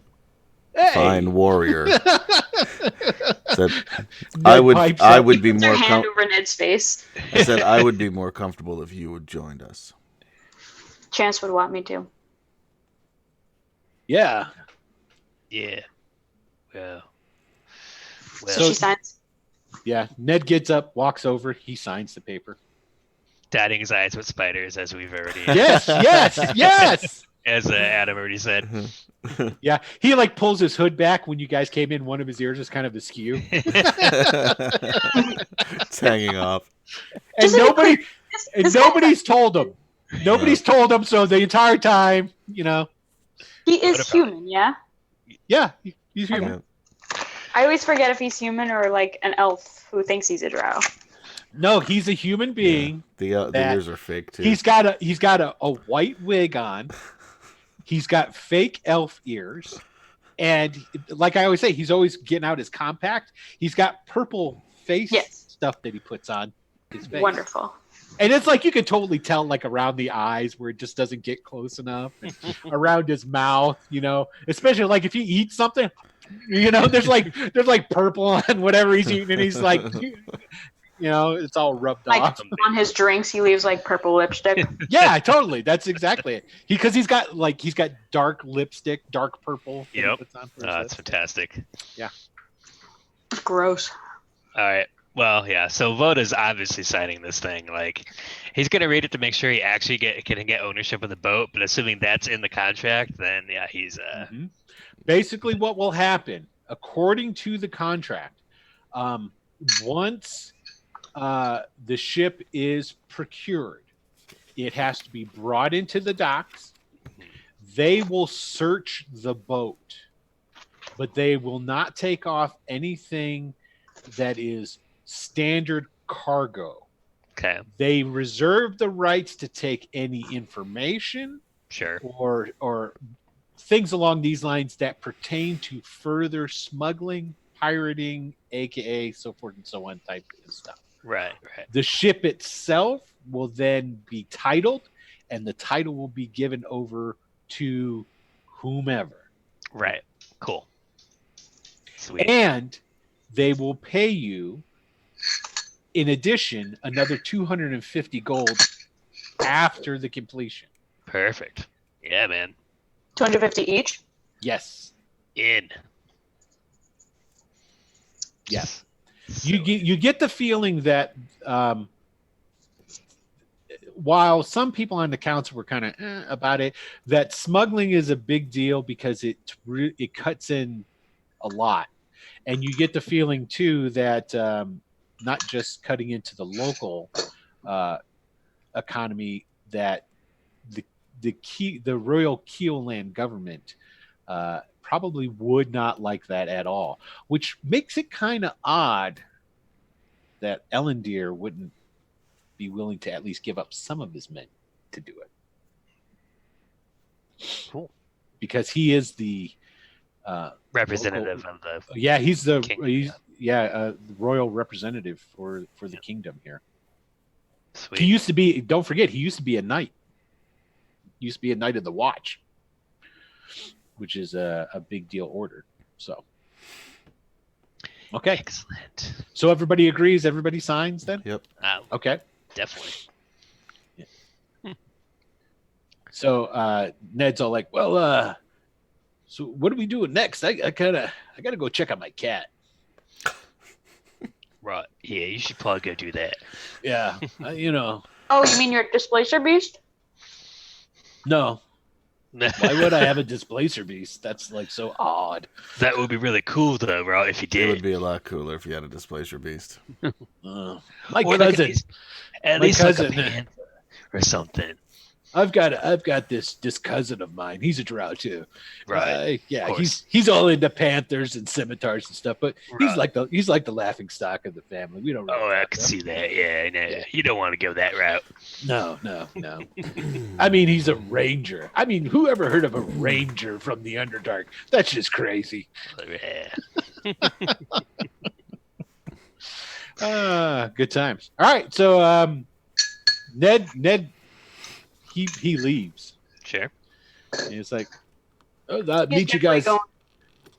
fine warrior. I would be more hand over Ned's face. I said I would be more comfortable if you would join us. Chance would want me to. Yeah. Yeah. Well. So she signs. Yeah. Ned gets up, walks over, he signs the paper. Dotting his eyes with spiders, as we've already. Yes. As Adam already said. Yeah, he like pulls his hood back when you guys came in. One of his ears is kind of askew. It's hanging off. And nobody's told him. Nobody's told him. So the entire time, He is human, yeah? Yeah, he's human. Okay. I always forget if he's human or like an elf who thinks he's a drow. No, he's a human being. Yeah. The ears are fake too. He's got a white wig on. He's got fake elf ears. And like I always say, he's always getting out his compact. He's got purple face stuff that he puts on his face. Wonderful. And it's like you can totally tell like around the eyes where it just doesn't get close enough. Around his mouth, especially like if he eats something, there's like purple on whatever he's eating, and he's like it's all rubbed off. On his drinks, he leaves like purple lipstick. Yeah, totally. That's exactly it. Because he's got dark lipstick, dark purple. Yep. That's fantastic. Yeah. Gross. All right. Well, yeah. So Voda's obviously signing this thing. Like, he's gonna read it to make sure he actually can get ownership of the boat. But assuming that's in the contract, then yeah, he's Basically, what will happen, according to the contract, once the ship is procured, it has to be brought into the docks. They will search the boat, but they will not take off anything that is standard cargo. Okay. They reserve the rights to take any information, sure, or things along these lines that pertain to further smuggling, pirating, aka so forth and so on type of stuff. Right. The ship itself will then be titled, and the title will be given over to whomever. Right. Cool. Sweet. And they will pay you, in addition, another 250 gold after the completion. Perfect. Yeah, man. 250 each? Yes. In. Yes. You get the feeling that while some people on the council were kind of about it, that smuggling is a big deal because it cuts in a lot. And you get the feeling, too, that not just cutting into the local economy, that the Royal Keelland government probably would not like that at all, which makes it kind of odd that Ellendeer wouldn't be willing to at least give up some of his men to do it. Cool. Because he is the representative of the he's the kingdom. the royal representative for the kingdom here. Sweet. He used to be, don't forget, he used to be a knight. used to be a Knight of the Watch, which is a big deal order. So, okay. Excellent. So everybody agrees. Everybody signs then. Yep. Okay. Definitely. So Ned's all like, "Well, so what are we doing next? I gotta go check on my cat." Right. Yeah, you should probably go do that. Yeah, you know. Oh, you mean your displacer beast? No, why would I have a displacer beast? That's like so odd. That would be really cool, though, right? If you It would did. be a lot cooler if you had a displacer beast. My Or like cousin. at My least like a cousin. panther or something. I've got this cousin of mine. He's a drow too. Right. Yeah, Of course. he's all into panthers and scimitars and stuff. But he's Right. like the laughing stock of the family. We don't. Really Oh, I talk can to him. see that. Yeah, no, you don't want to go that route. No. I mean, he's a ranger. I mean, who ever heard of a ranger from the Underdark? That's just crazy. Yeah. Good times. All right, so Ned, he leaves. Sure. And it's like, oh, He's meet you definitely guys. going-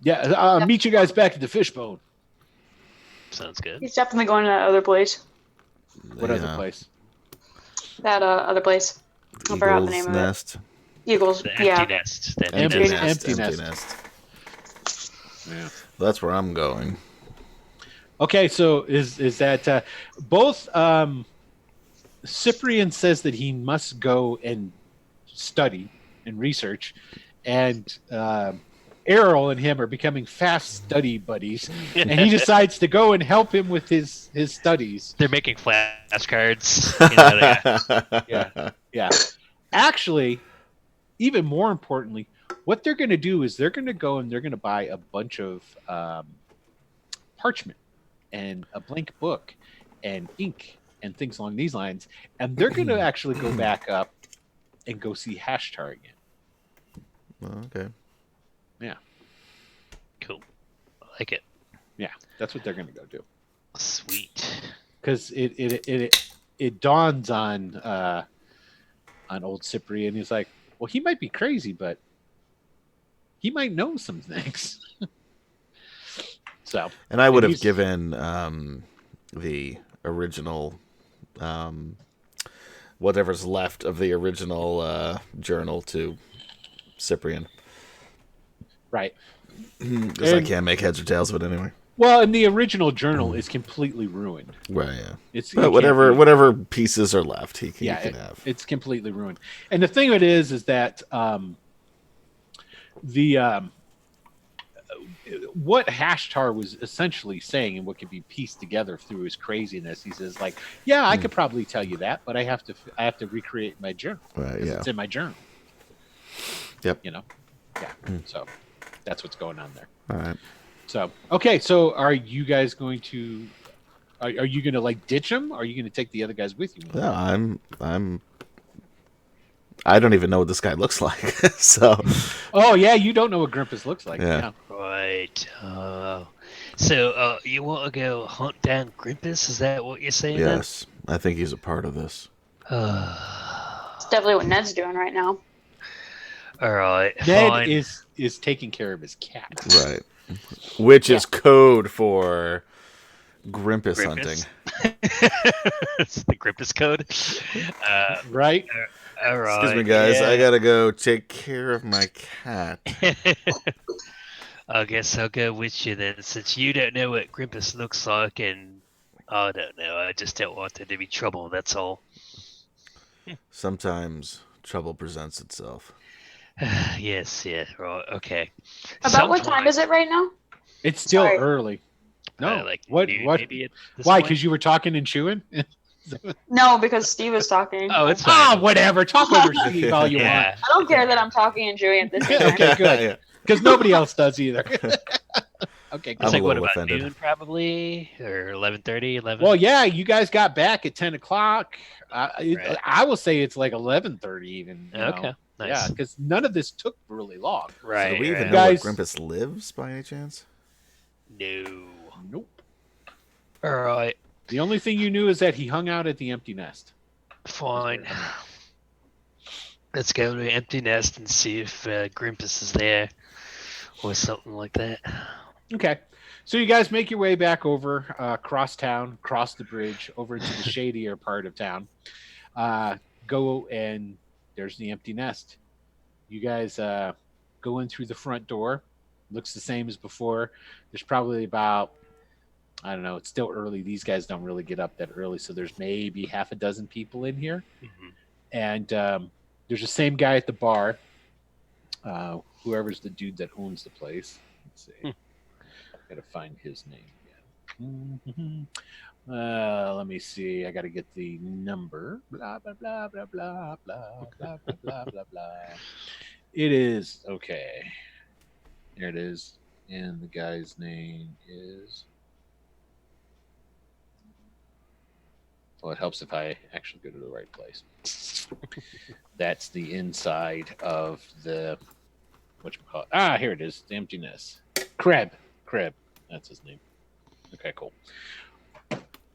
Yeah, I'll meet you guys back at the Fishbone. Sounds good. He's definitely going to that other place. What other place? That other place. I forgot the Eagle's name of nest. it. Eagles. The empty Yeah. nest. The Empty empty nest. nest. Empty nest. Yeah. That's where I'm going. Okay, so is that both Cyprian says that he must go and study and research, and Errol and him are becoming fast study buddies, and he decides to go and help him with his studies. They're making flashcards. Yeah. Actually, even more importantly, what they're going to do is they're going to go and they're going to buy a bunch of parchment and a blank book and ink and things along these lines, and they're going to actually go back up and go see Hashtar again. Okay. Yeah, Cool. I like it. yeah, that's what they're going to go do. Sweet. Because it dawns on old Cyprian. He's like, well, he might be crazy, but he might know some things. So, And I would have he's- given the original, whatever's left of the original journal to Cyprian. right. Because I And- can't make heads or tails of it anyway. Well, and the original journal is completely ruined. Right, yeah. It's But whatever pieces are left, he can have. It's completely ruined. And the thing of it is that what Hashtar was essentially saying, and what can be pieced together through his craziness, he says, like, yeah, I could probably tell you that, but I have to recreate my journal. Right, 'Cause yeah. it's in my journal. Yep. You know, yeah. So that's what's going on there. All right. So okay, so are you guys going to? Are you going to like ditch him? Or are you going to take the other guys with you? No, I don't even know what this guy looks like. So Oh yeah, you don't know what Grimpus looks like. Yeah. Right. So you want to go hunt down Grimpus? Is that what you're saying? yes, I think he's a part of this. Then? It's definitely what Ned's doing right now. All right. Ned fine. is taking care of his cat. Right. Which is code for Grimpus hunting. It's the Grimpus code. Right? All right. Excuse me, guys. yeah. I gotta go take care of my cat. I guess I'll go with you then, since you don't know what Grimpus looks like, and I don't know. I just don't want there to be trouble. That's all. Sometimes trouble presents itself. Yes. Yeah. Right. Okay. About what time is it right now? It's still Sorry. early. No. like what? noon, What? maybe at this Why? point? Because you were talking and chewing? No, because Steve was talking. Oh, it's Ah, fine. whatever. Talk over Steve all you Yeah. I don't care that I'm talking and chewing at the same time. Okay, good. Yeah. Because nobody else does either. Okay, I'm good. It's like a what little about offended. noon probably, or 11:30, 11? Well, yeah, you guys got back at 10 o'clock. Right. I will say it's like 11:30 even. you Okay. know. Nice. Yeah, because none of this took really long. Right. So do we even right. know Guys- where Grimpus lives by any chance? No. Nope. All right. The only thing you knew is that he hung out at the empty nest. Fine. Let's go to Empty Nest and see if Grimpus is there or something like that. Okay. So you guys make your way back over across town, cross the bridge over to the shadier part of town. Go and there's the Empty Nest. You guys go in through the front door. Looks the same as before. There's probably about, I don't know, it's still early. These guys don't really get up that early. So there's maybe half a dozen people in here. Mm-hmm. And there's the same guy at the bar. Whoever's the dude that owns the place. Let's see. Gotta find his name again. Let me see. I gotta get the number. Blah blah blah blah blah blah blah blah blah blah blah. It is okay. There it is. And the guy's name is. Well, it helps if I actually go to the right place. That's the inside of the whatchamacallit. Ah, here it is. The Empty Nest. Kreb. That's his name. Okay, cool.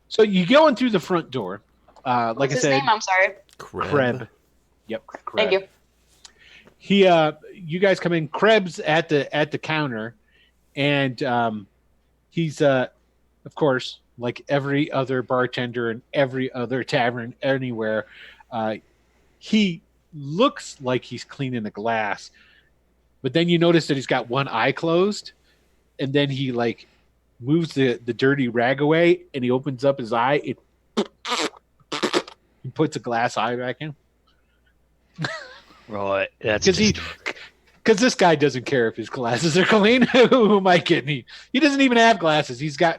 So you go in through the front door. Like What's I his said, name? I'm sorry. Kreb. Yep, Kreb. Thank you. He, you guys come in. Kreb's at the counter, and he's, of course, like every other bartender in every other tavern anywhere. He looks like he's cleaning a glass, but then you notice that he's got one eye closed, and then he like moves the dirty rag away, and he opens up his eye. He puts a glass eye back in. Right. That's because this guy doesn't care if his glasses are clean. Who am I kidding? He doesn't even have glasses. He's got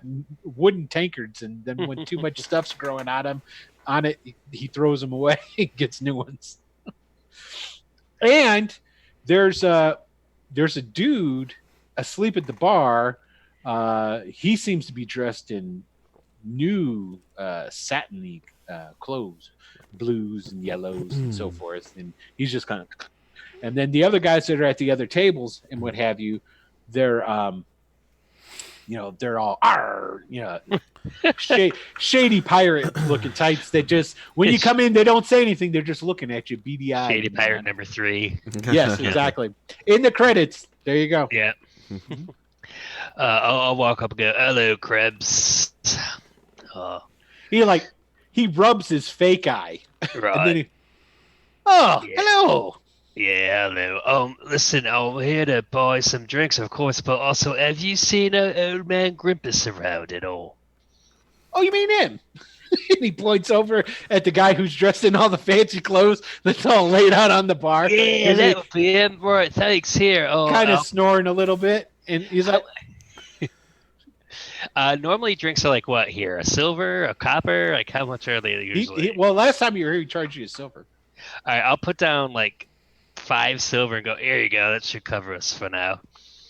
wooden tankards, and then when too much stuff's growing on it, he throws them away and gets new ones. And there's a dude asleep at the bar. He seems to be dressed in new satiny clothes, blues and yellows and so forth, and he's just kind of. And then the other guys that are at the other tables and what have you, they're they're all shady pirate looking types that just when you come in they don't say anything, they're just looking at you beady eyed. Shady Pirate number 3. Yes, exactly. In the credits, there you go. Yeah. I'll walk up and go, hello, Krebs. He rubs his fake eye. Right. And then Yeah. Hello. Yeah, hello. Listen, I'm here to buy some drinks, of course, but also, have you seen old man Grimpus around at all? Oh, you mean him? And he points over at the guy who's dressed in all the fancy clothes that's all laid out on the bar. Yeah, that would be him. Right, thanks. Here. Kind of snoring a little bit. And he's like... normally drinks are like what here? A silver, a copper? Like how much are they usually? Well, last time you were here, he charged you a silver. All right, I'll put down like 5 silver and go, here you go. That should cover us for now.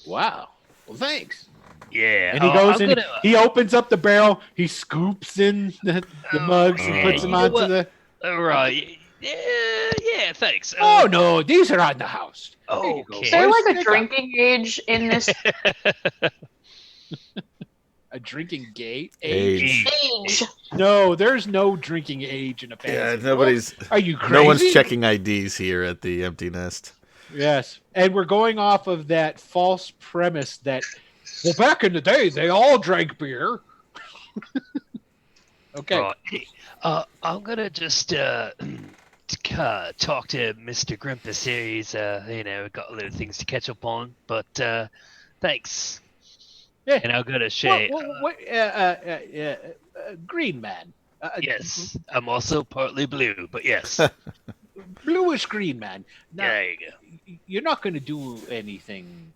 Wow. Well, thanks. Yeah. And he goes in, he opens up the barrel, he scoops in the mugs and puts them onto the... Right. Yeah, thanks. Oh, no, these are on the house. Okay. Is there like a drinking age in this? A drinking Age. Age. No, there's no drinking age in a fantasy. Yeah, Are you crazy? No one's checking IDs here at the Empty Nest. Yes, and we're going off of that false premise that, well, back in the day, they all drank beer. Okay. Right. I'm gonna just talk to Mr. Grimpus here. He's got a little things to catch up on, but thanks. Yeah. And I'll go to Shay. Green man. Yes, I'm also partly blue, but yes. Bluish green man. Now, There you go. You're not going to do anything.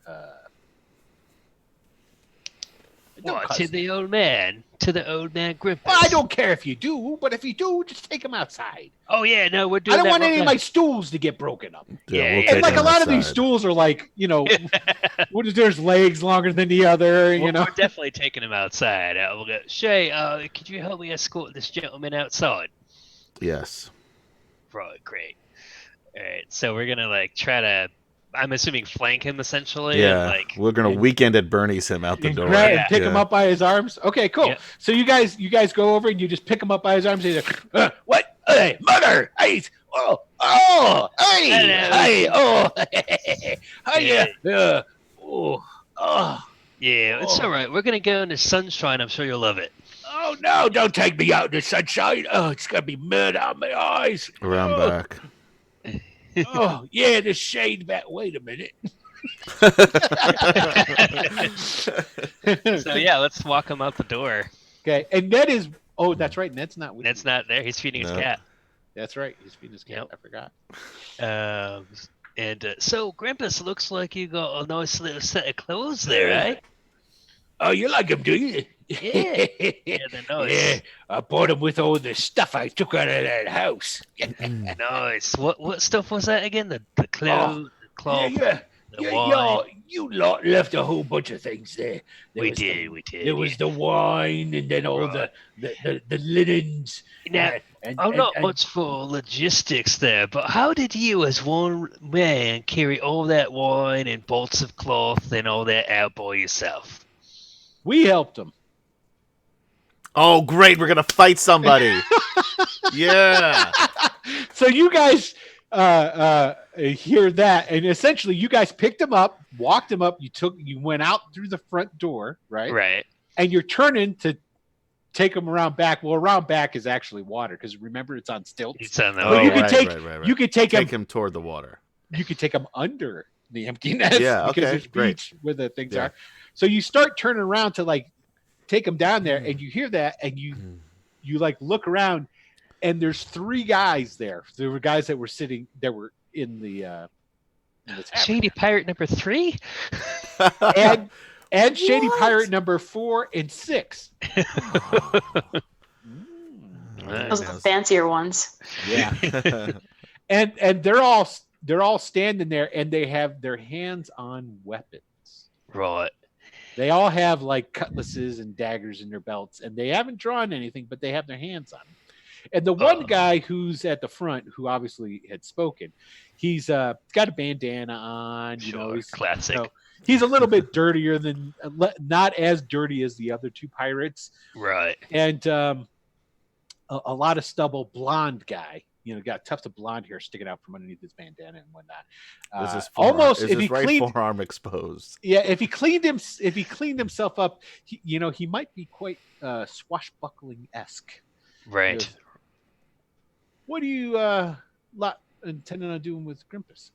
What, to the old man? To the old man Grimpus? Well, I don't care if you do, but if you do, just take him outside. Oh, yeah, no, we're doing I don't that want any right of now. my stools to get broken up. Yeah, we'll yeah. And like a lot of these stools are like, there's legs longer than the other, We're definitely taking him outside. We'll go, Shay, could you help me escort this gentleman outside? Yes. Right, great. All right, so we're gonna try to, I'm assuming, flank him essentially. Yeah. And, We're gonna weekend at Bernie's him out the and door. and pick him up by his arms. Okay, cool. Yeah. So you guys go over and you just pick him up by his arms. And he's like, what? Hey, mother! Hey, Hey, hiya. Yeah, it's all right. We're gonna go in the sunshine. I'm sure you'll love it. Oh no! Don't take me out in the sunshine. Oh, it's gonna be mud on my eyes. Around back. Oh yeah, the shade back. Wait a minute. So yeah, let's walk him out the door. Okay, and Ned is. Oh, that's right. Ned's not with. Ned's you. not there. He's feeding his No. cat. That's right. He's feeding his cat. Yep. I forgot. So Grampus, looks like you got a nice little set of clothes there, right? Oh, you like them, do you? Yeah. Yeah, they're nice. Yeah, I bought them with all the stuff I took out of that house. Nice. What stuff was that again? The clothes, the cloth, the wine. You lot left a whole bunch of things there. We did. There was the wine, and then all Right. the linens. Now, I'm not much for logistics there, but how did you, as one man, carry all that wine and bolts of cloth and all that out by yourself? We helped them. Oh, great! We're gonna fight somebody. Yeah. So you guys hear that, and essentially you guys picked him up, walked him up. You went out through the front door, right? Right. And you're turning to take him around back. Well, around back is actually water because remember it's on stilts. It's on the But you right, could take right. you could take him. Take him toward the water. You could take him under the empty nest. Yeah, because okay, there's great. beach where the things Yeah. are. So you start turning around to like take him down there, and you hear that, and you like look around, and there's three guys there. There were guys that were sitting, that were in the tavern. Shady Pirate number 3? and Shady What? Pirate number 4 and 6. Those are the fancier ones. Yeah. and they're all standing there, and they have their hands on weapons. Right. They all have like cutlasses and daggers in their belts, and they haven't drawn anything, but they have their hands on them. And the one guy who's at the front, who obviously had spoken, he's got a bandana on. Sure, He's classic. He's a little bit dirtier than, not as dirty as the other two pirates, Right. and a lot of stubble. Blonde guy, got tufts of blonde hair sticking out from underneath his bandana and whatnot. Is his Almost, is if his he right cleaned, forearm exposed? yeah, if he cleaned himself up, he might be quite swashbuckling-esque. Right. What do you intending on doing with Grimpus?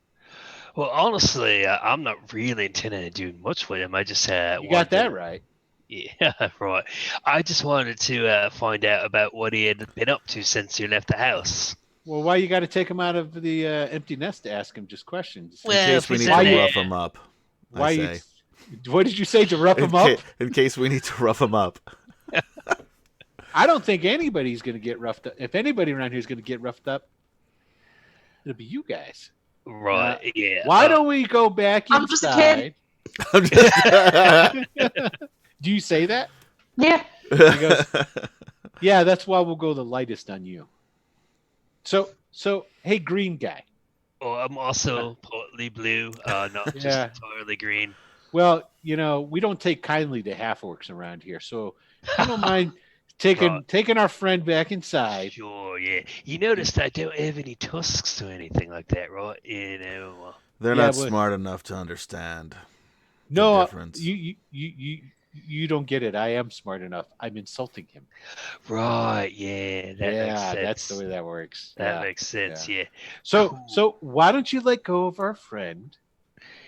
Well, honestly, I'm not really intending to do much with him. I just You got that right. Yeah, right. I just wanted to find out about what he had been up to since he left the house. Well, why you got to take him out of the empty nest to ask him just questions? Well, In case if we he's need in to there- rough him up. Why I you? say. What did you say, to rough him up? In case we need to rough him up. I don't think anybody's going to get roughed up. If anybody around here is going to get roughed up, it'll be you guys. Right, yeah. Why don't we go back I'm just a kid. inside? I'm just- Do you say that? Yeah. goes- Yeah, that's why we'll go the lightest on you. So, hey, green guy. Oh, I'm also partly blue, not just Yeah. entirely green. Well, we don't take kindly to half orcs around here, so I don't mind taking our friend back inside. Sure, yeah. You noticed I don't have any tusks or anything like that, right? They're Yeah, not but- smart enough to understand. No, difference. you don't get it. I am smart enough. I'm insulting him. Right, yeah. That makes sense. That's the way that works. That Yeah. makes sense, yeah. So why don't you let go of our friend?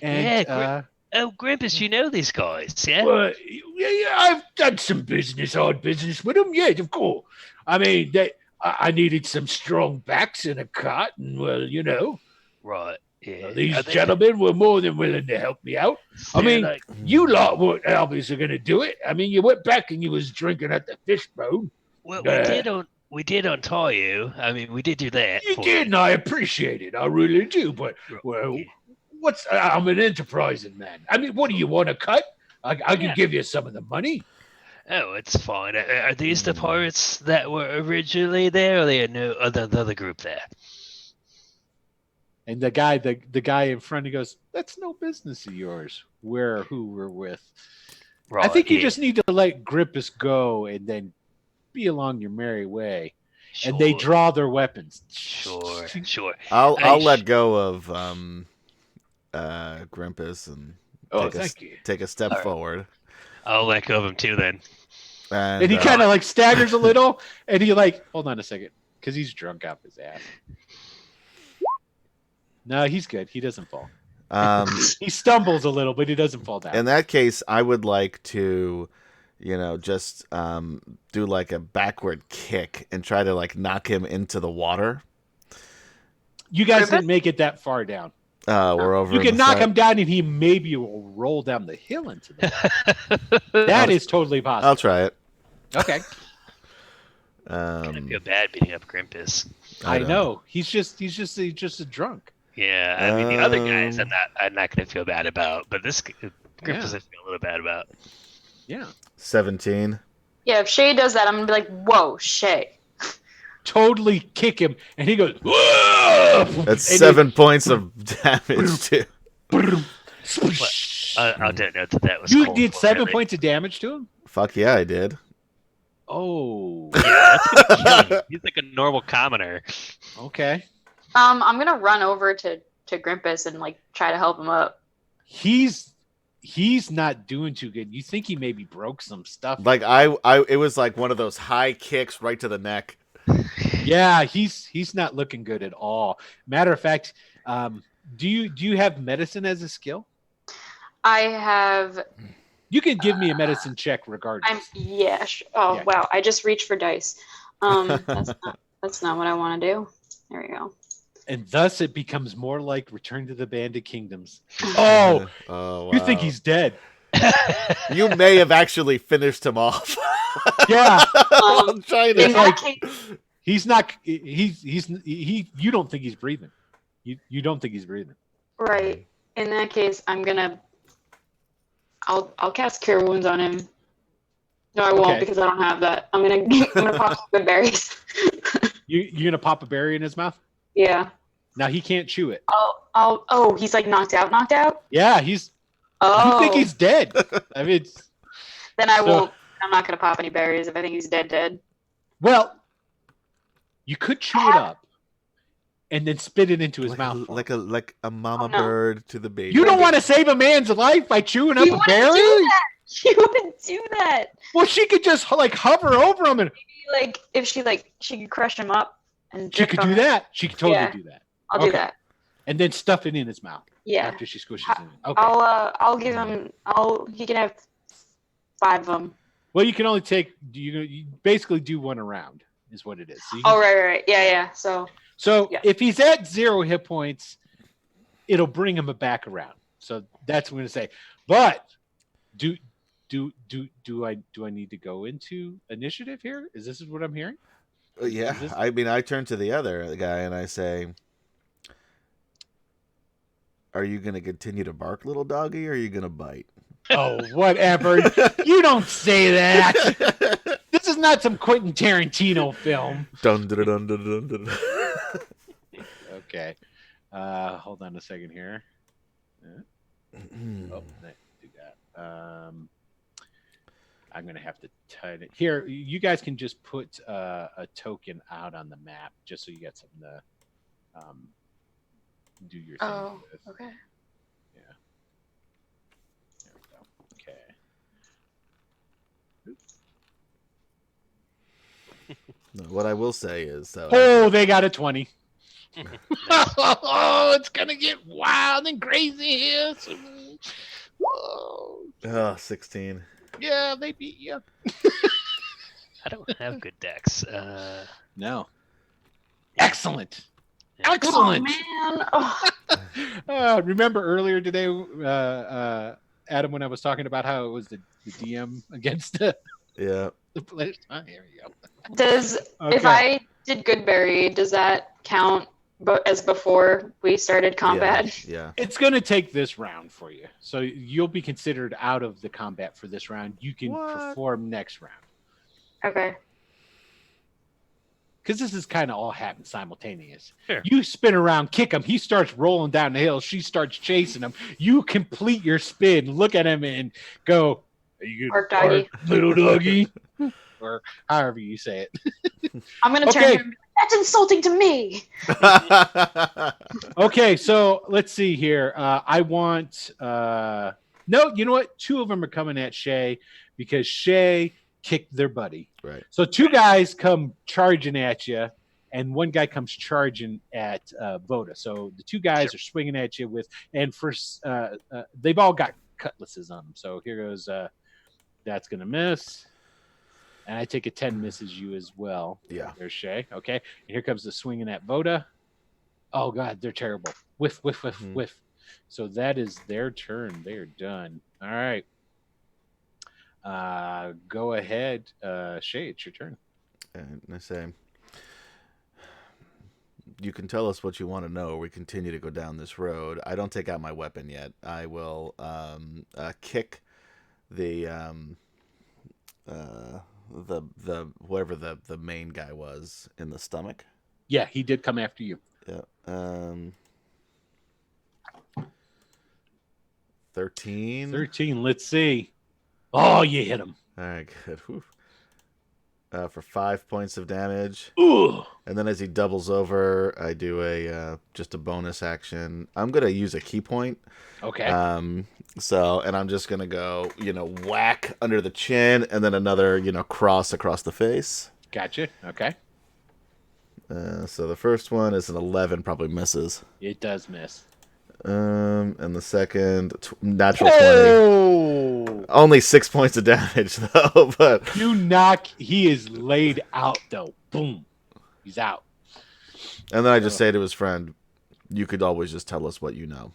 And Yeah, Oh, Grimpus, you know these guys, yeah? well, yeah, I've done some odd business with them. Yeah, of course. I mean, I needed some strong backs in a cart, and Right, yeah. these Are they- gentlemen were more than willing to help me out. I they're mean, like- you lot weren't obviously going to do it. I mean, you went back and you was drinking at the fishbone. well, uh, we did untie you. I mean, we did do that. You for did, and I appreciate it. I really do. But well, Yeah. I'm an enterprising man. I mean, what do you want to cut? I can Yeah. give you some of the money. Oh, it's fine. Are these the pirates that were originally there, or are there no other group there? And the guy in front, he goes, "That's no business of yours. Who we're with. Right, I think you yeah. just need to let Grippus go and then be along your merry way. and they Sure. draw their weapons. Sure. I'll let go of Grimpus and take a step All right. forward. I'll let go of him too then. And he kind of like staggers a little, and he like, hold on a second, because he's drunk off his ass. No, he's good. He doesn't fall. He stumbles a little, but he doesn't fall down. In that case, I would like to, just do like a backward kick and try to like knock him into the water. You guys didn't make it that far down. We're over. You can knock him down, and he maybe will roll down the hill into the water. That is totally possible. I'll try it. Okay. I feel bad beating up Grimpus. I know. He's just a drunk. Yeah, I mean the other guys I'm not gonna feel bad about, but this Grimpus I feel a little bad about. Yeah. 17. Yeah, if Shay does that, I'm gonna be like, "Whoa, Shay!" Totally kick him, and he goes. Whoa! That's 7 points of damage too. I'll denote that was. You did 7 points of damage to him. Fuck yeah, I did. Oh. Yeah, that's gonna kill him. He's like a normal commoner. Okay. I'm gonna run over to Grimpus and like try to help him up. He's not doing too good. You think he maybe broke some stuff? Like it was like one of those high kicks right to the neck. Yeah, he's not looking good at all. Matter of fact, do you have medicine as a skill? I have. You can give me a medicine check regardless. Yeah. Wow! I just reached for dice. That's not what I want to do. There we go. And thus it becomes more like Return to the Banded Kingdoms. Oh, wow. You think he's dead? You may have actually finished him off. Yeah. I'm trying to. In that case, he's not. You don't think he's breathing. You don't think he's breathing. Right. In that case, I'll cast Cure Wounds on him. No, I won't because I don't have that. I'm gonna pop some good berries. You're gonna pop a berry in his mouth? Yeah. Now he can't chew it. Oh, he's like knocked out? Yeah, he's. Oh. You think he's dead? I mean, then I won't. I'm not gonna pop any berries if I think he's dead. Well, you could chew it up and then spit it into his mouth. Like a mama bird to the baby. You don't want to save a man's life by chewing up a berry? She wouldn't do that. Well, she could just like hover over him and maybe, like if she could crush him up and she could do that. She could totally do that. I'll do that. And then stuff it in his mouth. Yeah. After she squishes it in. Okay. I'll give him. He can have 5 of them. Well, you can only take. You basically do one around, is what it is. So right. Yeah. So if he's at 0 hit points, it'll bring him back around. So that's what I'm going to say. But do I need to go into initiative here? Is this what I'm hearing? Yeah. I mean, I turn to the other guy and I say, "Are you going to continue to bark, little doggy, or are you going to bite?" Oh, whatever. You don't say that. This is not some Quentin Tarantino film. Dun, dun, dun, dun, dun, dun. Okay. Hold on a second here. Do that. I'm going to have to type it. Here, you guys can just put a token out on the map just so you got something to do your thing with. Okay. Yeah. There we go. Okay. No, what I will say is, Oh, they got a 20. Oh, it's gonna get wild and crazy here. Oh, 16. Yeah, they beat you. I don't have good decks. No. Excellent. Yeah. Excellent. Oh, man. Remember earlier today, Adam, when I was talking about how it was the DM against the players? Oh, here we go. If I did Goodberry, does that count as before we started combat? Yeah. It's going to take this round for you. So you'll be considered out of the combat for this round. You can perform next round. Okay. Because this is kind of all happen simultaneous. Sure. You spin around, kick him. He starts rolling down the hill. She starts chasing him. You complete your spin, look at him, and go, "Are you good, Bark, doggy." little doggy?" or however you say it. I'm gonna turn to him. That's insulting to me. Okay, so let's see here. I want no, you know what? 2 of them are coming at Shay because Shay kicked their buddy. Right. So 2 guys come charging at you, and 1 guy comes charging at Voda. So the 2 guys are swinging at you with, and first they've all got cutlasses on them. So here goes. That's gonna miss. And I take a 10 misses you as well. Yeah. There's Shay. Okay. And here comes the swinging at Voda. Oh, God, they're terrible. Whiff, whiff, whiff, whiff. So that is their turn. They are done. All right. Go ahead. Shay, it's your turn. And I say, you can tell us what you want to know. We continue to go down this road. I don't take out my weapon yet. I will kick the whoever the main guy was in the stomach. Yeah, he did come after you. Yeah. 13. 13. Let's see. Oh, you hit him. All right, good. Whew. For 5 points of damage. Ooh. And then as he doubles over, I do just a bonus action. I'm gonna use a key point. Okay. So, and I'm just gonna go, whack under the chin, and then another, cross across the face. Gotcha. Okay. So the first one is an 11, probably misses. It does miss. And the second, natural 20. Oh! Only 6 points of damage though, but He is laid out though. Boom. He's out. And then I just say to his friend, "You could always just tell us what you know."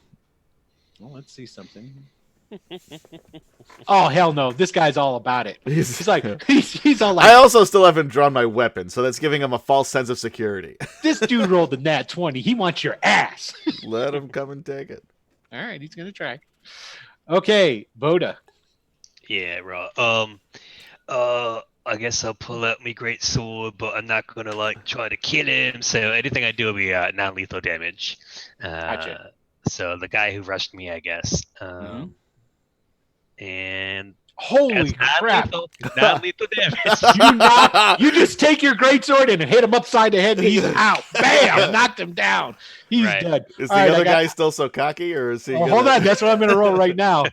Well, let's see something. Oh hell no! This guy's all about it. He's like he's all like. I also still haven't drawn my weapon, so that's giving him a false sense of security. This dude rolled a nat 20. He wants your ass. Let him come and take it. All right, he's gonna try. Okay, Voda. Yeah, right. I guess I'll pull out my great sword, but I'm not gonna try to kill him. So anything I do will be non-lethal damage. Gotcha. So the guy who rushed me, I guess. And holy crap! Non-lethal damage. You just take your greatsword and hit him upside the head, and he's out. Bam! Knocked him down. He's dead. Is the other guy still so cocky, or is he? Hold on, that's what I'm gonna roll right now.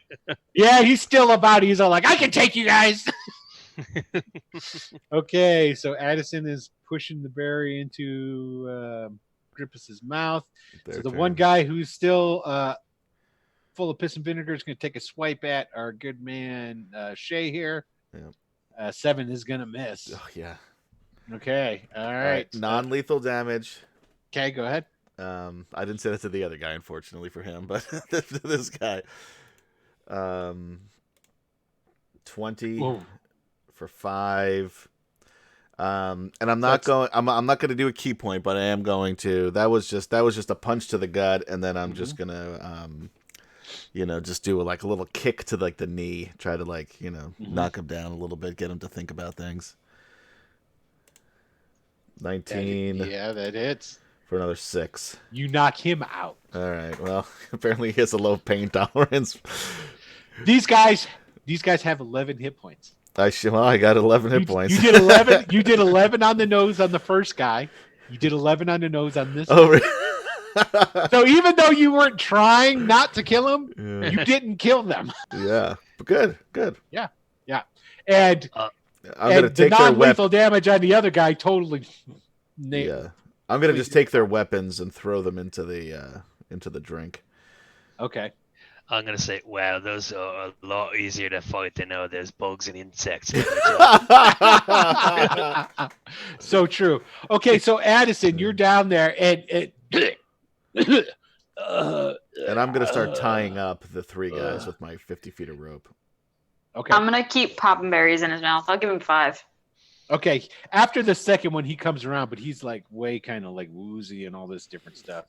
Yeah, he's still about it. He's all like, "I can take you guys." Okay, so Addison is pushing the berry into Grippus's mouth. So the one guy who's still full of piss and vinegar is going to take a swipe at our good man Shay here. Yeah. 7 is going to miss. Oh yeah. Okay. All right. Non-lethal damage. Okay, go ahead. I didn't say that to the other guy, unfortunately for him, but this guy. 20 Whoa. for 5. And I'm not going to do a key point, but I am going to. That was just a punch to the gut, and then I'm just gonna just do a little kick to the knee, try to knock him down a little bit, get him to think about things. 19. Yeah, that hits. For another 6. You knock him out. All right. Well, apparently he has a low pain tolerance. These guys have 11 hit points. I got 11 hit points. You did 11. You did 11 on the nose on the first guy. You did 11 on the nose on this. Oh, really? So even though you weren't trying not to kill him, you didn't kill them. Yeah, but good. Yeah. And I'm gonna take the their non-lethal damage on the other guy totally. Yeah, I'm gonna just take their weapons and throw them into the drink. Okay. I'm gonna say, wow, those are a lot easier to fight than there's bugs and insects. So true. Okay, so Addison, you're down there, and I'm gonna start tying up the 3 guys with my 50 feet of rope. Okay. I'm gonna keep popping berries in his mouth. I'll give him 5. Okay. After the second one, he comes around, but he's way kind of woozy and all this different stuff.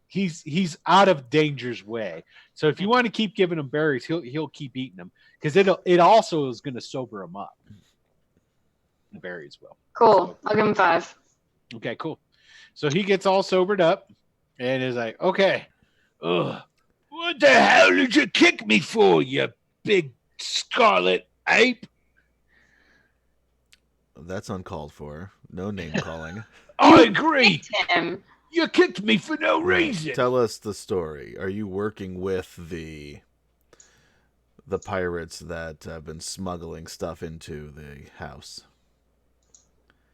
He's out of danger's way. So if you want to keep giving him berries, he'll keep eating them because it also is going to sober him up. The berries will. Cool. I'll give him 5. Okay, cool. So he gets all sobered up and is like, okay, what the hell did you kick me for, you big scarlet ape? That's uncalled for. No name calling. I agree. Him. You kicked me for no reason. Tell us the story. Are you working with the pirates that have been smuggling stuff into the house?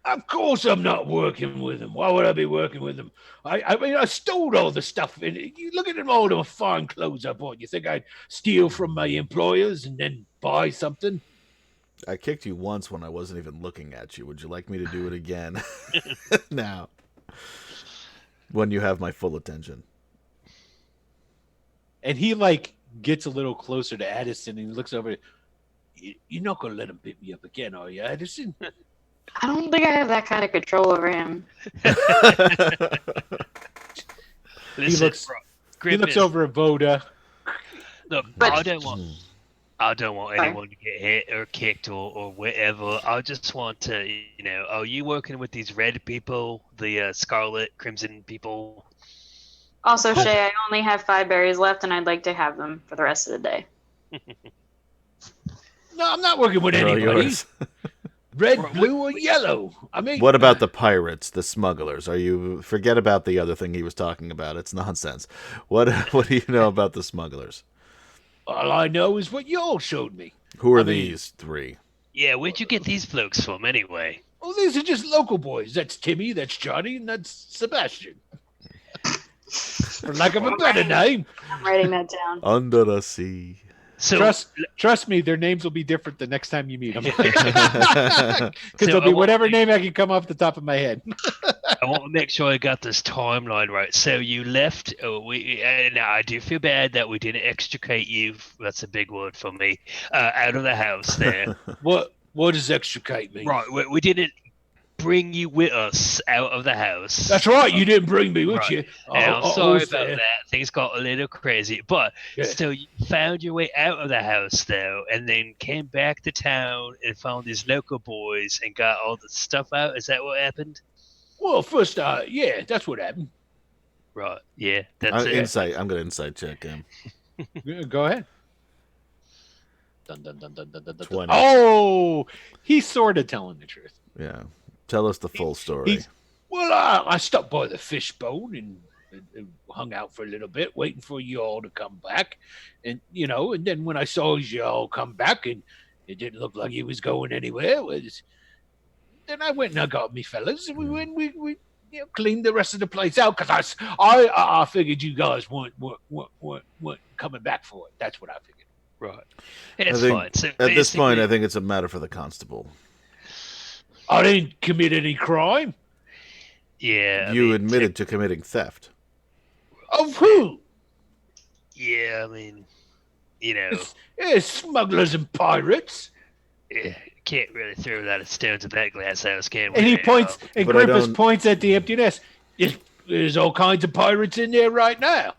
Of course I'm not working with them. Why would I be working with them? I mean, I stole all the stuff. And you look at them, all the fine clothes I bought. You think I'd steal from my employers and then buy something? I kicked you once when I wasn't even looking at you. Would you like me to do it again? Now. When you have my full attention. And he, like, gets a little closer to Addison and he looks over. You're not going to let him beat me up again, are you, Addison? I don't think I have that kind of control over him. He looks over at Voda. Look, But- I don't want anyone to get hit or kicked or whatever. I just want to, are you working with these red people, the scarlet, crimson people? Also, Shay, I only have 5 berries left, and I'd like to have them for the rest of the day. No, I'm not working with They're all anybody. yours. Red, blue, or yellow. I mean, What about the pirates, the smugglers? Forget about the other thing he was talking about. It's nonsense. What do you know about the smugglers? all I know is what y'all showed me. Who are I mean- these three? Yeah, where'd you get these folks from anyway? Oh, these are just local boys. That's Timmy, that's Johnny, and that's Sebastian. For lack of a better name. I'm writing that down. Under the sea. So Trust me, their names will be different the next time you meet them. Because So it'll I be want- whatever name I can come off the top of my head. I want to make sure I got this timeline right. So you left. Now I do feel bad that we didn't extricate you. That's a big word for me. Out of the house there. What does extricate mean? Right. We didn't bring you with us out of the house. That's right. You didn't bring me with Right. you. Now, I'm sorry all's about fair. that. Things got a little crazy, but Yeah. still, you found your way out of the house, though, and then came back to town and found these local boys and got all the stuff out. Is that what happened? Well, first, yeah, that's what happened. Right. Yeah. That's it. Insight. I'm gonna insight check him. Go ahead. Dun, dun, dun, dun, dun, dun, dun. 20. Oh, he's sort of telling the truth. Yeah. Tell us the full story. He's- Well, I stopped by the fishbone and hung out for a little bit, waiting for y'all to come back. And, and then when I saw y'all come back and it didn't look like you was going anywhere, then I went and I got me fellas and we went, we cleaned the rest of the place out because I figured you guys weren't coming back for it. That's what I figured. Right. It's think fine. So At this point, basically- I think it's a matter for the constable. I didn't commit any crime. yeah. I You mean, admitted to committing theft. Of who? Yeah. I mean, Smugglers and pirates. can't really throw that stones at that glass house, can we? And he points, and But I Grimpus don't- points at the empty nest. There's all kinds of pirates in there right now.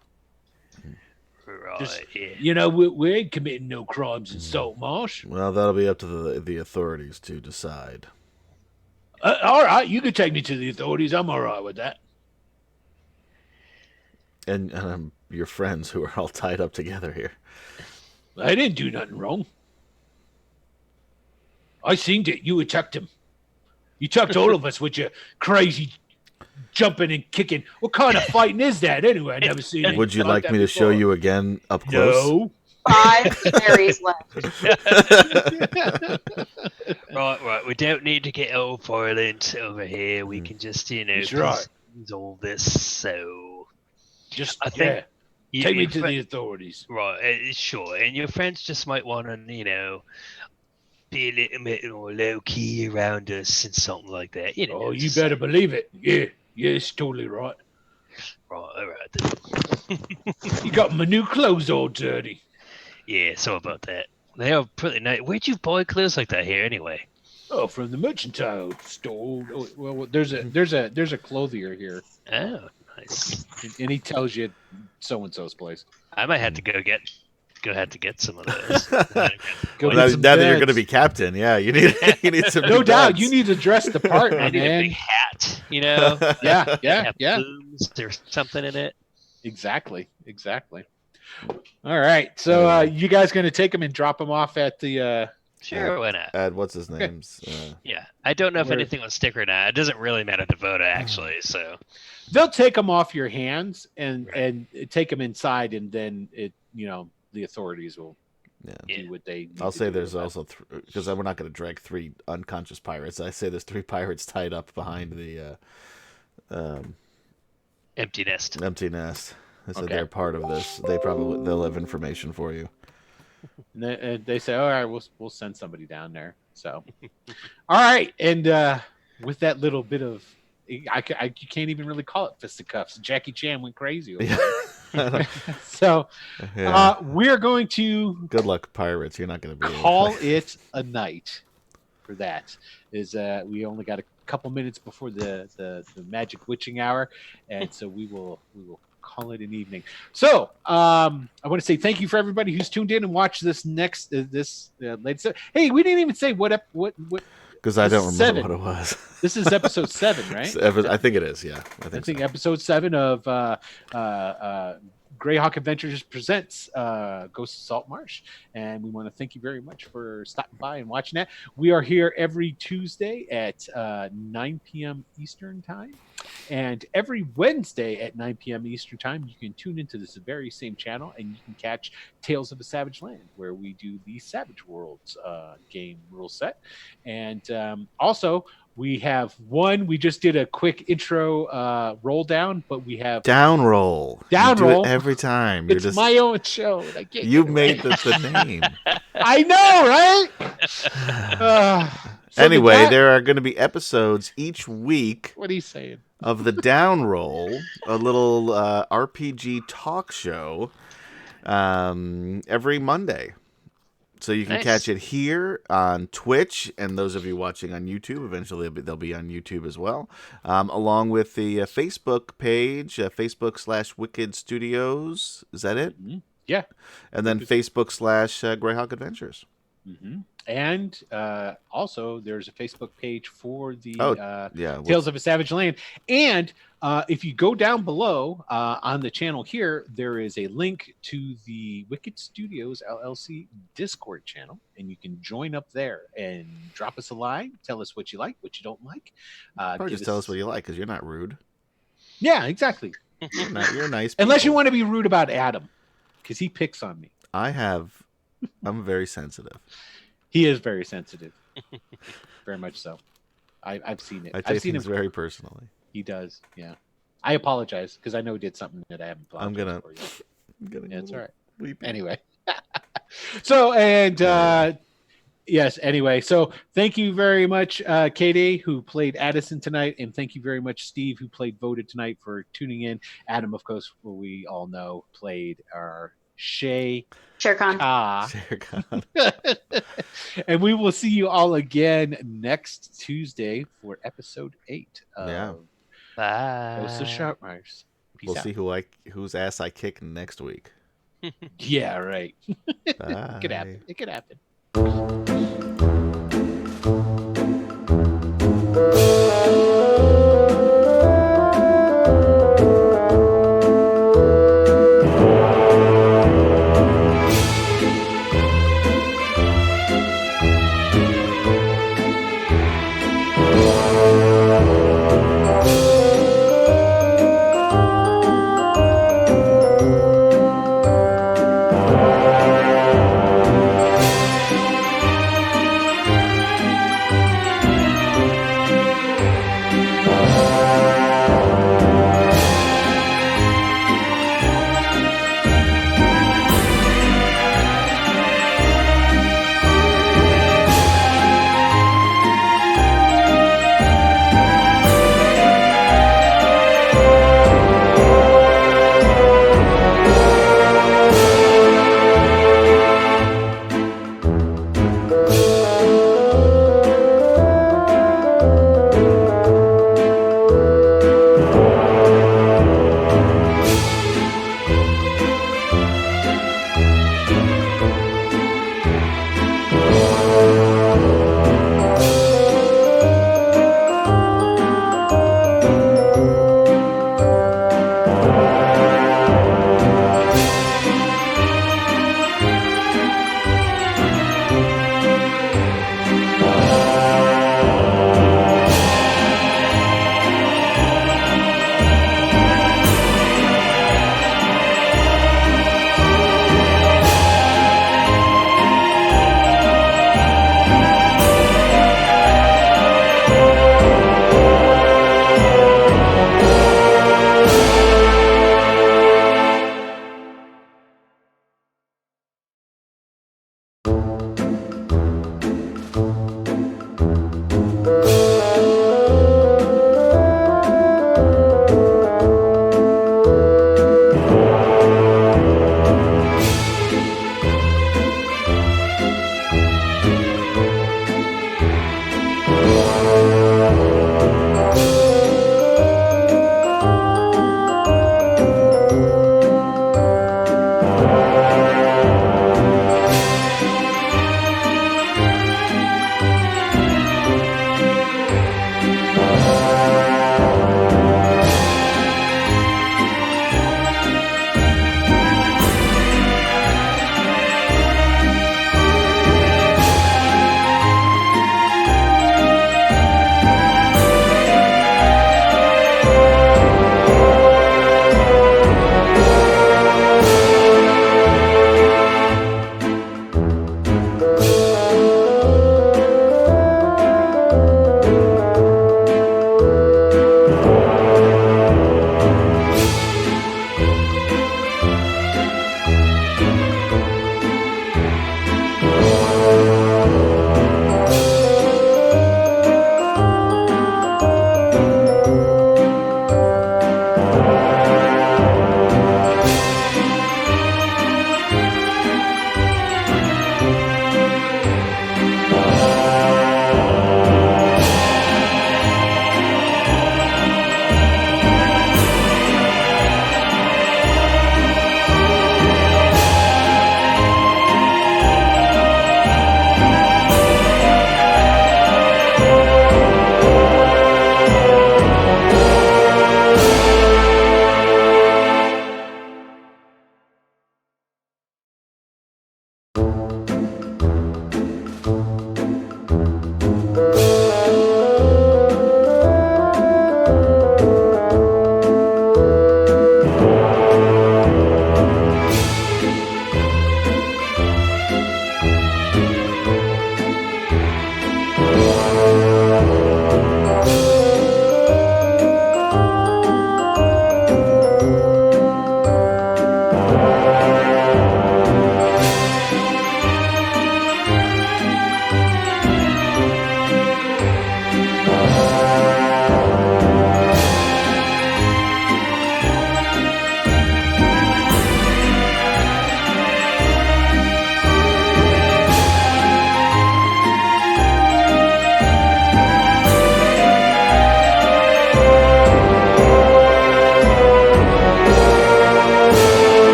Right. Just- Yeah. We ain't committing no crimes in Saltmarsh. Well, that'll be up to the authorities to decide. All right, you can take me to the authorities. I'm all right with that. And your friends who are all tied up together here. I didn't do nothing wrong. I seen it. You attacked him. You attacked all of us with your crazy jumping and kicking. What kind of fighting is that anyway? I never seen it. Would you like me to show you again up close? No. 5 berries left. Right. We don't need to get all violent over here. We can just, That's right. all this. So, Just I think take me your to fri- the authorities. Right, sure. And your friends just might want to, be a little bit more low key around us and something like that. Oh, you just- better believe it. Yeah, it's totally right. Right, all right then. You got my new clothes all dirty. Yeah, so about that. They are pretty nice. Where'd you buy clothes like that here anyway? Oh, from the mercantile store. Oh, well, there's a clothier here, Oh, nice. and he tells you so and so's place. I might have to go ahead to get some of those. Go Well, get now some that you're beds. going to be captain, yeah, you need some. No new doubt, beds. you need to dress the part, I my need a big man. hat, Yeah, have plumes or something in it. exactly. All right, so you guys gonna take him and drop him off at the Sure, why not? Add what's his name's. Yeah, I don't know if Where- anything will stick or not. It doesn't really matter to Voda, actually. So They'll take them off your hands and Right. take them inside, and then the authorities will Yeah. do what they. Need I'll to say do there's about it. also because we're not going to drag 3 unconscious pirates. I say there's 3 pirates tied up behind the empty nest. empty nest. I said Okay. they're part of this. They'll have information for you. And they say, all right, we'll send somebody down there. So, all right, and with that little bit of, you can't even really call it fisticuffs. Jackie Chan went crazy over it. So Yeah. we're going to Good luck, pirates. You're not going to be able to call play. it a night. For that is we only got a couple minutes before the magic witching hour, and so we will call it an evening. So I want to say thank you for everybody who's tuned in and watched this next latest. Hey, we didn't even say what Because I This don't is remember 7. what it was. this is episode 7, right? I think it is. Yeah, I I think think so. episode 7 of Greyhawk Adventures presents Ghost of Saltmarsh, and we want to thank you very much for stopping by and watching that. We are here every Tuesday at 9 p.m. Eastern Time, and every Wednesday at 9 p.m. Eastern Time, you can tune into this very same channel, and you can catch Tales of a Savage Land, where we do the Savage Worlds game rule set, and also. We have one. We just did a quick intro roll down, but we have Down roll. Down you do roll. it every time. You're it's just my own show. and I can't you get made away. the name. I know, right? So Anyway, the guy- there are going to be episodes each week what are you saying? of the Down Roll, a little RPG talk show, every Monday. So you can Nice. catch it here on Twitch, and those of you watching on YouTube, eventually they'll be on YouTube as well, along with the Facebook page, Facebook/Wicked Studios. Is that it? Mhm. Yeah. And then Facebook/Greyhawk Adventures. Mm-hmm. And also, there's a Facebook page for the Yeah. Tales of a Savage Land. And if you go down below on the channel here, there is a link to the Wicked Studios LLC Discord channel, and you can join up there and drop us a line. Tell us what you like, what you don't like. Or give just tell us what you like, because you're not rude. Yeah, exactly. You're nice. Unless you people. want to be rude about Adam, because he picks on me. I'm very sensitive. He is very sensitive, very much so. I've seen it. I I've take seen him. things very personally. He does. Yeah. I apologize because I know he did something that I haven't. I'm gonna- For you. I'm getting Yeah, it's a all little right. weepy. Anyway. So and yes. Anyway, so thank you very much, KD, who played Addison tonight, and thank you very much, Steve, who played Voted tonight, for tuning in. Adam, of course, who we all know played our Shay. Sure, Con. Share God. And we will see you all again next Tuesday for episode 8 of Yeah. Bye. Ghost of Saltmarsh. Peace We'll out. see whose ass I kick next week. Yeah, right. It could Bye. happen. It could happen.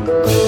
Bye.